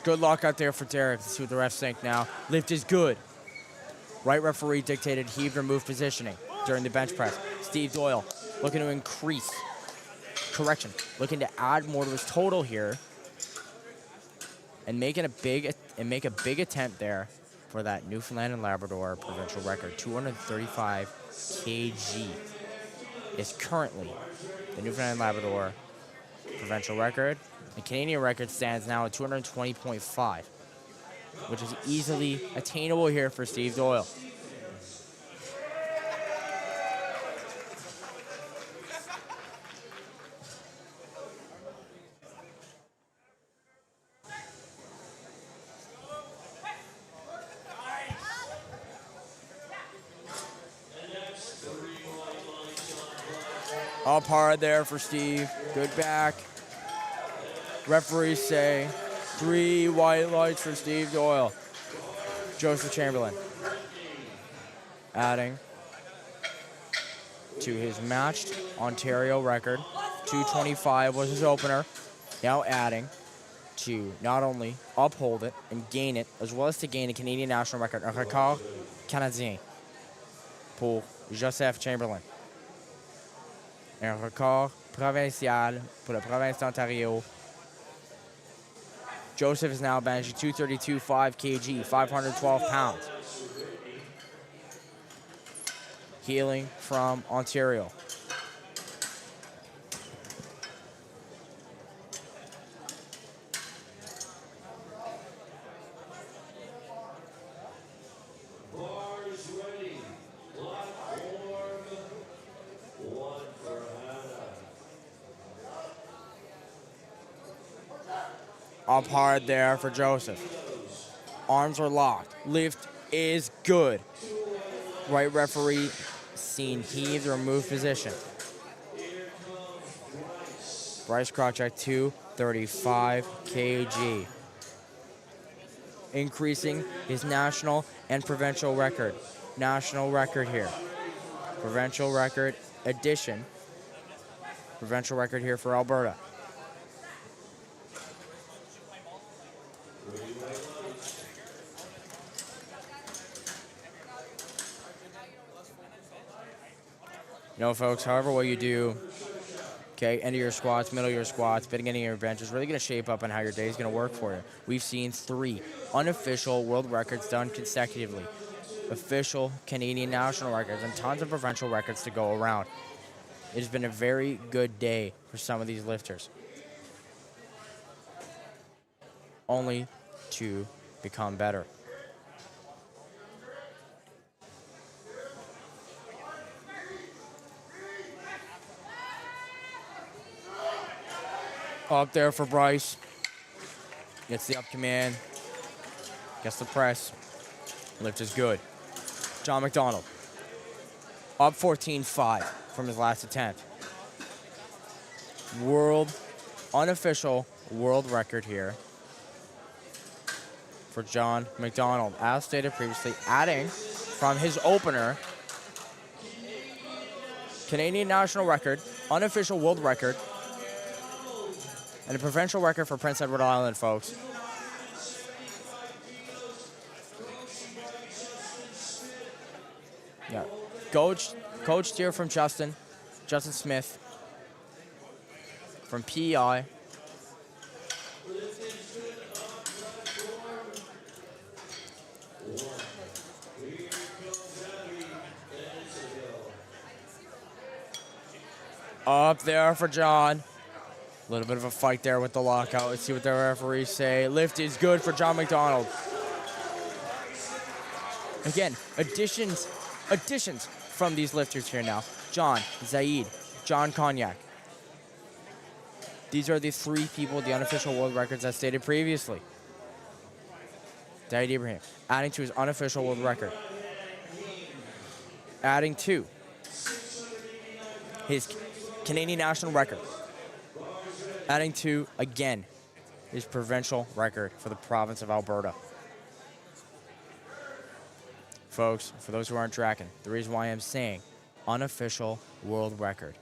Good luck out there for Derek. Let's see what the refs think now. Lift is good. Right referee dictated heave or move positioning during the bench press. Steve Doyle looking to increase. Correction, looking to add more to his total here. And make a big attempt there for that Newfoundland and Labrador provincial record. 235 kg is currently the Newfoundland and Labrador provincial record. The Canadian record stands now at 220.5, which is easily attainable here for Steve Doyle. Up hard there for Steve. Good back. Referees say 3 white lights for Steve Doyle. Joseph Chamberlain adding to his matched Ontario record. 225 was his opener. Now adding to not only uphold it and gain it, as well as to gain a Canadian national record, un record canadien pour Joseph Chamberlain. Un record provincial pour la province d'Ontario. Joseph is now benching 232.5 kg, 512 pounds. Healing from Ontario. Bars ready. Block warm. One for Hannah. Up hard there for Joseph. Arms are locked. Lift is good. Right referee seen heave to remove position. Bryce Crouch at 235 kg. Increasing his national and provincial record. National record here. Provincial record addition. Provincial record here for Alberta. You know, folks, however well you do, okay, end of your squats, middle of your squats, beginning of your bench is really going to shape up on how your day is going to work for you. We've seen 3 unofficial world records done consecutively, official Canadian national records, and tons of provincial records to go around. It has been a very good day for some of these lifters, only to become better. Up there for Bryce. Gets the up command. Gets the press. Lift is good. John McDonald. Up 14.5 from his last attempt. Unofficial world record here for John McDonald. As stated previously, adding from his opener, Canadian national record, unofficial world record, and a provincial record for Prince Edward Island, folks. Yeah. Coached here from Justin Smith from PEI. Up there for John. A little bit of a fight there with the lockout. Let's see what the referees say. Lift is good for John McDonald. Again, additions from these lifters here now. John, Zaid, John Cognac. These are the 3 people with the unofficial world records as stated previously. Zaid Ibrahim, adding to his unofficial world record. Adding to his Canadian national record. Adding to, again, his provincial record for the province of Alberta. Folks, for those who aren't tracking, the reason why I'm saying unofficial world record.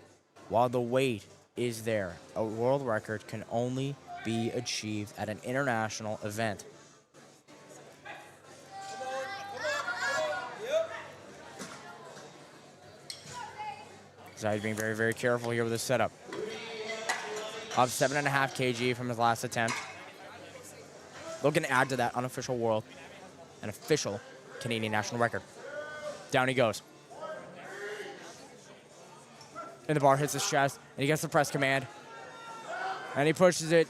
While the weight is there, a world record can only be achieved at an international event. Zaid being very, very careful here with his setup. Up 7.5 kg from his last attempt. Looking to add to that unofficial world and official Canadian national record. Down he goes. And the bar hits his chest, and he gets the press command. And he pushes it.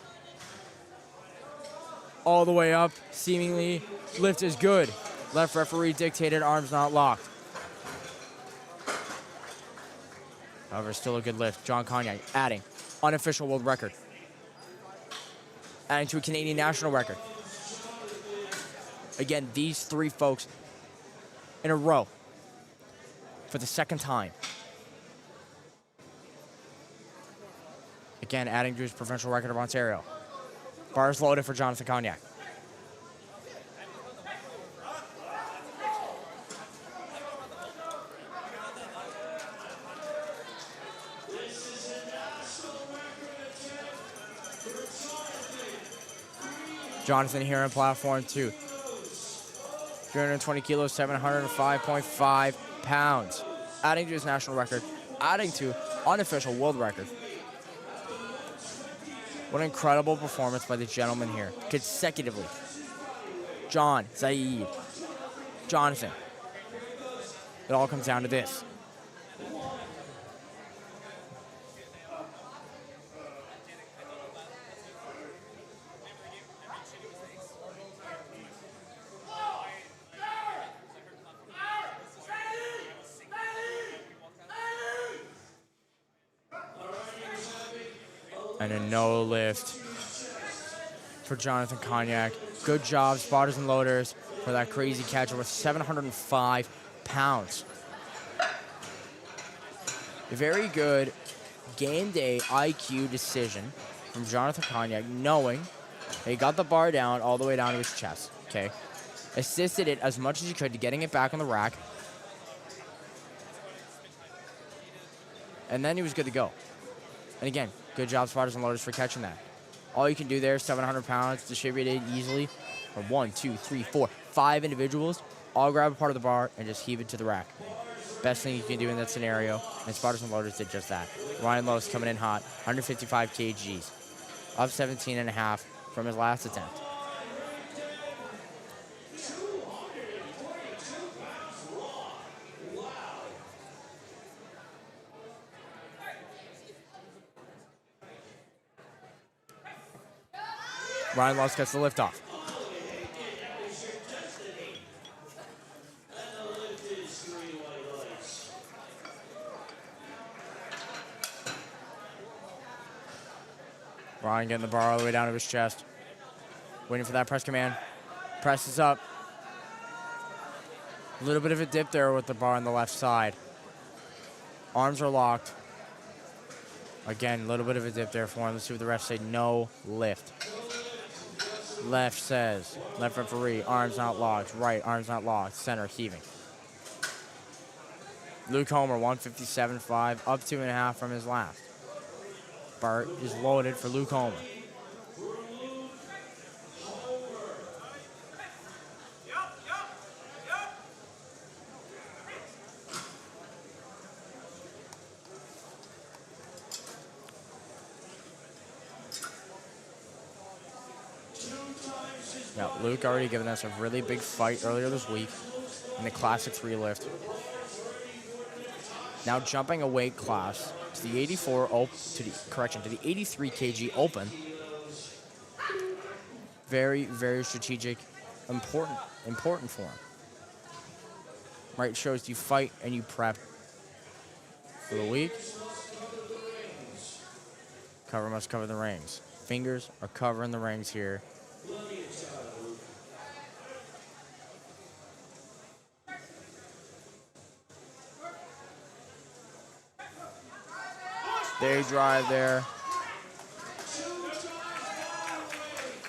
all the way up, seemingly. Lift is good. Left referee dictated, arms not locked. However, still a good lift. John Cognac adding unofficial world record. Adding to a Canadian national record. Again, these three folks in a row for the second time. Again, adding to his provincial record of Ontario. Bars loaded for Jonathan Cognac. Jonathan here on platform 2. 320 kilos, 705.5 pounds. Adding to his national record, adding to unofficial world record. What an incredible performance by the gentleman here, consecutively. John, Zaid, Jonathan. It all comes down to this. And a no lift for Jonathan Cognac. Good job, spotters and loaders, for that crazy catch over 705 pounds. A very good game day IQ decision from Jonathan Cognac, knowing that he got the bar down all the way down to his chest, okay? Assisted it as much as he could to getting it back on the rack. And then he was good to go. And again, good job, spotters and loaders, for catching that. All you can do there is 700 pounds distributed easily from 1, 2, 3, 4, 5 individuals. All grab a part of the bar and just heave it to the rack. Best thing you can do in that scenario, and spotters and loaders did just that. Ryan Lowe's coming in hot, 155 kgs, up 17.5 from his last attempt. Ryan Lowe's gets the lift off. Ryan getting the bar all the way down to his chest. Waiting for that press command. Presses up. A little bit of a dip there with the bar on the left side. Arms are locked. Again, a little bit of a dip there for him. Let's see what the refs say. No lift. Left says, left referee, arms not locked. Right, arms not locked. Center heaving. Luke Homer, 157.5, up 2.5 from his last. Bar is loaded for Luke Homer. Now, Luke already given us a really big fight earlier this week in the Classic 3 lift. Now jumping a weight class to the 83 kg open. Very, very strategic, important for him. Right, shows you fight and you prep for the week. Cover must cover the rings. Fingers are covering the rings here. They drive there.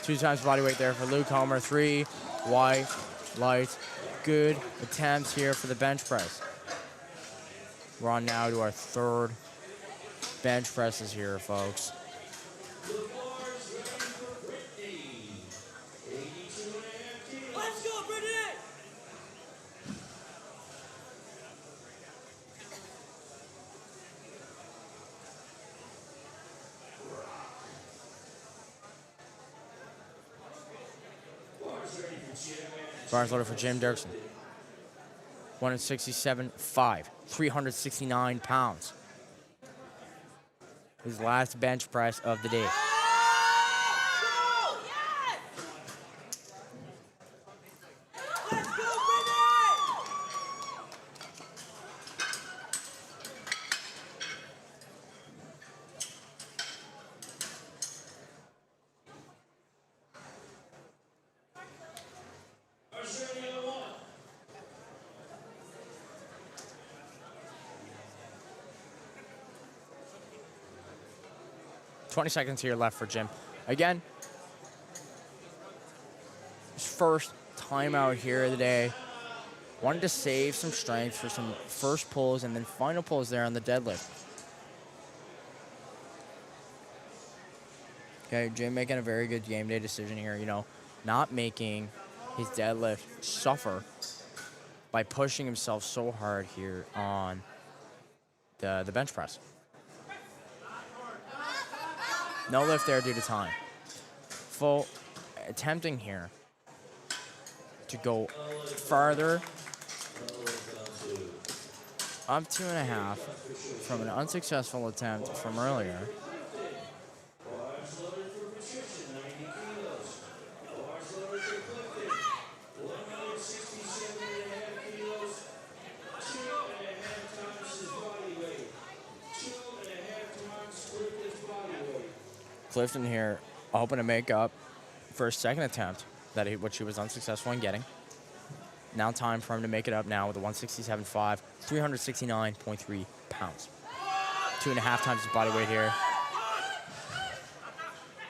2 times body weight there for Luke Homer. 3 white, light. Good attempts here for the bench press. We're on now to our 3rd bench presses here, folks. Let's go, Brittany! Bars loaded for Jim Dirksen. 167.5, 369 pounds. His last bench press of the day. 20 seconds here left for Jim. Again, his first timeout here of the day. Wanted to save some strength for some first pulls and then final pulls there on the deadlift. Okay, Jim making a very good game day decision here, you know, not making his deadlift suffer by pushing himself so hard here on the bench press. No lift there due to time. Full attempting here to go farther, up 2.5 from an unsuccessful attempt from earlier. Clifton here hoping to make up for his second attempt, which he was unsuccessful in getting. Now time for him to make it up now with a 167.5, 369.3 pounds. 2.5 times his body weight here.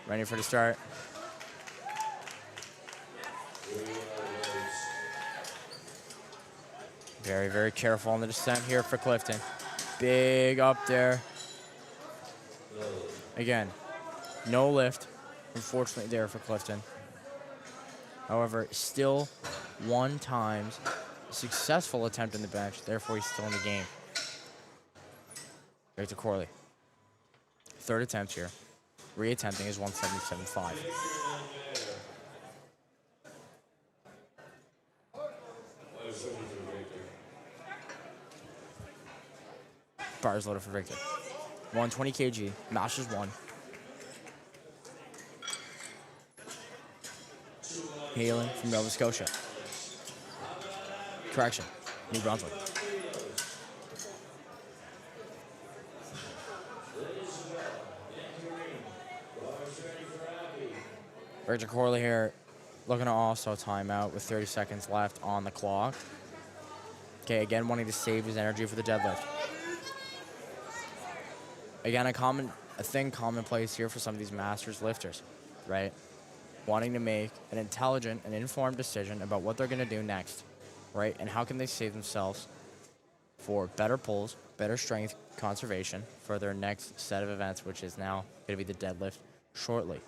Ready for the start. Very, very careful on the descent here for Clifton. Big up there. Again, no lift, unfortunately, there for Clifton. However, still 1 times successful attempt in the bench. Therefore, he's still in the game. Back to Corley. Third attempt here. Reattempting is 177.5. Bars loaded for Victor. 120 kg. Masters 1. Hailing from Nova Scotia. Correction, New Brunswick. Richard Corley here looking to also time out with 30 seconds left on the clock. Okay, again, wanting to save his energy for the deadlift. Again, a thing commonplace here for some of these masters lifters, right? Wanting to make an intelligent and informed decision about what they're going to do next, right? And how can they save themselves for better pulls, better strength conservation for their next set of events, which is now going to be the deadlift shortly.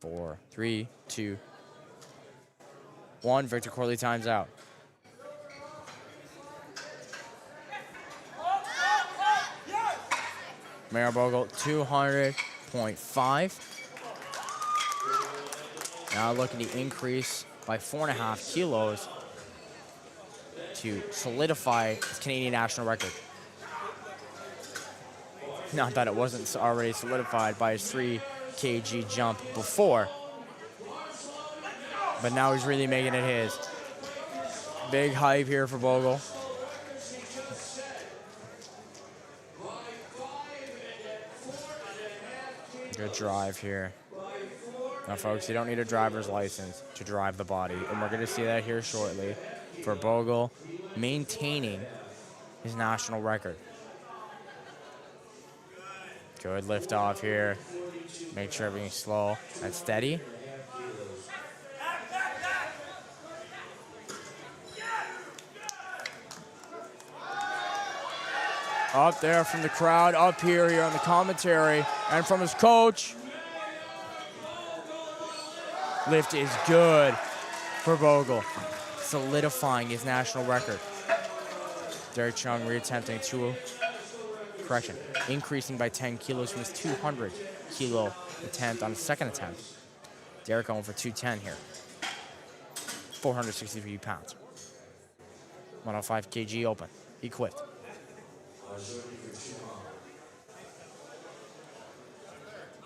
4, 3, 2, 1. Victor Corley times out. Mayor Bogle, 200.5. Now looking to increase by 4.5 kilos to solidify his Canadian national record. Not that it wasn't already solidified by his 3 kg jump before, but now he's really making it his. Big hype here for Bogle. Good drive here. Now, folks, you don't need a driver's license to drive the body, and we're going to see that here shortly for Bogle maintaining his national record. Good lift off here. Make sure everything's slow and steady. Up there from the crowd, up here on the commentary, and from his coach. Lift is good for Bogle, solidifying his national record. Derek Chung reattempting increasing by 10 kilos from his 200 kilo attempt on his second attempt. Derek going for 210 here. 463 pounds. 105 kg open, equipped.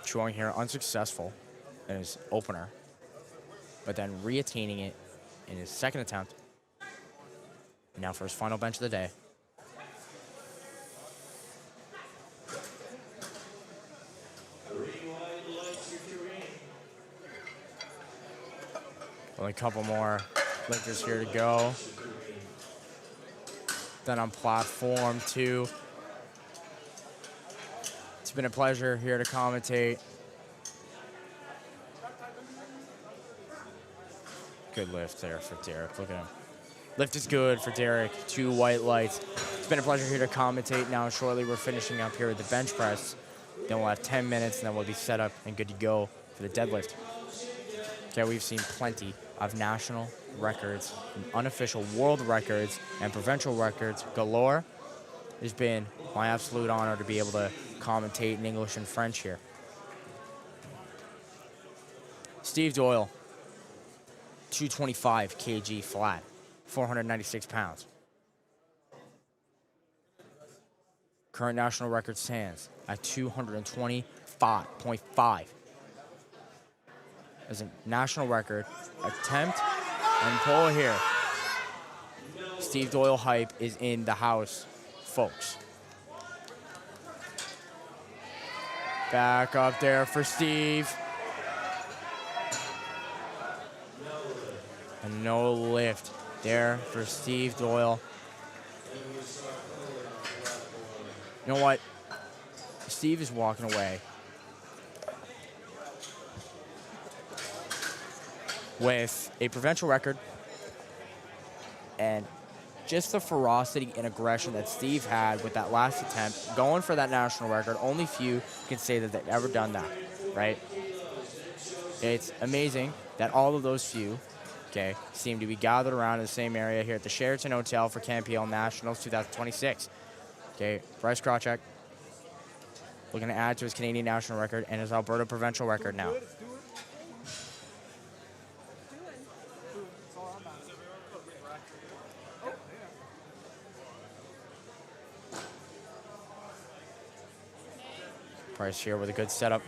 Chuang here unsuccessful in his opener, but then reattaining it in his second attempt. Now for his final bench of the day. Only a couple more lifters here to go. Then on platform 2, been a pleasure here to commentate. Good lift there for Derek. Look at him. Lift is good for Derek. 2 white lights. It's been a pleasure here to commentate. Now, shortly, we're finishing up here with the bench press. Then we'll have 10 minutes, and then we'll be set up and good to go for the deadlift. Okay, we've seen plenty of national records, unofficial world records, and provincial records galore. It's been my absolute honor to be able to commentate in English and French here. Steve Doyle, 225 kg flat, 496 pounds. Current national record stands at 225.5. As a national record attempt and pull here. Steve Doyle hype is in the house, folks. Back up there for Steve. And no lift there for Steve Doyle. You know what? Steve is walking away with a provincial record, and just the ferocity and aggression that Steve had with that last attempt, going for that national record. Only few can say that they've ever done that, right? It's amazing that all of those few, okay, seem to be gathered around in the same area here at the Sheraton Hotel for CANPL Nationals 2026. Okay, Bryce Krawczyk looking to add to his Canadian national record and his Alberta provincial record now. Bryce here with a good setup.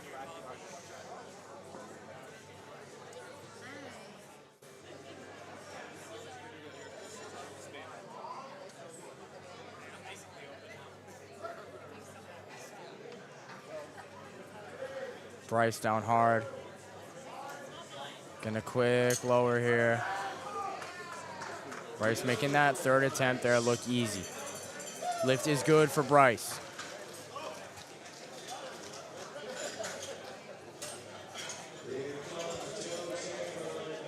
Bryce down hard. Gonna quick lower here. Bryce making that third attempt there look easy. Lift is good for Bryce.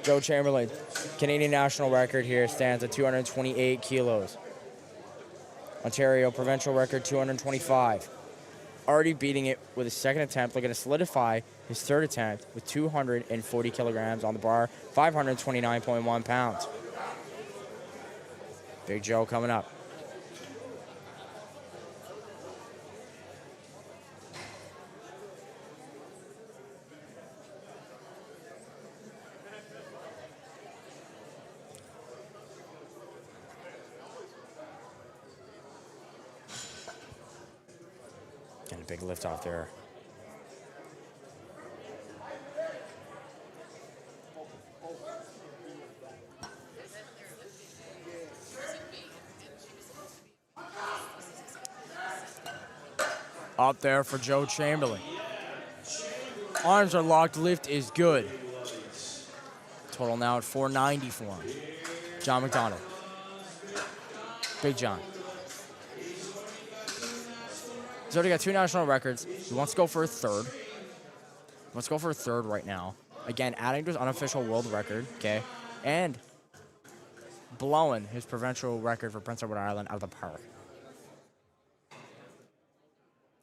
Joe Chamberlain, Canadian national record here stands at 228 kilos. Ontario provincial record 225. Already beating it with his second attempt, looking to solidify his third attempt with 240 kilograms on the bar, 529.1 pounds. Big Joe coming up. And a big lift off there. Up there for Joe Chamberlain. Arms are locked, lift is good. Total now at 490 for him. John McDonald. Big John. He's already got 2 national records. He wants to go for a third. Let's go for a third right now. Again, adding to his unofficial world record, okay? And blowing his provincial record for Prince Edward Island out of the park.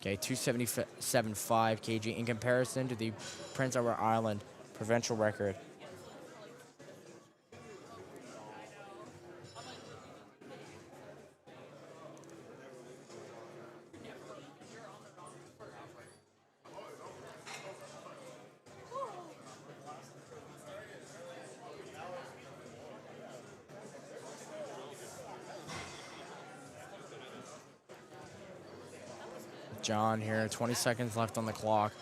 Okay, 277.5 kg in comparison to the Prince Edward Island provincial record. John here, 20 seconds left on the clock.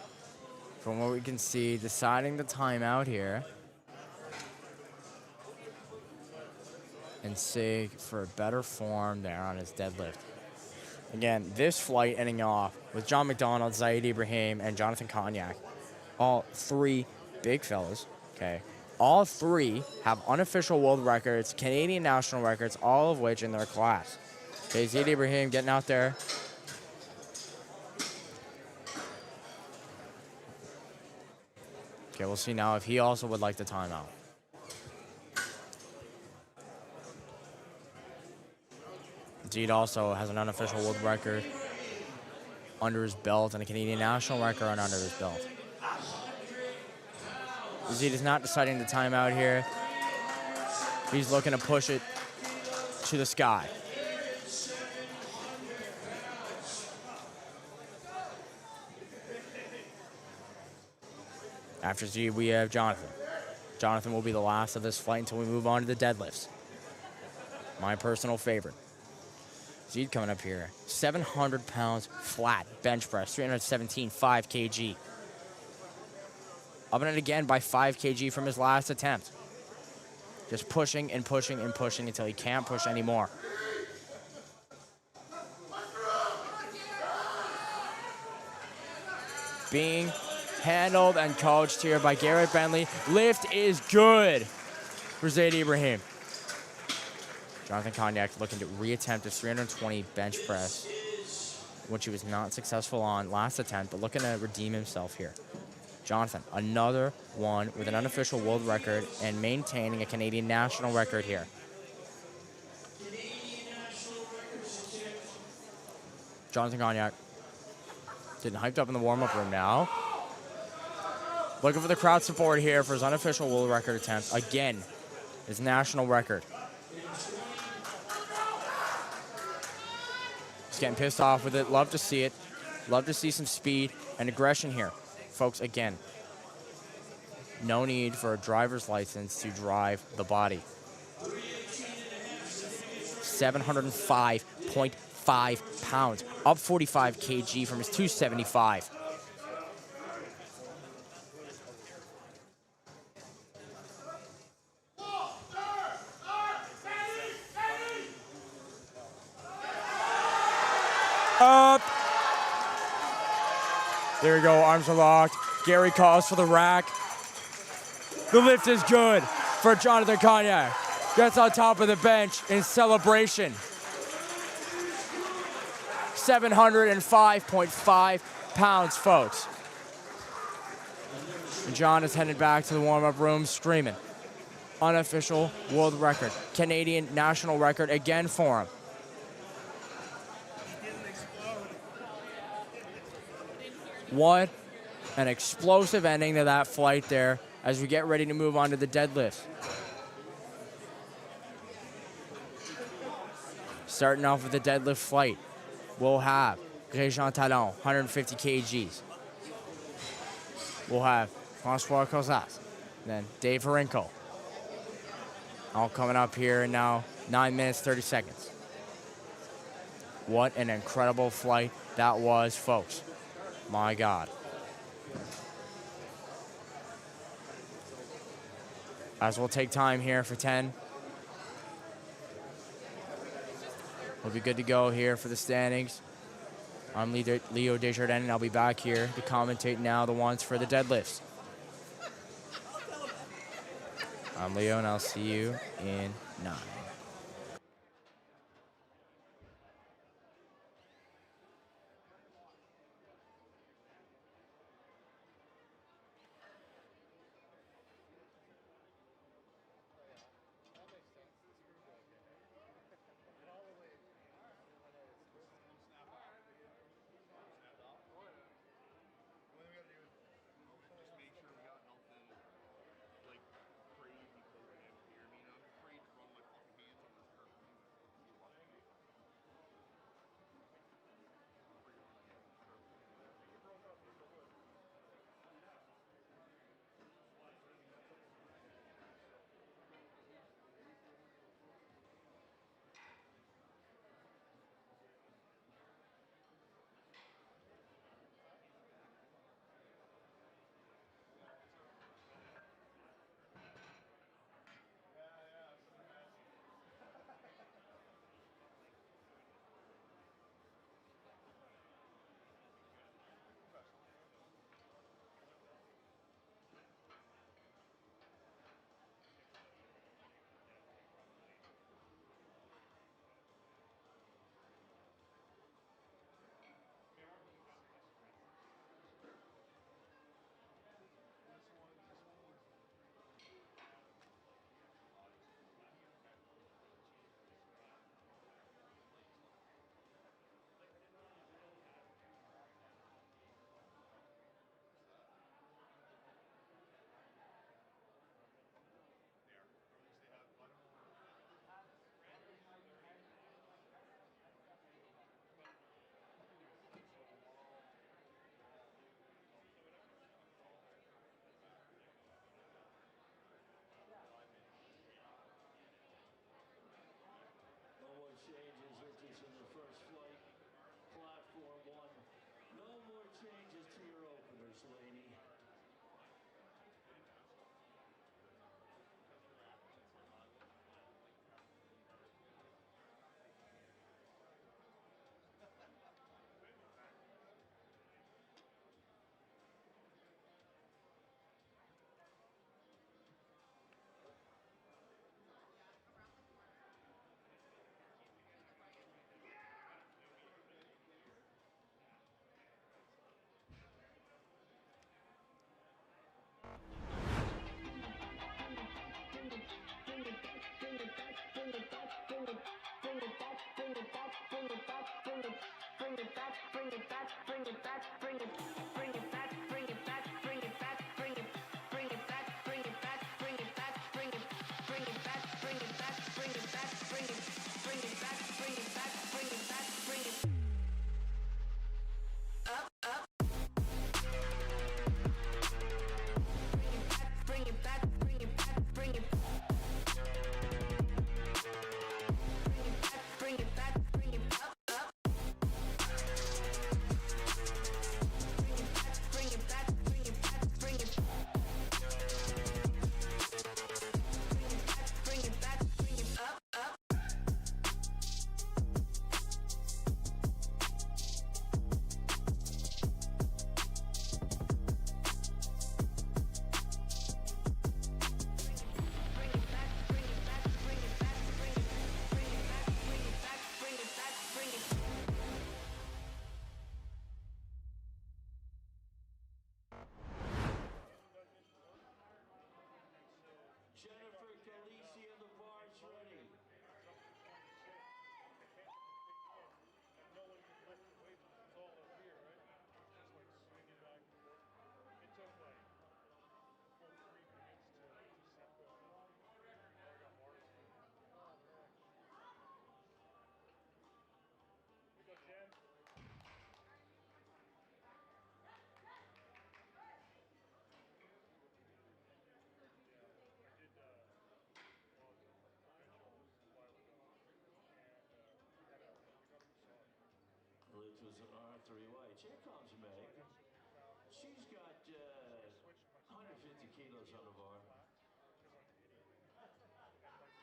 From what we can see, deciding the timeout here. And seek for a better form there on his deadlift. Again, this flight ending off with John McDonald, Zaid Ibrahim, and Jonathan Cognac. All 3 big fellas, okay? All 3 have unofficial world records, Canadian national records, all of which in their class. Okay, Zaid Ibrahim getting out there. Okay, we'll see now if he also would like the timeout. Deed also has an unofficial world record under his belt and a Canadian national record under his belt. Zeke is not deciding the timeout here. He's looking to push it to the sky. After Z, we have Jonathan. Jonathan will be the last of this fight until we move on to the deadlifts. My personal favorite. Zeke coming up here. 700 pounds flat bench press, 317, 5 kg. Upping it again by 5 kg from his last attempt. Just pushing and pushing and pushing until he can't push anymore. Being handled and coached here by Garrett Bentley. Lift is good for Zaid Ibrahim. Jonathan Cognac looking to reattempt his 320 bench press, which he was not successful on last attempt, but looking to redeem himself here. Jonathan, another one with an unofficial world record and maintaining a Canadian national record here. Jonathan Cognac getting hyped up in the warm-up room now. Looking for the crowd support here for his unofficial world record attempt. Again, his national record. He's getting pissed off with it. Love to see it. Love to see some speed and aggression here. Folks, again, no need for a driver's license to drive the body. 705.5 pounds, up 45 kg from his 275. Up. There we go, arms are locked. Gary calls for the rack. The lift is good for Jonathan Cognac. Gets on top of the bench in celebration. 705.5 pounds, folks. And John is headed back to the warm-up room screaming. Unofficial world record. Canadian national record again for him. What an explosive ending to that flight there as we get ready to move on to the deadlift. Starting off with the deadlift flight, we'll have Régent Talon, 150 kgs. We'll have Francois Cosas, then Dave Harenko. All coming up here now, 9 minutes, 30 seconds. What an incredible flight that was, folks. My God. As we'll take time here for 10. We'll be good to go here for the standings. I'm Leo Desjardins, and I'll be back here to commentate now the ones for the deadlifts. I'm Leo, and I'll see you in 9. Jennifer Calisi and the bar's ready. Lift was an R3 weights. Here comes Meg. She's got 150 kilos on the bar. Very light lights.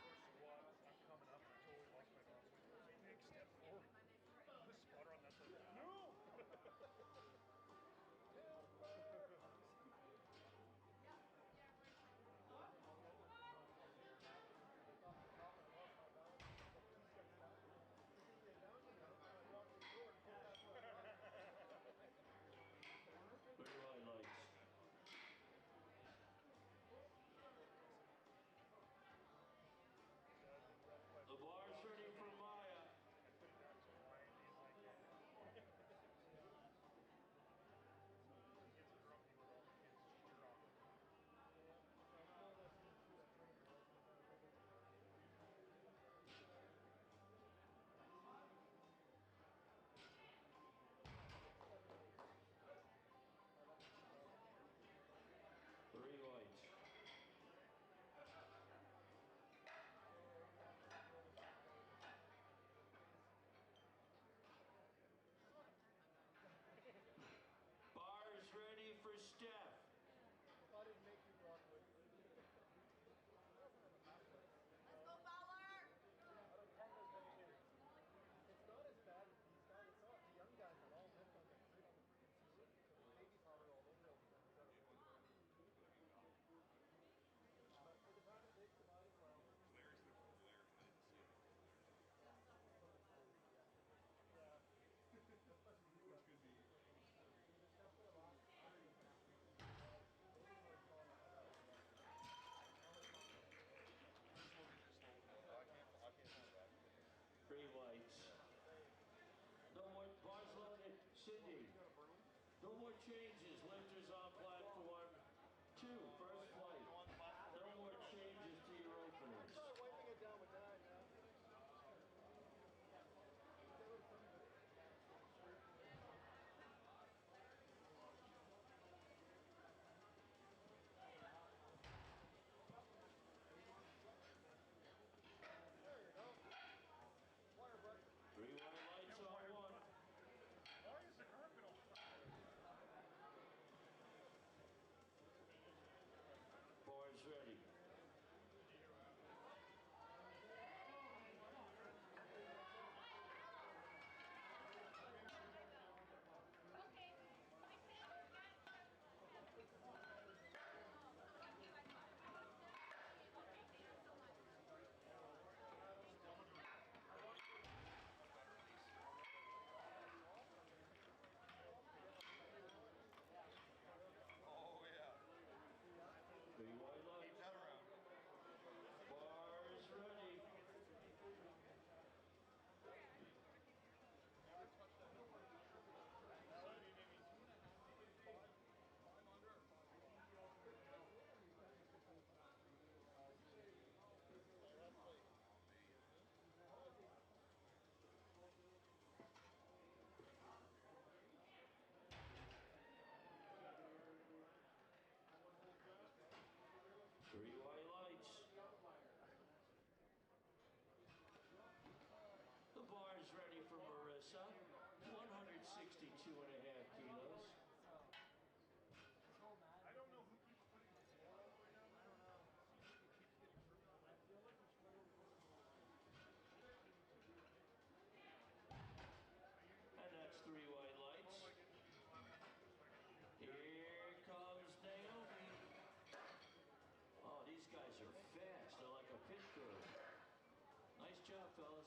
fellas.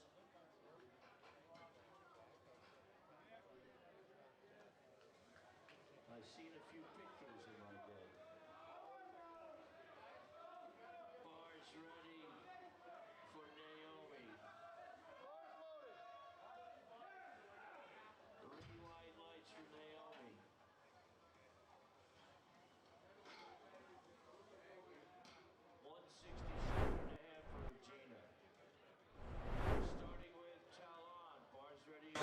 I've seen a few pictures in my day. Bars ready for Naomi. 3 wide lights for Naomi. 167.5 for Regina. Starting with Talon. Bars ready.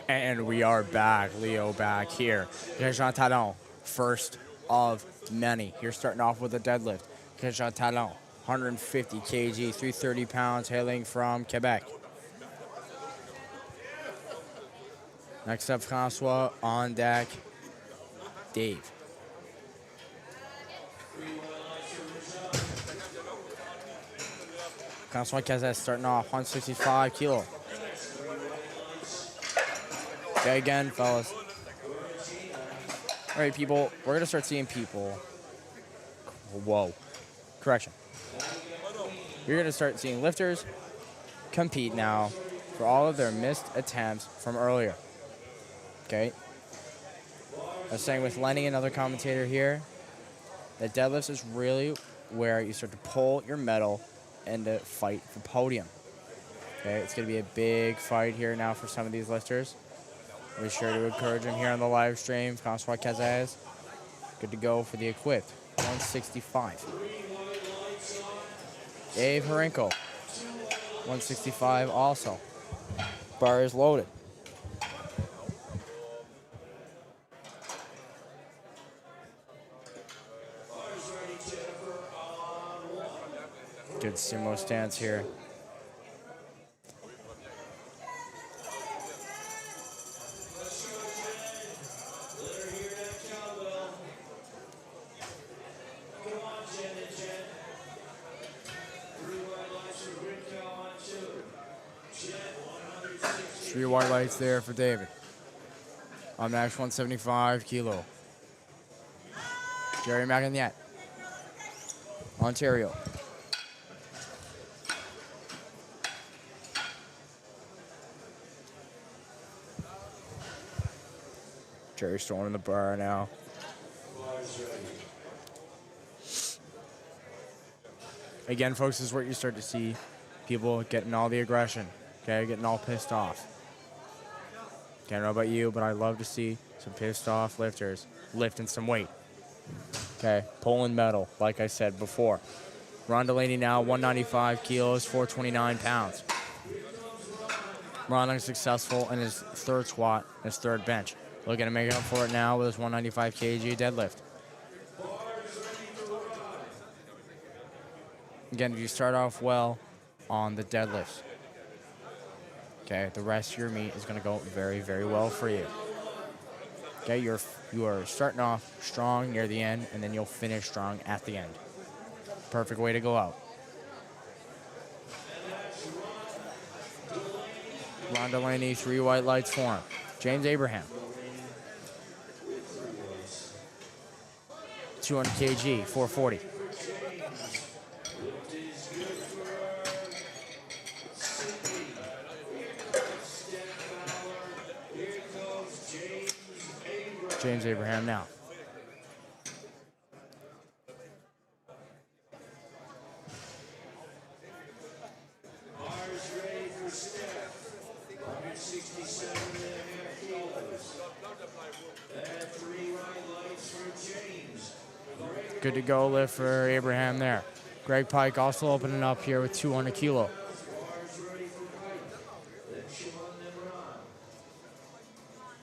And we are back. Leo back here. Jean Talon, first of many. You're starting off with a deadlift. Jean Talon, 150 kg, 330 pounds, hailing from Quebec. Next up, Francois on deck. Dave. Francois Cazès starting off 165 kilo. Okay, again, fellas. All right, people, we're going to start seeing people. Whoa. Correction. You're going to start seeing lifters compete now for all of their missed attempts from earlier. Okay? I was saying with Lenny, another commentator here, that deadlifts is really where you start to pull your medal and to fight for podium. Okay? It's going to be a big fight here now for some of these lifters. Be sure to encourage him here on the live stream. Francois Cazès, good to go for the equipped. 165. Dave Harenko, 165 also. Bar is loaded. Good sumo stance here. Three white lights there for David. On max 175 kilo. Jerry Magagnette, Ontario. Jerry's throwing in the bar now. Again, folks, this is where you start to see people getting all the aggression, okay, getting all pissed off. Can't know about you, but I love to see some pissed off lifters lifting some weight. Okay, pulling metal, like I said before. Ron Delaney now, 195 kilos, 429 pounds. Ron is successful in his third squat, his third bench. Looking to make up for it now with his 195 kg deadlift. Again, if you start off well on the deadlifts, okay, the rest of your meet is going to go very, very well for you. Okay, you are starting off strong near the end, and then you'll finish strong at the end. Perfect way to go out. Ron Delaney, 3 white lights for him. James Abraham, 200 kg, 440. James Abraham now. Bars ready for Steph. 167.5 kilos. And 3 right lights for James. Good to go lift for Abraham there. Greg Pike also opening up here with 200 kilo. Bars ready for Pike. Then Sean, then Ron.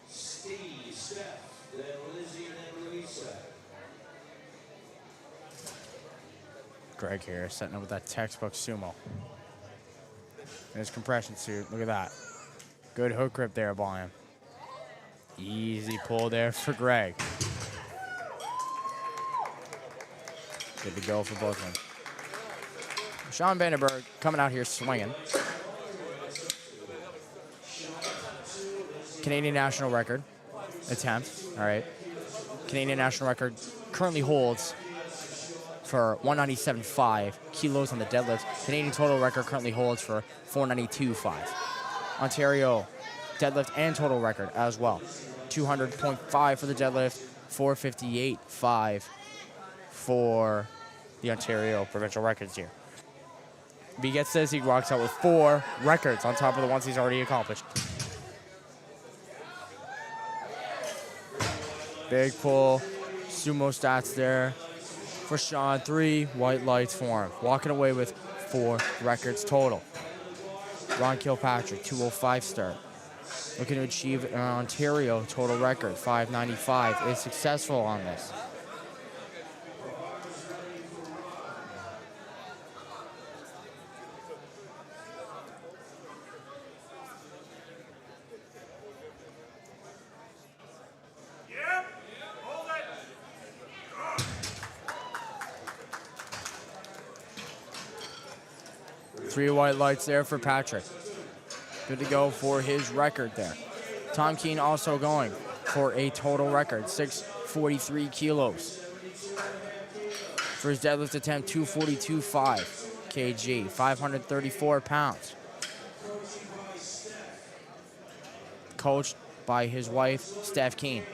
Steve, Steph, then Lizzie, then Lisa. Greg here setting up with that textbook sumo. And his compression suit, look at that. Good hook grip there by him. Easy pull there for Greg. Good to go for both of them. Sean Vandenberg coming out here swinging. Canadian national record attempt, all right. Canadian national record currently holds for 197.5 kilos on the deadlift. Canadian total record currently holds for 492.5. Ontario deadlift and total record as well. 200.5 for the deadlift, 458.5 for the Ontario provincial records here. If he gets this, he walks out with 4 records on top of the ones he's already accomplished. Big pull, sumo stats there for Sean. 3 white lights for him. Walking away with 4 records total. Ron Kilpatrick, 205 start. Looking to achieve an Ontario total record, 595. Is successful on this. Three white lights there for Patrick. Good to go for his record there. Tom Keane also going for a total record, 643 kilos. For his deadlift attempt, 242.5 kg, 534 pounds. Coached by his wife, Steph Keane.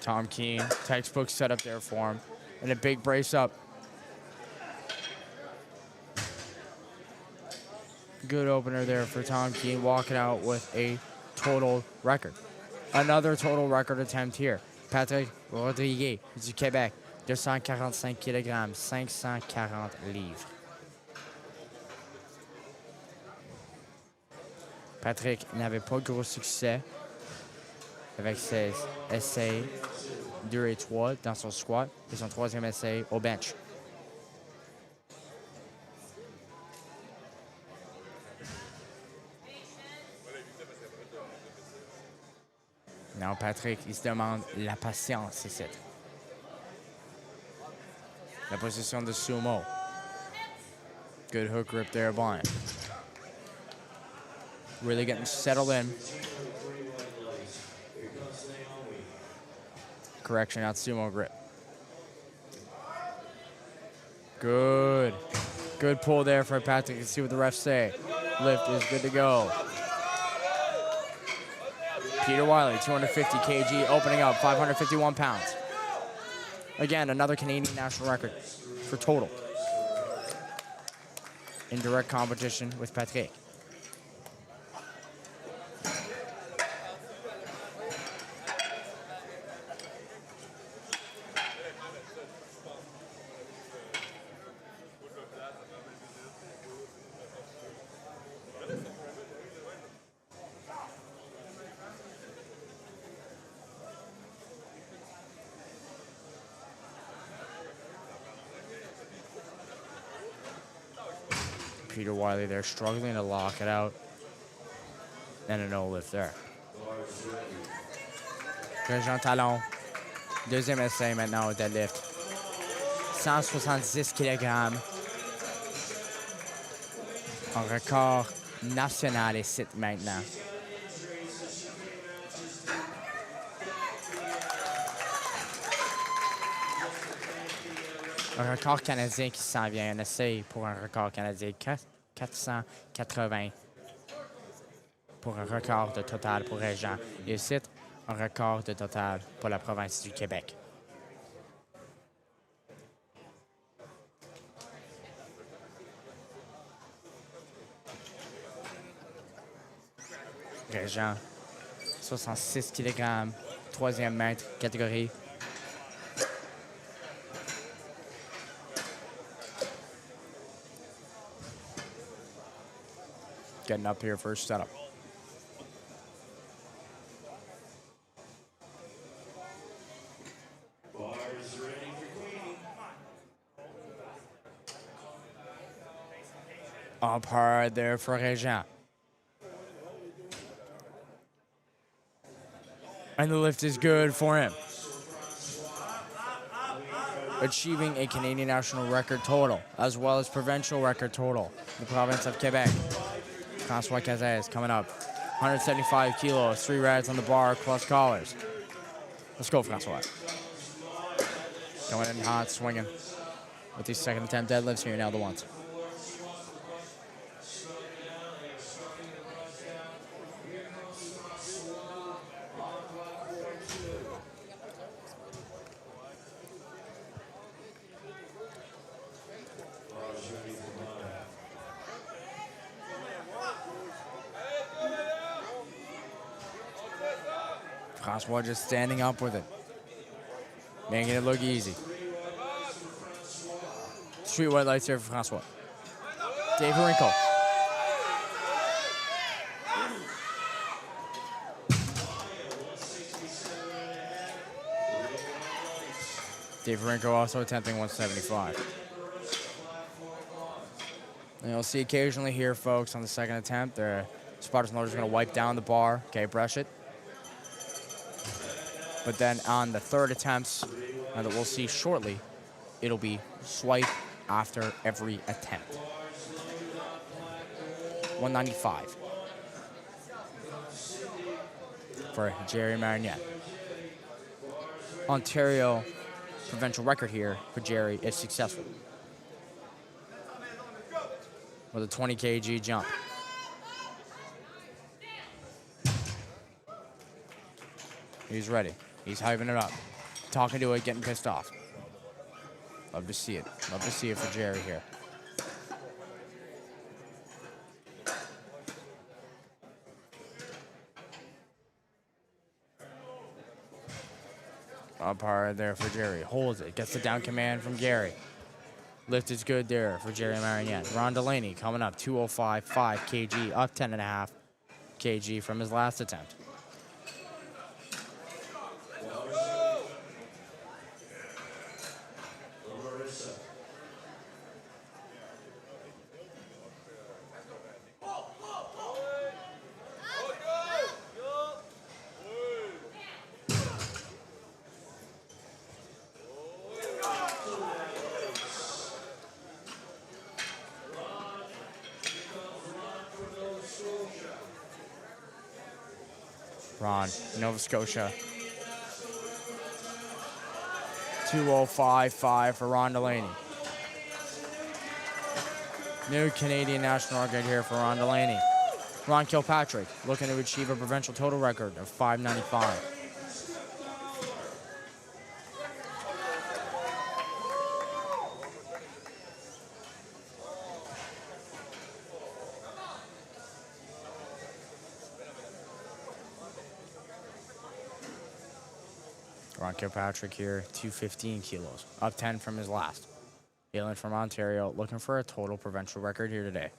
Tom Keane, textbook setup there for him. And a big brace up. Good opener there for Tom Keane, walking out with a total record. Another total record attempt here. Patrick Rodriguez du Québec, 245 kg, 540 livres. Patrick n'avait pas gros succès avec ses essais 2 et 3 dans son squat et son 3e essai au bench. Non, Patrick, il se demande la patience ici. La position de sumo. Good hook grip there by him. Really getting settled in. Correction, out sumo grip. Good. Good pull there for Patrick. Let's see what the refs say. Lift is good to go. Peter Wiley, 250 kg, opening up, 551 pounds. Again, another Canadian national record for total. In direct competition with Patrick. Peter Wiley there struggling to lock it out. And a no lift there. Jean Talon. Deuxième essai maintenant au deadlift. 170 kg. Un record national ici maintenant. Un record canadien qui s'en vient. Un essai pour un record canadien. 480 pour un record de total pour Régent. Et ici, un record de total pour la province du Québec. Régent, 66 kg, 3e mètre, catégorie. Getting up here for his setup. Up hard there for Régent. And the lift is good for him. Achieving a Canadian national record total, as well as provincial record total. The province of Quebec. François Cazès coming up. 175 kilos, 3 reds on the bar, plus collars. Let's go, François. Going in hot, swinging. With these second attempt deadlifts here now, the ones. François just standing up with it. Making it look easy. Street white lights here for François. Dave Wrinkle. Dave Wrinkle also attempting 175. And you'll see occasionally here, folks, on the second attempt, the spotters and loaders are going to wipe down the bar, okay, brush it. But then on the third attempts, that we'll see shortly, it'll be swipe after every attempt. 195 for Jerry Marignette. Ontario provincial record here for Jerry is successful with a 20 kg jump. He's ready. He's hyping it up. Talking to it, getting pissed off. Love to see it. Love to see it for Jerry here. Up hard there for Jerry. Holds it. Gets the down command from Gary. Lift is good there for Jerry Marignette. Ron Delaney coming up. 205, 5 kg. Up 10.5 kg from his last attempt. Ron, Nova Scotia. 205.5 for Ron Delaney. New Canadian national record here for Ron Delaney. Ron Kilpatrick looking to achieve a provincial total record of 595. Ron Kilpatrick here, 215 kilos, up 10 from his last. Hailing from Ontario, looking for a total provincial record here today.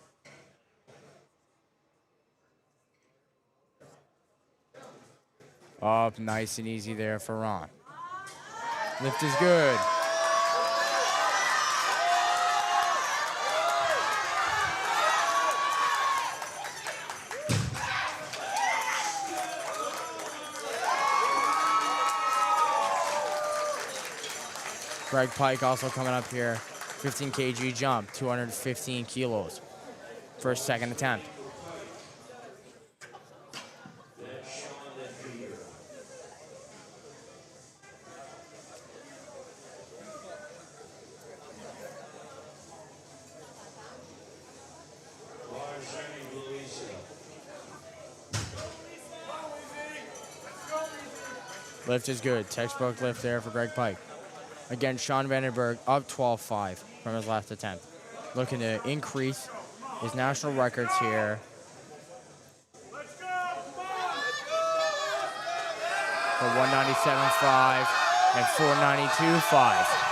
Up nice and easy there for Ron. Lift is good. Greg Pike also coming up here. 15 kg jump, 215 kilos. First, second attempt. Lift is good. Textbook lift there for Greg Pike. Again, Sean Vandenberg up 12.5 from his last attempt. Looking to increase his national records here. For 197.5 and 492.5.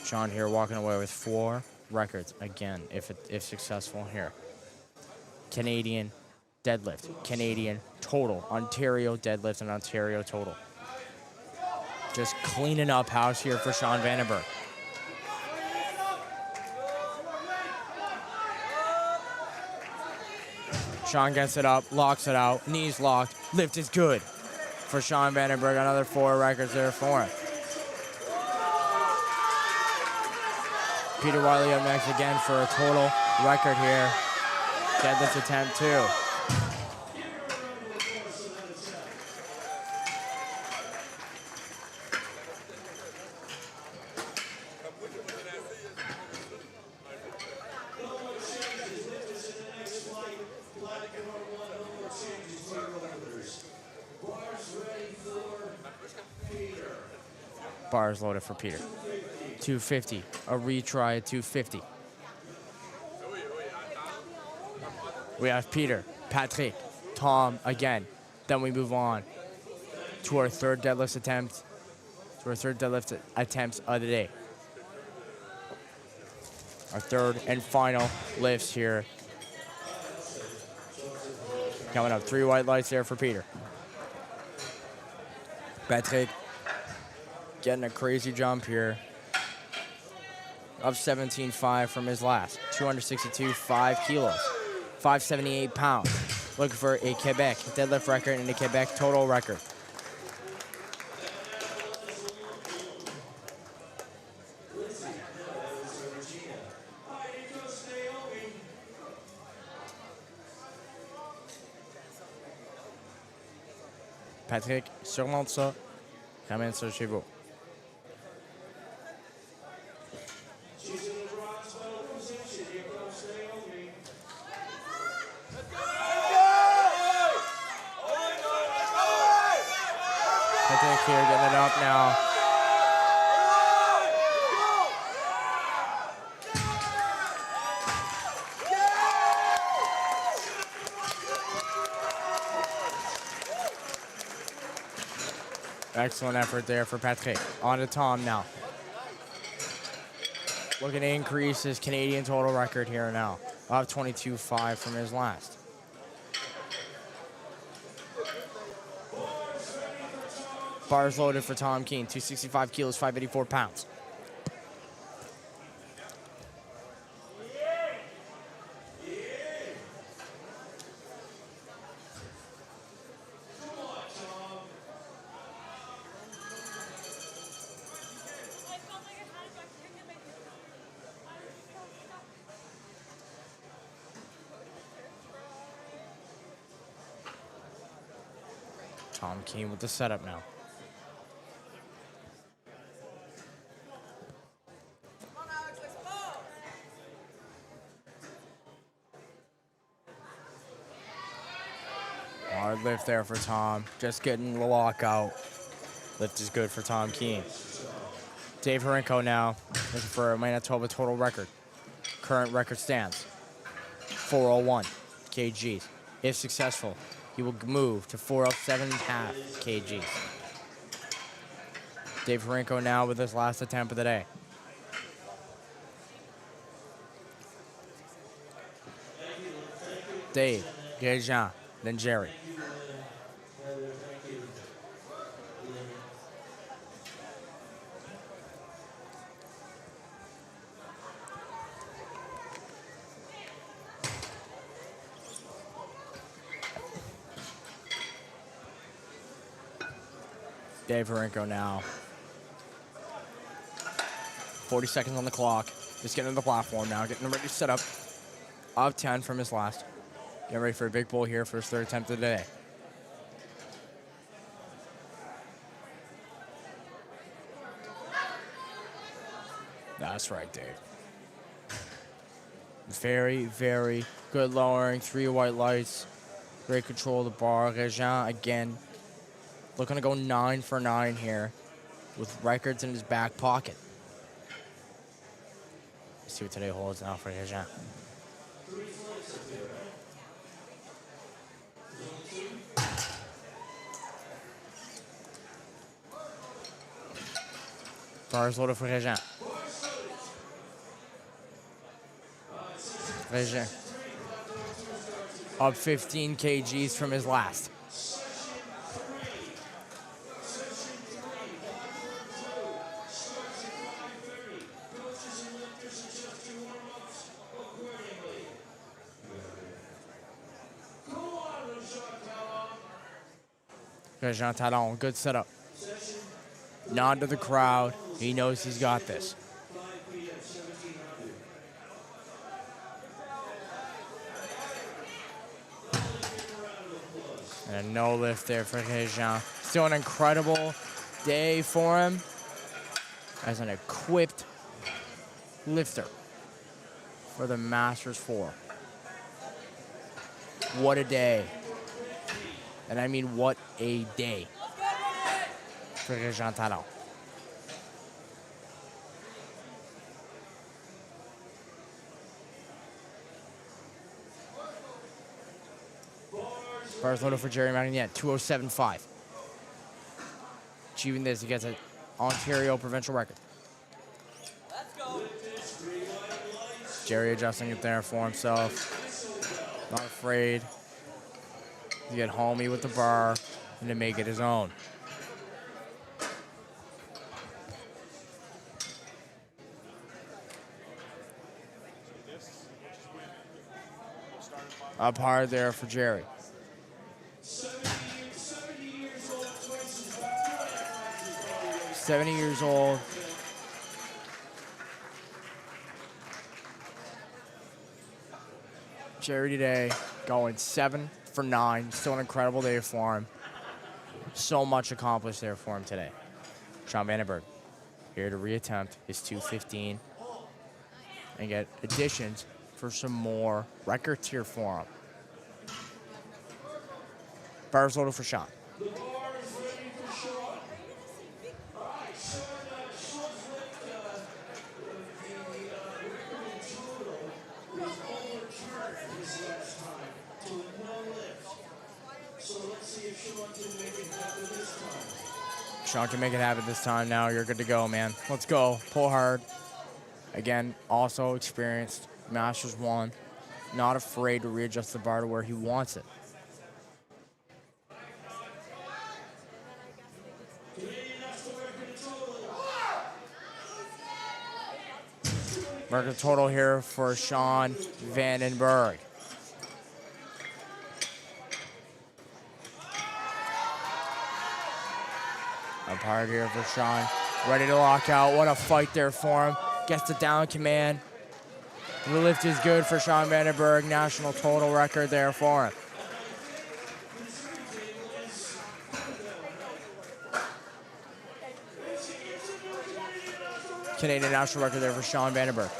Sean here walking away with 4 records again if successful here. Canadian deadlift, Canadian total, Ontario deadlift, and Ontario total. Just cleaning up house here for Sean Vandenberg. Sean gets it up, locks it out, knees locked, lift is good for Sean Vandenberg. Another 4 records there for him. Peter Wiley up next again for a total record here. Deadlift attempt 2. Bars loaded for Peter. 250. A retry at 250. We have Peter, Patrick, Tom again. Then we move on to our third deadlift attempt. Of the day. Our third and final lifts here. Coming up, 3 white lights there for Peter. Patrick getting a crazy jump here of 17.5 from his last. 262, 5 kilos, 578 pounds. Looking for a Quebec deadlift record and a Quebec total record. Patrick surmonte ça, ramène ça chez vous. Patrick here getting it up now. Excellent effort there for Patrick. On to Tom now. Looking to increase his Canadian total record here now. Of 22.5 from his last. Bars loaded for Tom Keene. 265 kilos, 584 pounds. Tom Keene with the setup now. Hard lift there for Tom. Just getting the lockout. Lift is good for Tom Keene. Dave Harenko now looking for a Manitoba total record. Current record stands 401 kgs. If successful, he will move to 407.5 kgs. Dave Harenko now with his last attempt of the day. Dave, Jean, then Jerry. Dave Harenko now. 40 seconds on the clock. Just getting to the platform now. Getting ready to set up. Of 10 from his last. Getting ready for a big pull here for his third attempt of the day. That's right, Dave. Very, very good lowering. 3 white lights. Great control of the bar. Regent again. Looking to go 9 for 9 here with records in his back pocket. Let's see what today holds now for Regent. Bars loaded for Regent. Vision. Up 15 kgs from his last. Good, Jean Talon. Good setup. Nod to the crowd. He knows he's got this. And a no lift there for Jean. Still an incredible day for him as an equipped lifter for the Masters 4. What a day. And I mean, what a day for Jean Talon. Bars loaded for Jerry Magnan, 207.5. Achieving this, he gets an Ontario provincial record. Let's go. Jerry adjusting it there for himself. Not afraid to get homey with the bar and to make it his own. Up hard there for Jerry. 70 years old. Jerry today going 7 for 9. Still an incredible day for him. So much accomplished there for him today. Sean Vandenberg here to reattempt his 215 and get additions for some more records here for him. Bars loaded for Sean. Sean can make it happen this time now. You're good to go, man. Let's go. Pull hard. Again, also experienced. Masters 1. Not afraid to readjust the bar to where he wants it. Record total here for Sean Vandenberg. Up hard here for Sean. Ready to lock out. What a fight there for him. Gets the down command. The lift is good for Sean Vandenberg. National total record there for him. Canadian national record there for Sean Vandenberg.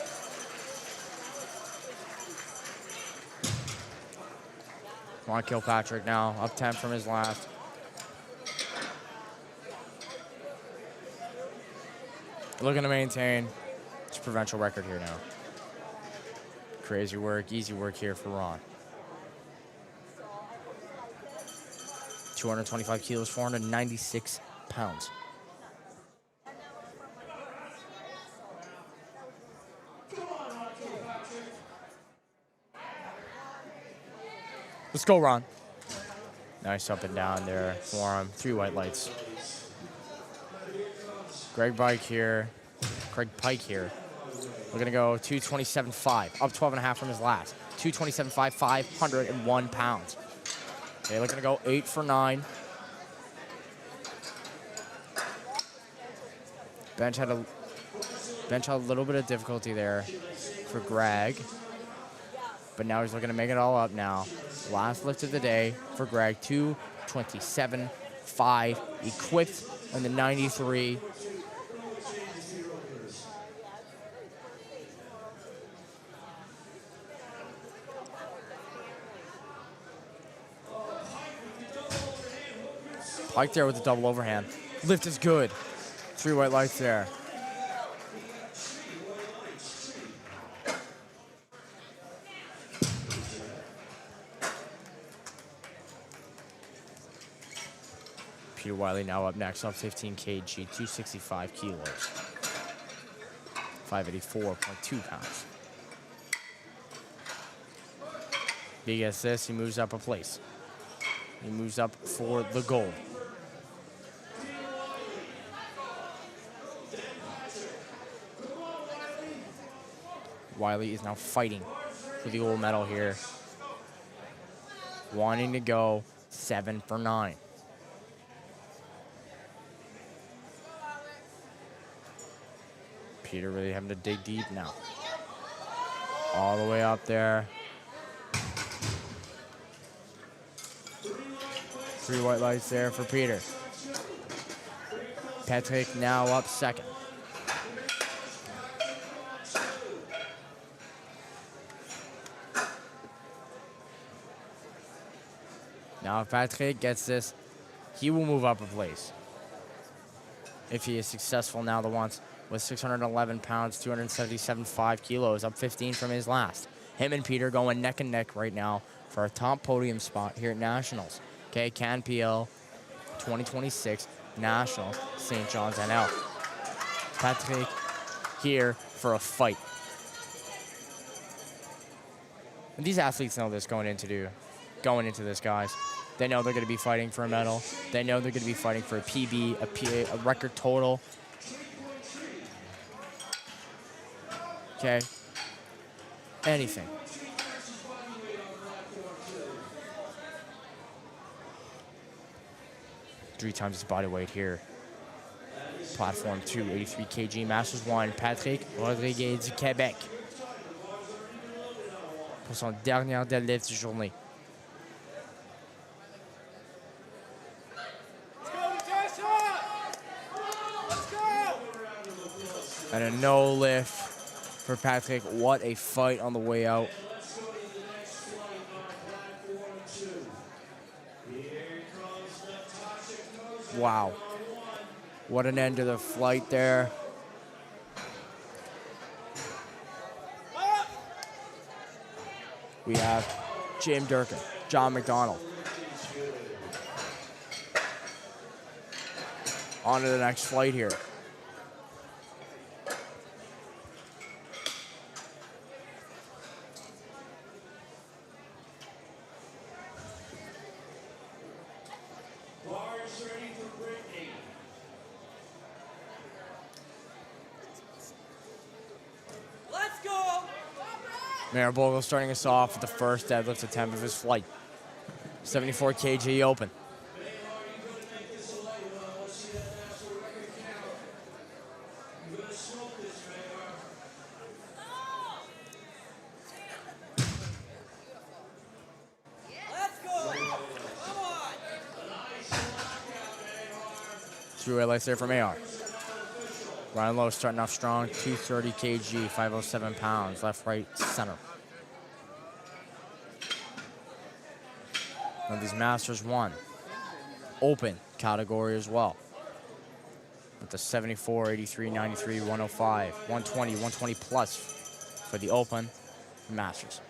Come on, Kilpatrick now. Up 10 from his last. Looking to maintain his provincial record here now. Crazy work, easy work here for Ron. 225 kilos, 496 pounds. Let's go, Ron. Nice up and down there for him. 3 white lights. Craig Pike here. We're going to go 227.5. Up 12.5 from his last. 227.5, 501 pounds. Okay, looking to go 8 for 9. Bench had a little bit of difficulty there for Greg. But now he's looking to make it all up now. Last lift of the day for Greg. 227.5. Equipped on the 93. Pike there with the double overhand. Lift is good. 3 white lights there. Peter Wiley now up next, up 15 kg, 265 kilos. 584.2 pounds. He gets this, he moves up a place. He moves up for the gold. Wiley is now fighting for the gold medal here. Wanting to go 7 for 9. Peter really having to dig deep now. All the way up there. 3 white lights there for Peter. Patrick now up second. Now if Patrick gets this, he will move up a place. If he is successful now, the once with 611 pounds, 277.5 kilos, up 15 from his last. Him and Peter going neck and neck right now for a top podium spot here at Nationals. Okay, CANPL 2026 Nationals, St. John's NL. Patrick here for a fight. And these athletes know this going into this, guys. They know they're going to be fighting for a medal. They know they're going to be fighting for a PB, a record total. Okay. Anything. Three times his body weight here. Platform 2, 83 kg. Masters 1, Patrick Rodriguez du Québec. Pour son dernier deadlift de journée. And a no lift for Patrick. What a fight on the way out. Wow. What an end to the flight there. We have Jim Durkin, John McDonald. On to the next flight here. Bogle starting us off with the first deadlift attempt of his flight. 74 kg open. Two red lights there from AR. Ryan Lowe starting off strong, 230 kg, 507 pounds, left, right, center. Now these Masters 1 open category as well. With the 74, 83, 93, 105, 120, 120 plus for the open Masters.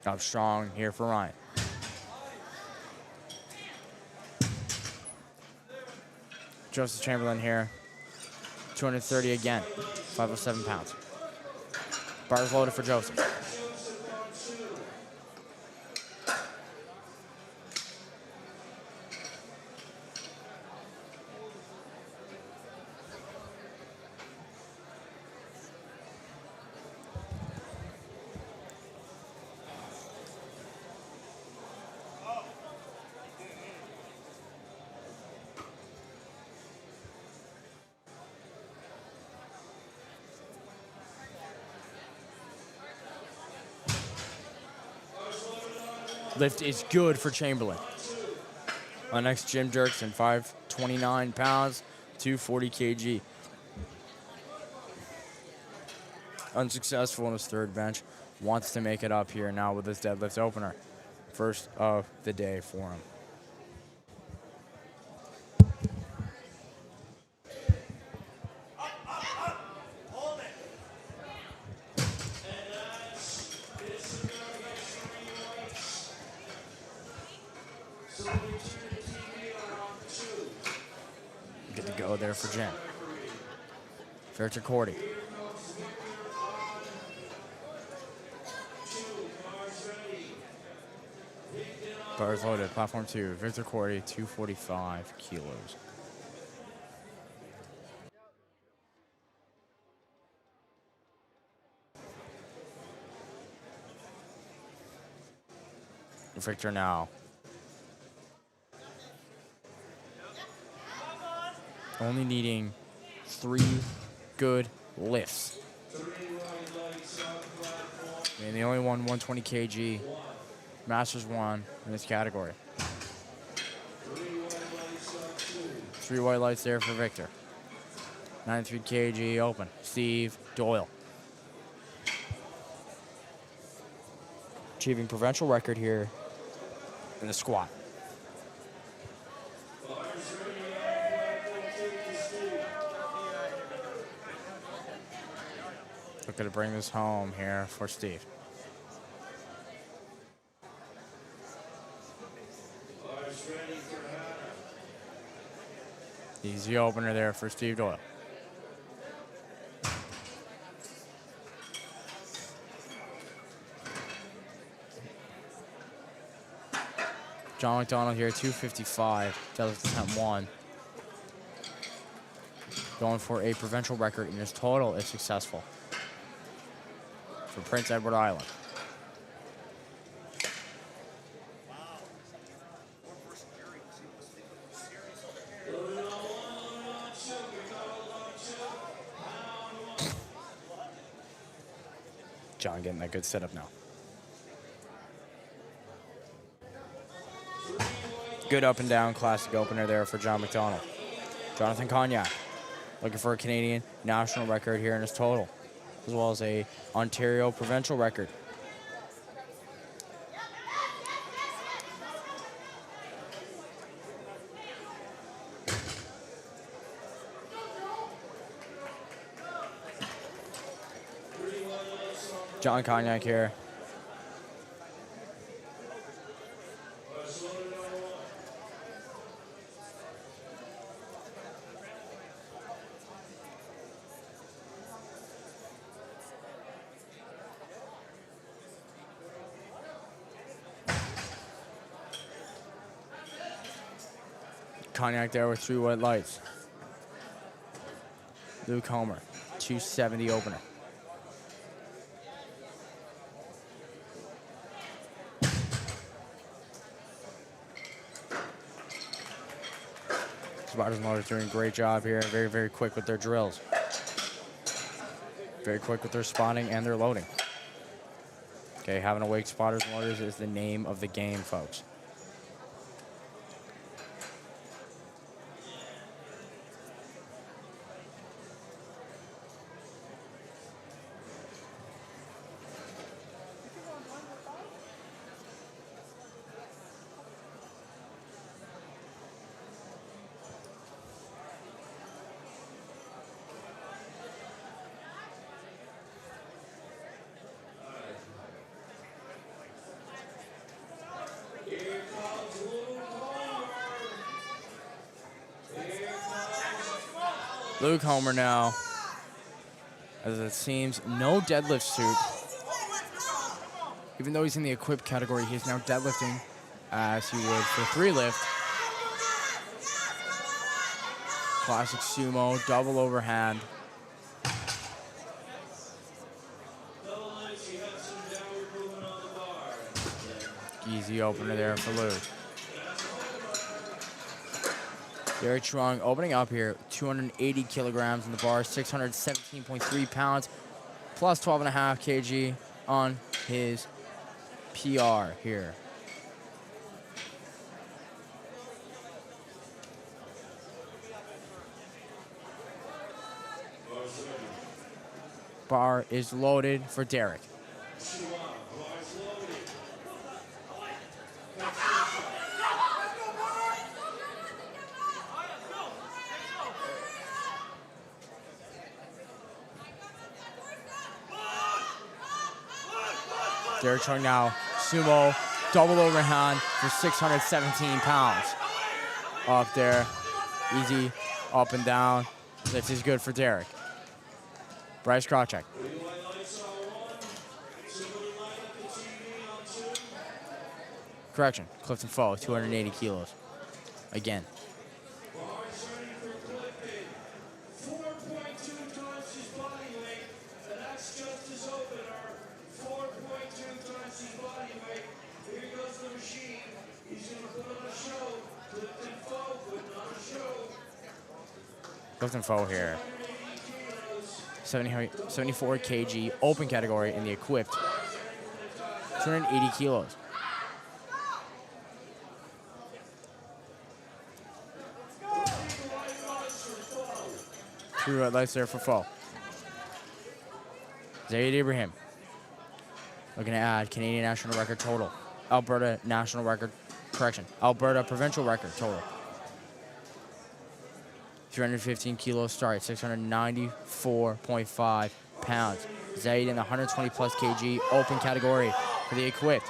Up strong here for Ryan. Joseph Chamberlain here. 230 again. 507 pounds. Bars loaded for Joseph. Lift is good for Chamberlain. Our next, Jim Dirksen, 529 pounds, 240 kg. Unsuccessful in his third bench. Wants to make it up here now with his deadlift opener. First of the day for him. go there for Jim. Victor Cordy. Bars loaded, platform 2. Victor Cordy, 245 kilos. Victor now. Only needing 3 good lifts. And the only one 120 kg. Masters 1 in this category. 3 white lights there for Victor. 93 kg open. Steve Doyle. Achieving provincial record here in the squat. Looking to bring this home here for Steve. Easy opener there for Steve Doyle. John McDonald here, 255, deadlift attempt 1. Going for a provincial record in his total if successful for Prince Edward Island. John getting that good setup now. Good up and down classic opener there for John McDonald. Jonathan Cognac looking for a Canadian national record here in his total, as well as a Ontario provincial record. John Cognac here. Cognac there with 3 white lights. Luke Homer, 270 opener. Spotters and Loaders doing a great job here. Very, very quick with their drills. Very quick with their spotting and their loading. Okay, having awake Spotters and Loaders is the name of the game, folks. Luke Homer now, as it seems, no deadlift suit. Even though he's in the equipped category, he's now deadlifting as he would for 3 lift. Classic sumo, double overhand. Easy opener there for Luke. Very strong opening up here, 280 kilograms in the bar, 617.3 pounds, plus 12.5 kg on his PR here. Bar is loaded for Derek. Derek Chung now, sumo, double overhand for 617 pounds. Up there, easy Up and down. Lift is good for Derek. Bryce Krawcheck. Correction. Clifton Foe, 280 kilos. Again. 4.2 times his body weight, and that's just his opener. 4.2 times his body weight. Here goes the machine. He's going to put on a show. Clifton Foe putting on a show. Clifton Foe here. 74 kg open category in the equipped. 280 kilos. Two red lights there for Foe. Zaid Ibrahim. Looking to add Canadian national record total. Alberta national record, correction. Alberta provincial record total. 315 kilos start, 694.5 pounds. Zaid in the 120 plus kg open category for the equipped.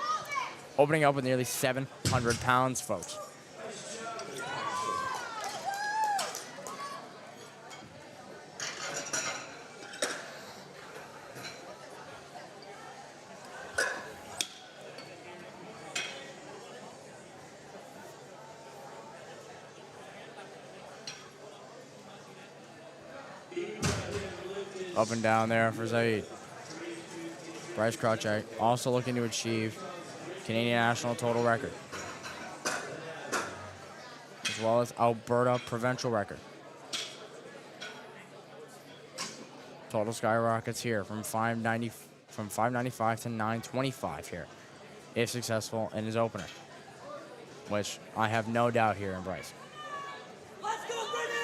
Opening up with nearly 700 pounds, folks. Up and down there for Zaid. Bryce Krawcheck also looking to achieve Canadian national total record, as well as Alberta provincial record. Total skyrockets here from 595 to 925 here, if successful in his opener, which I have no doubt here in Bryce. Let's go, Brittany!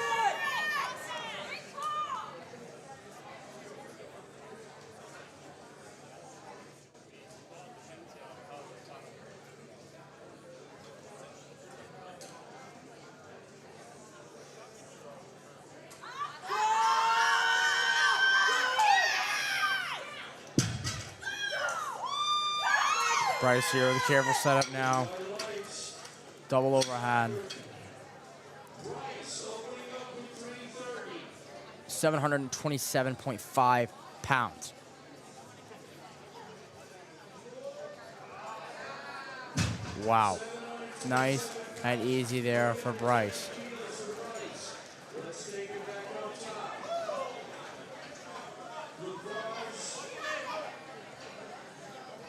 Bryce here with a careful setup now. Double overhand. 727.5 pounds. Wow. Nice and easy there for Bryce.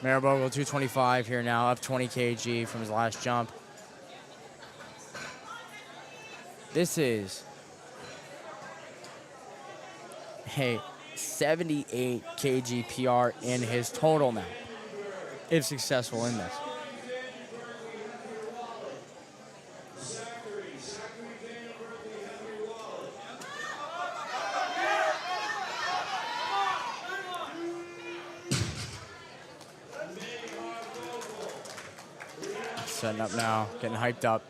Maribogle 225 here now, up 20 kg from his last jump. This is a 78 kg PR in his total now, if successful in this. Setting up now, getting hyped up.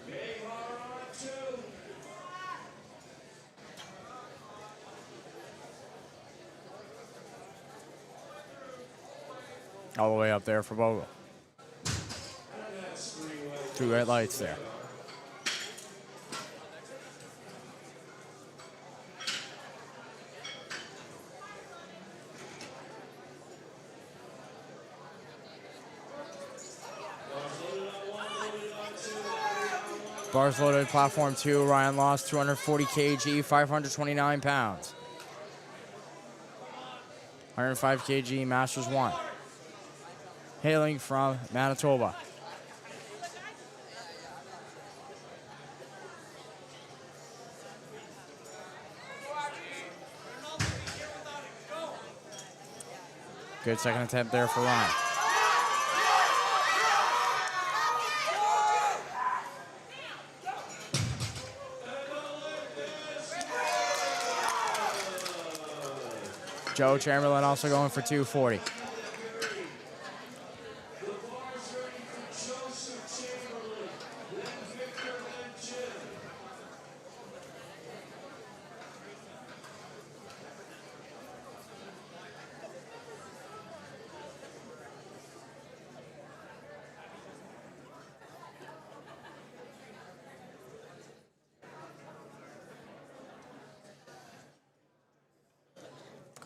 All the way up there for Bogle. Two red lights there. Bars loaded, platform 2. Ryan lost 240 kg, 529 pounds. 105 kg, Masters 1. Hailing from Manitoba. Good second attempt there for Ryan. Joe Chamberlain also going for 240.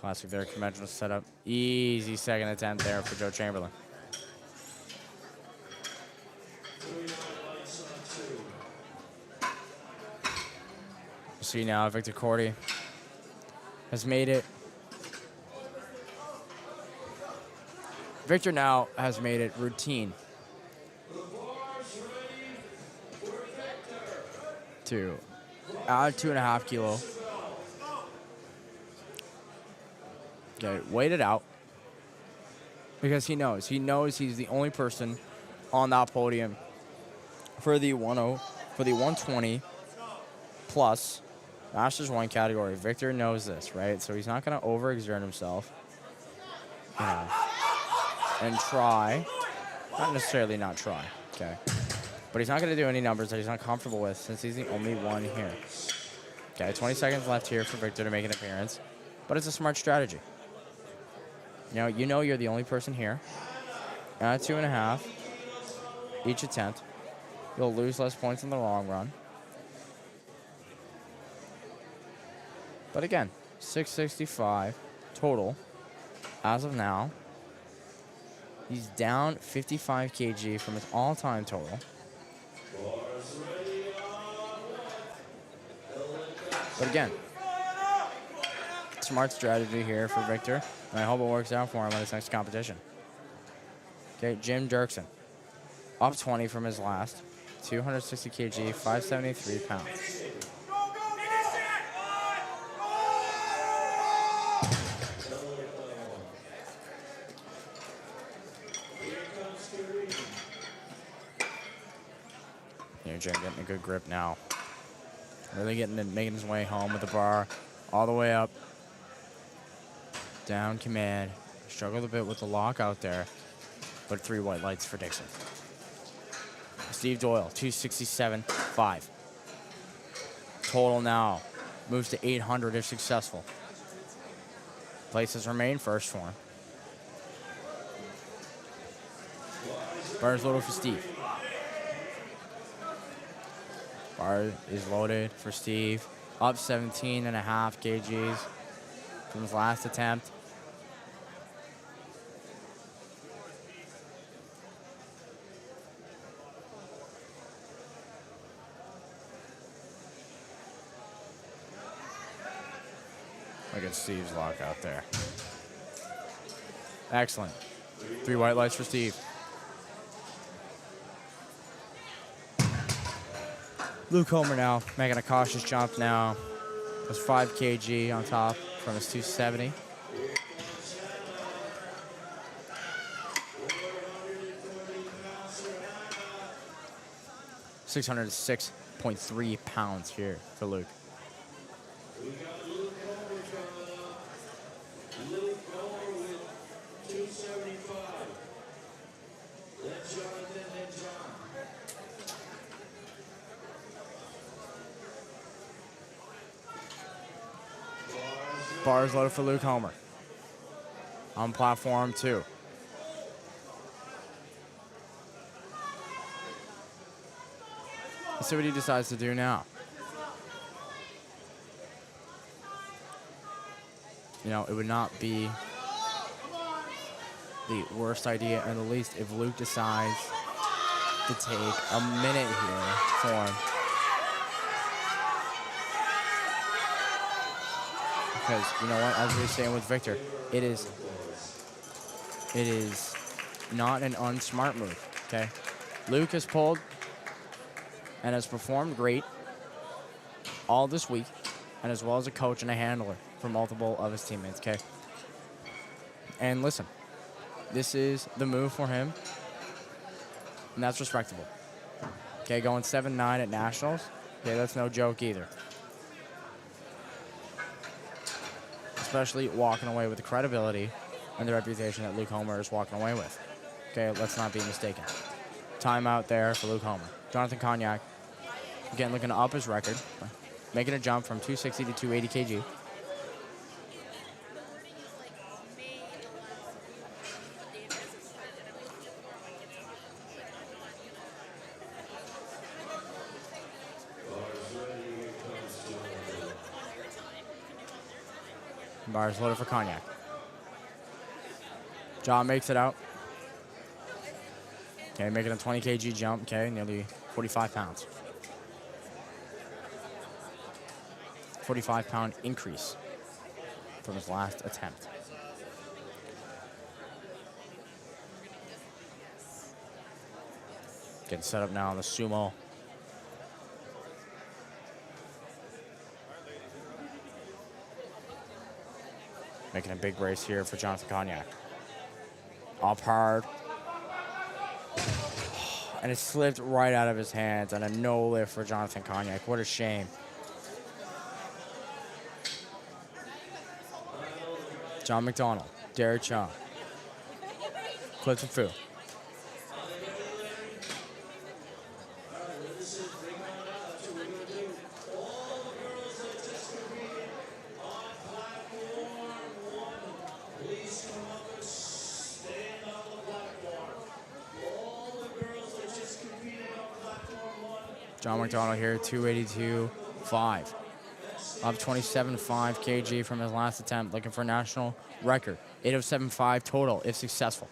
Classic there, conventional setup. Easy second attempt there for Joe Chamberlain. See now, Victor Cordy has made it. Victor now has made it routine to add 2.5 kilo. Okay, wait it out. Because he knows he's the only person on that podium for the 120 plus Masters 1 category. Victor knows this, right? So he's not going to overexert himself. And try. Not necessarily not try, okay? But he's not going to do any numbers that he's not comfortable with since he's the only one here. Okay, 20 seconds left here for Victor to make an appearance. But it's a smart strategy. You know you're the only person here. At 2.5 each attempt. You'll lose less points in the long run. But again, 665 total as of now. He's down 55 kg from his all-time total. But again, smart strategy here for Victor, and I hope it works out for him at his next competition. Okay, Jim Dirksen, up 20 from his last, 260 kg, 573 pounds. Jim getting a good grip now. Really making his way home with the bar all the way up. Down command. Struggled a bit with the lock out there, but 3 white lights for Dixon. Steve Doyle, 267.5. Total now moves to 800 if successful. Places remain first for him. Bars loaded for Steve. Bar is loaded for Steve. Up 17.5 kgs from his last attempt. Look at Steve's lock out there. Excellent. 3 white lights for Steve. Luke Homer now making a cautious jump now. That's 5 kg on top from his 270. $606.3 pounds here for Luke. We got Luke Homer coming up. Luke Homer with 275. Then Jonathan, then John. Bars loaded for Luke Homer. On platform 2. Let's see what he decides to do now. It would not be the worst idea in the least if Luke decides to take a minute here for him. Because, you know what, as we were saying with Victor, it is not an unsmart move, okay? Luke has pulled and has performed great all this week, and as well as a coach and a handler for multiple of his teammates, okay? And listen, this is the move for him, and that's respectable. Okay, going 7-9 at Nationals, okay, that's no joke either. Especially walking away with the credibility and the reputation that Luke Homer is walking away with. Okay, let's not be mistaken. Timeout there for Luke Homer. Jonathan Cognac, again, looking to up his record, making a jump from 260 to 280 kg. Bars loaded for Cognac. John makes it out. Okay, making a 20 kg jump. Okay, nearly 45 pounds. 45-pound increase from his last attempt. Getting set up now on the sumo. Making a big race here for Jonathan Cognac. Up hard. And it slipped right out of his hands, and a no lift for Jonathan Cognac. What a shame. John McDonald, Derek Chung, Clifton Fu. John McDonald here, 282.5. Up 27.5 kg from his last attempt, looking for a national record. 807.5 total, if successful.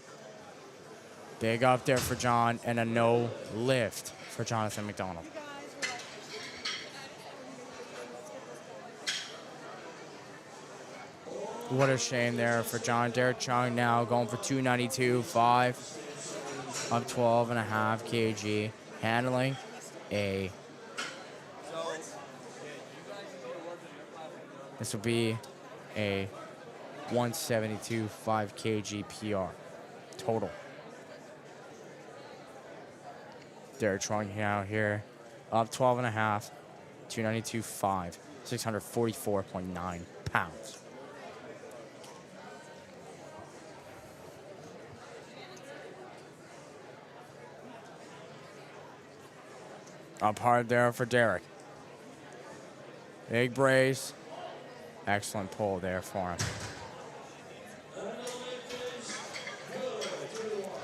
Big up there for John, and a no lift for Jonathan McDonald. What a shame there for John. Derek Chung now going for 292.5. Up 12.5 kg. Handling a... This will be a 172.5 kg PR total. Derek Chung now here, up 12.5, 292.5, 644.9 pounds. Up hard there for Derek. Big brace. Excellent pull there for him.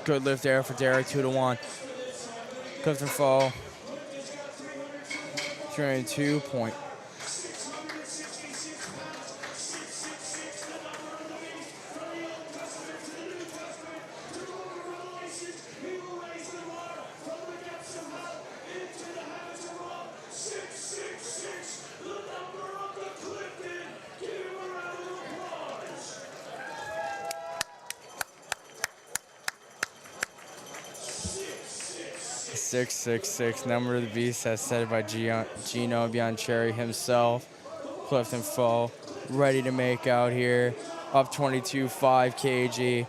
Good lift there for Derek, 2-1. Clifton Fall, 302. .666, number of the beast, as said by Gino Biancheri himself. Clifton Fall, ready to make out here, up 22.5 kg.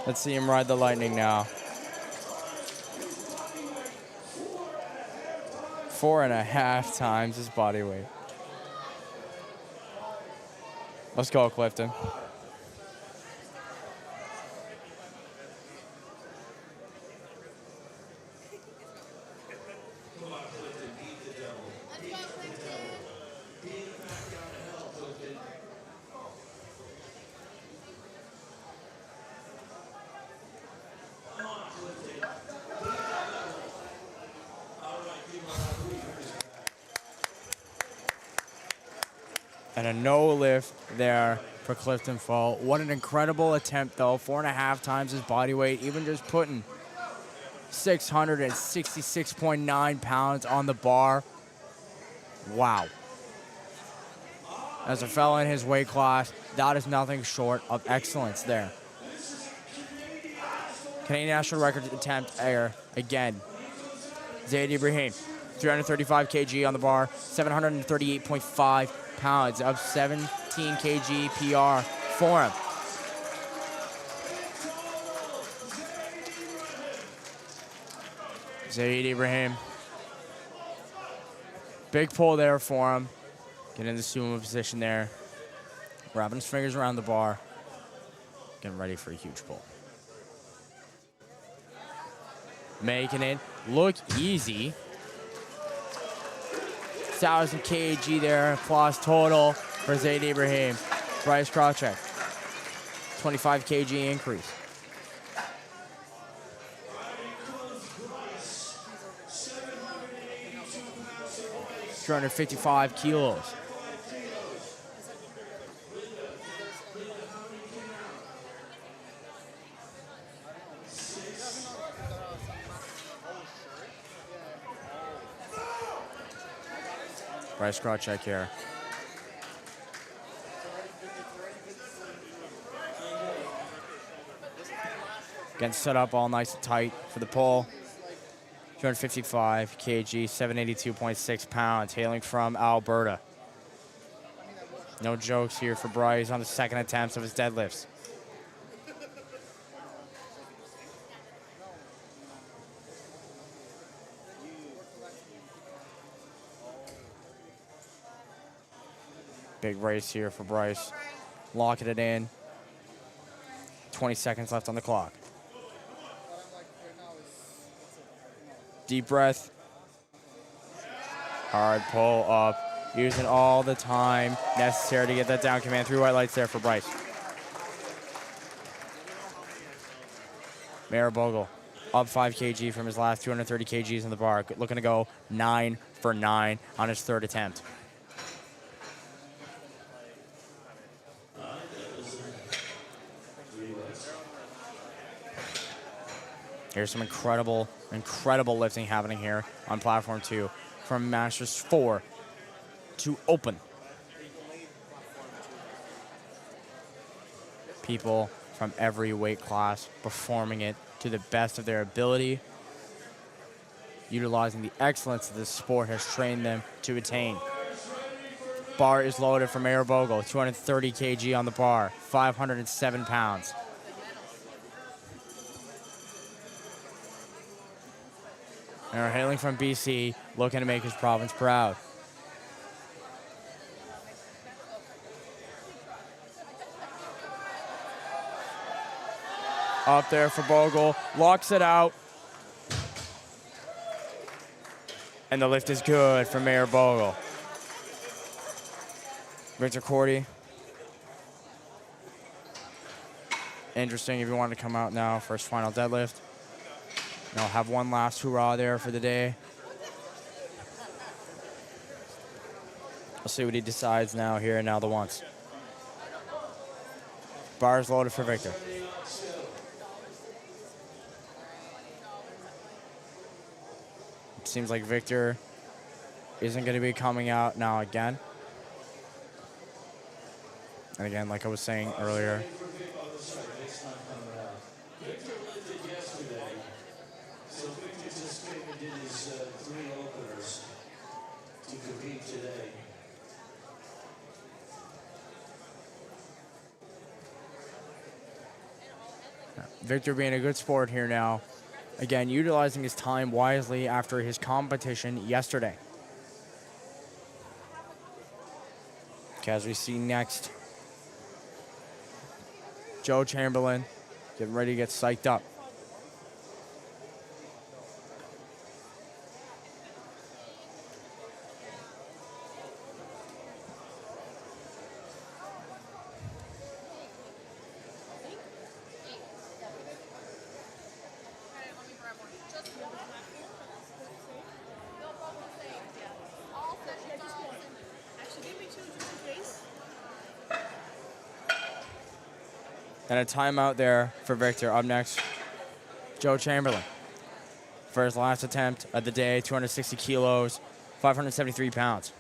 Let's see him ride the lightning now. 4.5 times his body weight. Let's go, Clifton. And a no lift there for Clifton Fall. What an incredible attempt, though. 4.5 times his body weight, even just putting 666.9 pounds on the bar. Wow. As a fellow in his weight class, that is nothing short of excellence there. Canadian national record attempt air again. Zayd Ibrahim, 335 kg on the bar, 738.5 pounds of 17 kg PR for him. Zayd Ibrahim. Big pull there for him. Getting in the sumo position there. Wrapping his fingers around the bar. Getting ready for a huge pull. Making it look easy. 1,000 kg there, plus total for Zayd Ibrahim. Bryce Krawcheck, 25 kg increase. .355 kilos. Bryce squat check here. Getting set up all nice and tight for the pull. 255 kg, 782.6 pounds, hailing from Alberta. No jokes here for Bryce on the second attempts of his deadlifts. Big race here for Bryce. Locking it in. 20 seconds left on the clock. Deep breath. Hard pull up. Using all the time necessary to get that down command. 3 white lights there for Bryce. Bogle up 5 kg from his last 230 kgs in the bar. Looking to go 9 for 9 on his third attempt. Here's some incredible lifting happening here on platform 2 from Masters 4 to open. People from every weight class performing it to the best of their ability, utilizing the excellence that this sport has trained them to attain. Bar is loaded from Bogle, 230 kg on the bar, 507 pounds. And are hailing from BC, looking to make his province proud. Up there for Bogle, locks it out. And the lift is good for Mayor Bogle. Victor Cordy. Interesting if you want to come out now for his final deadlift. And I'll have one last hurrah there for the day. We'll see what he decides now here and now the once. Bars loaded for Victor. It seems like Victor isn't going to be coming out now again. And again, like I was saying earlier, Victor lifted yesterday, so Victor just came and did his 3 openers to compete today. Victor being a good sport here now. Again, utilizing his time wisely after his competition yesterday. Okay, as we see next, Joe Chamberlain getting ready to get psyched up. And a timeout there for Victor. Up next, Joe Chamberlain. For his last attempt of the day, 260 kilos, 573 pounds.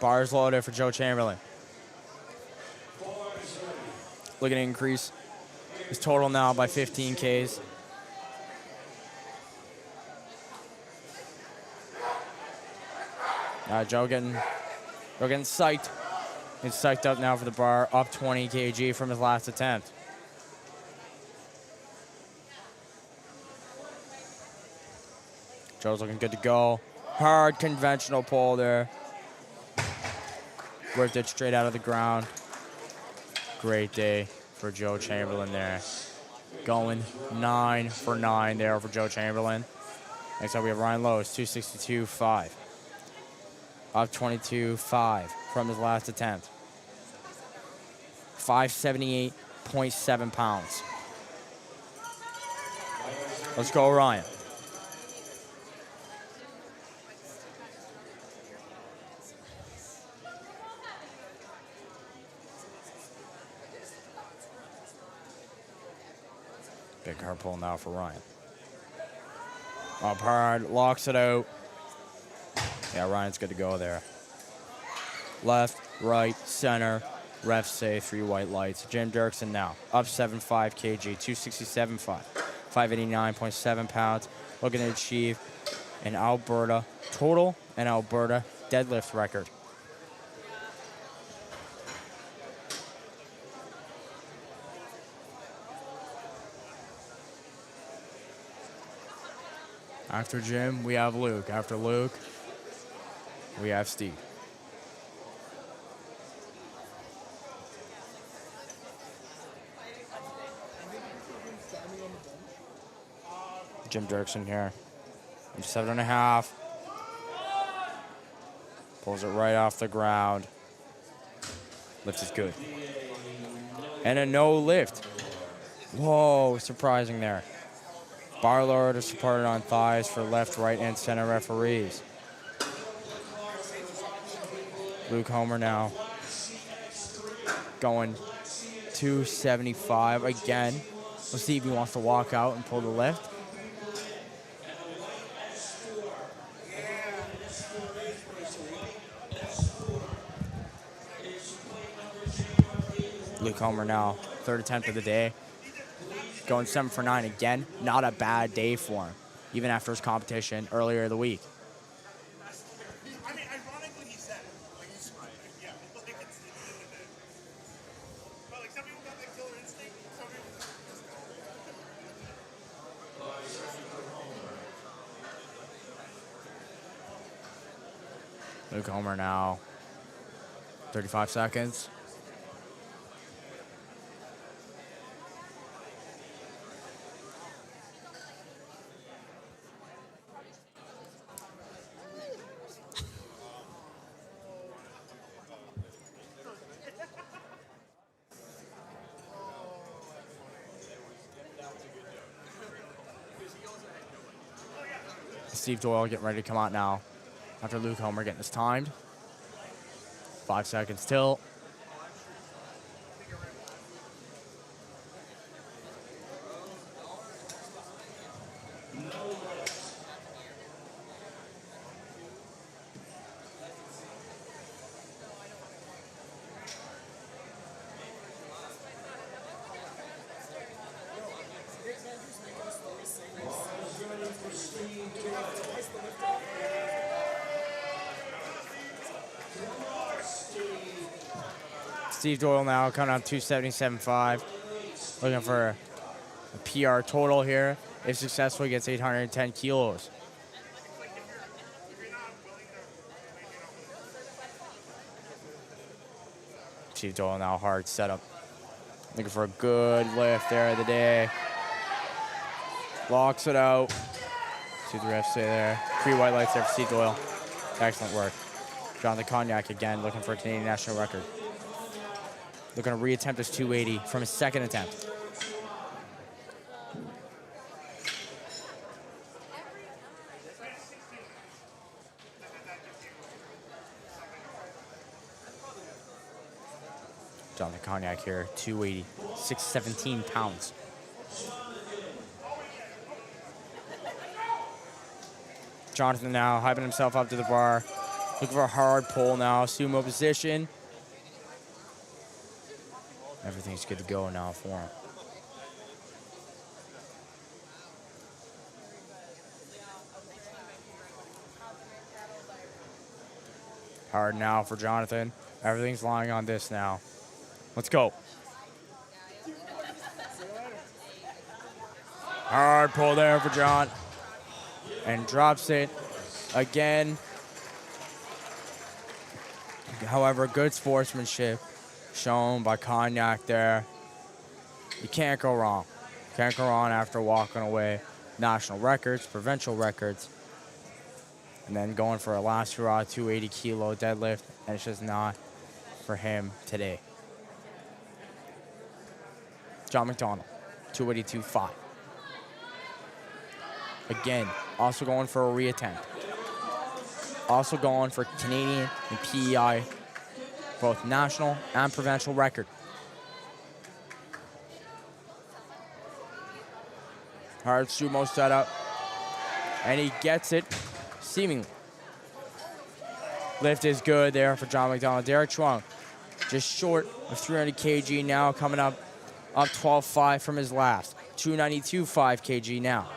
Bars loaded for Joe Chamberlain. Looking to increase his total now by 15 Ks. Joe getting psyched. He's psyched up now for the bar, up 20 kg from his last attempt. Joe's looking good to go. Hard conventional pull there. Whipped it straight out of the ground. Great day for Joe Chamberlain there. Going 9 for 9 there for Joe Chamberlain. Next up we have Ryan Lowe's, 262.5. Up 22.5 from his last attempt. 578.7 pounds. Let's go, Ryan. Big hard pull now for Ryan. Up hard, locks it out. Yeah, Ryan's good to go there. Left, right, center. Ref say 3 white lights. Jim Dirksen now up 7.5 kg, 267.5, 589.7 pounds. Looking to achieve an Alberta total and Alberta deadlift record. After Jim, we have Luke. After Luke, we have Steve. Jim Dirksen here. 7.5. Pulls it right off the ground. Lift is good. And a no lift. Whoa, surprising there. Bar lower to supported on thighs for left, right, and center referees. Luke Homer now going 275 again. Let's see if he wants to walk out and pull the lift. Luke Homer now, 3rd attempt of the day. Going 7 for 9 again. Not a bad day for him, even after his competition earlier in the week. I mean, ironically, he said, like, he's right. Yeah, like, it's but, like, some people got that killer instinct, some people just Luke Homer now, 35 seconds. Steve Doyle getting ready to come out now after Luke Homer getting this timed. 5 seconds till. Steve Doyle now coming on 277.5. Looking for a PR total here. If successful, he gets 810 kilos. Steve Doyle now hard setup. Looking for a good lift there of the day. Locks it out. See the refs say there. 3 white lights there for Steve Doyle. Excellent work. Jonathan Cognac again looking for a Canadian national record. Looking to reattempt his 280 from his 2nd attempt. Jonathan Cognac here, 280, 617 pounds. Jonathan now hyping himself up to the bar. Looking for a hard pull now, sumo position. Everything's good to go now for him. Hard now for Jonathan. Everything's lying on this now. Let's go. Hard pull there for John. And drops it again. However, good sportsmanship shown by Cognac there. You can't go wrong. Can't go wrong after walking away national records, provincial records, and then going for a last hurrah 280 kilo deadlift, and it's just not for him today. John McDonald, 282.5. Again, also going for a reattempt. Also going for Canadian and PEI, both national and provincial record. Hard sumo setup. And he gets it, seemingly. Lift is good there for John McDonald. Derek Chuang, just short of 300 kg now, coming up 12.5 from his last. 292.5 kg now.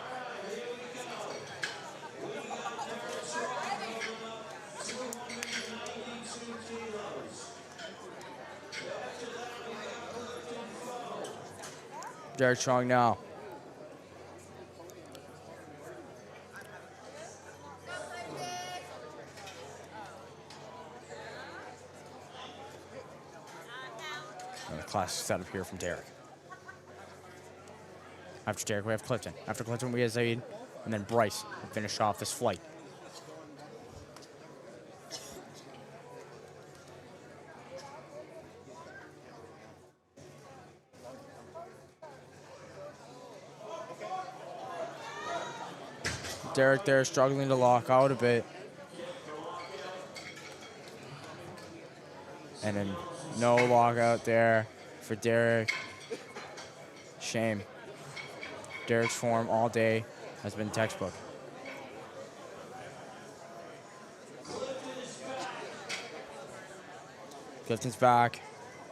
Derek Chuang now. And a classic setup here from Derek. After Derek, we have Clifton. After Clifton, we have Zaid. And then Bryce will finish off this flight. Derek there struggling to lock out a bit. And then no lockout there for Derek. Shame. Derek's form all day has been textbook. Clifton's back.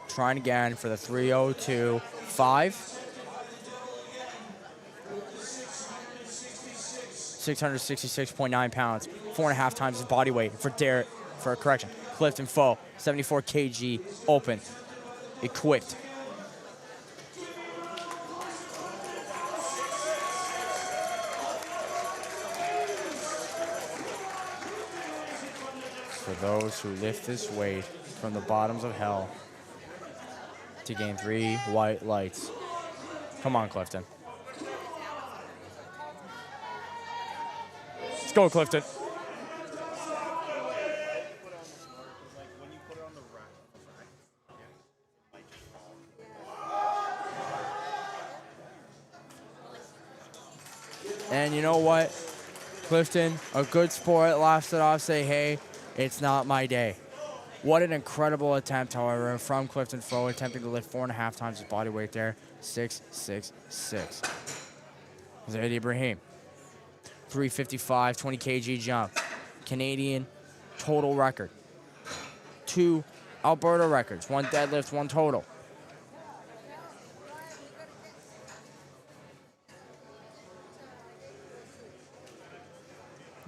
Trying again for the 302.5. 666.9 pounds. 4.5 times his body weight for Derek, for a correction. Clifton Foe, 74 kg, open, equipped. For those who lift this weight from the bottoms of hell to gain 3 white lights. Come on, Clifton. Let's go, Clifton. And you know what? Clifton, a good sport, laughs it off, say, hey, it's not my day. What an incredible attempt, however, from Clifton Foe, attempting to lift 4.5 times his body weight there. 666. Zaid Ibrahim. 355, 20 kg jump. Canadian total record. 2 Alberta records. 1 deadlift, 1 total.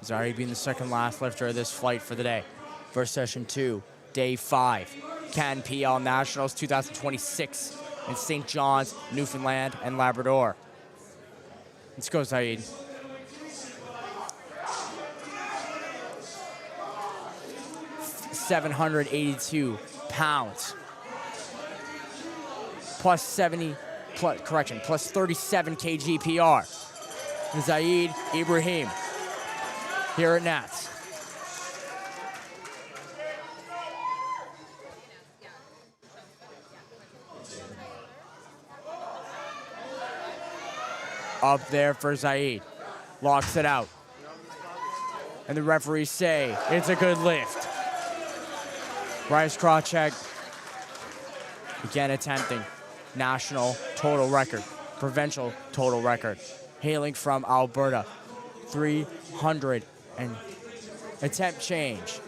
Zaid being the second last lifter of this flight for the day. First session 2, day 5. CANPL Nationals 2026 in St. John's, Newfoundland, and Labrador. Let's go, Zaid. $782 plus 70, plus 37 kg PR. Zaid Ibrahim here at Nats. Up there for Zaid. Locks it out. And the referees say it's a good lift. Bryce Krawcheck again attempting national total record, provincial total record, hailing from Alberta. 300 and attempt change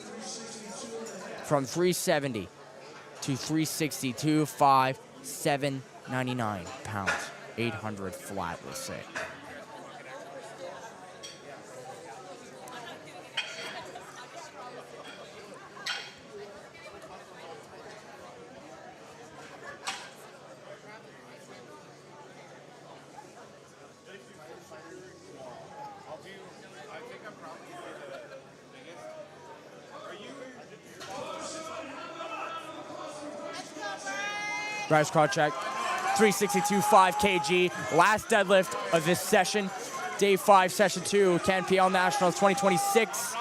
from 370 to 362, 799 pounds, 800 flat, let's say. Bryce Krawcheck, 362.5 kg, last deadlift of this session. Day 5, session 2, CANPL Nationals 2026.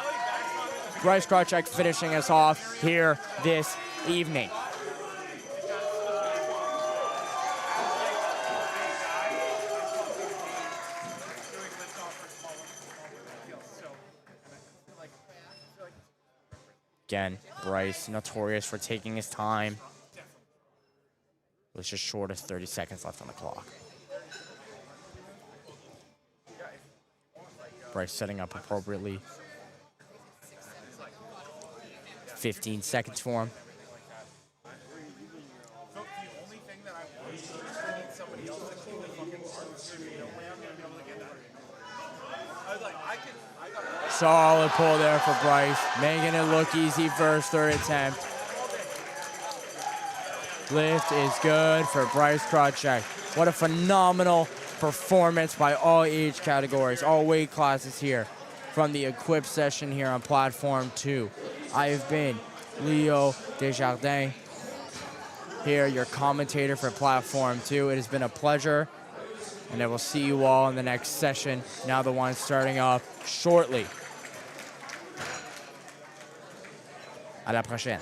Bryce Krawcheck finishing us off here this evening. Again, Bryce, notorious for taking his time. With just short of 30 seconds left on the clock. Bryce setting up appropriately. 15 seconds for him. So the only thing that I want is I need somebody else to keep the fucking arms. There's no way I'm gonna be able to get that. I was like, I got. Solid pull there for Bryce, making it look easy first third attempt. Lift is good for Bryce Krawczyk. What a phenomenal performance by all age categories, all weight classes here from the equip session here on platform 2. I have been Leo Desjardins here, your commentator for platform 2. It has been a pleasure, and I will see you all in the next session, now the one starting off shortly. À la prochaine.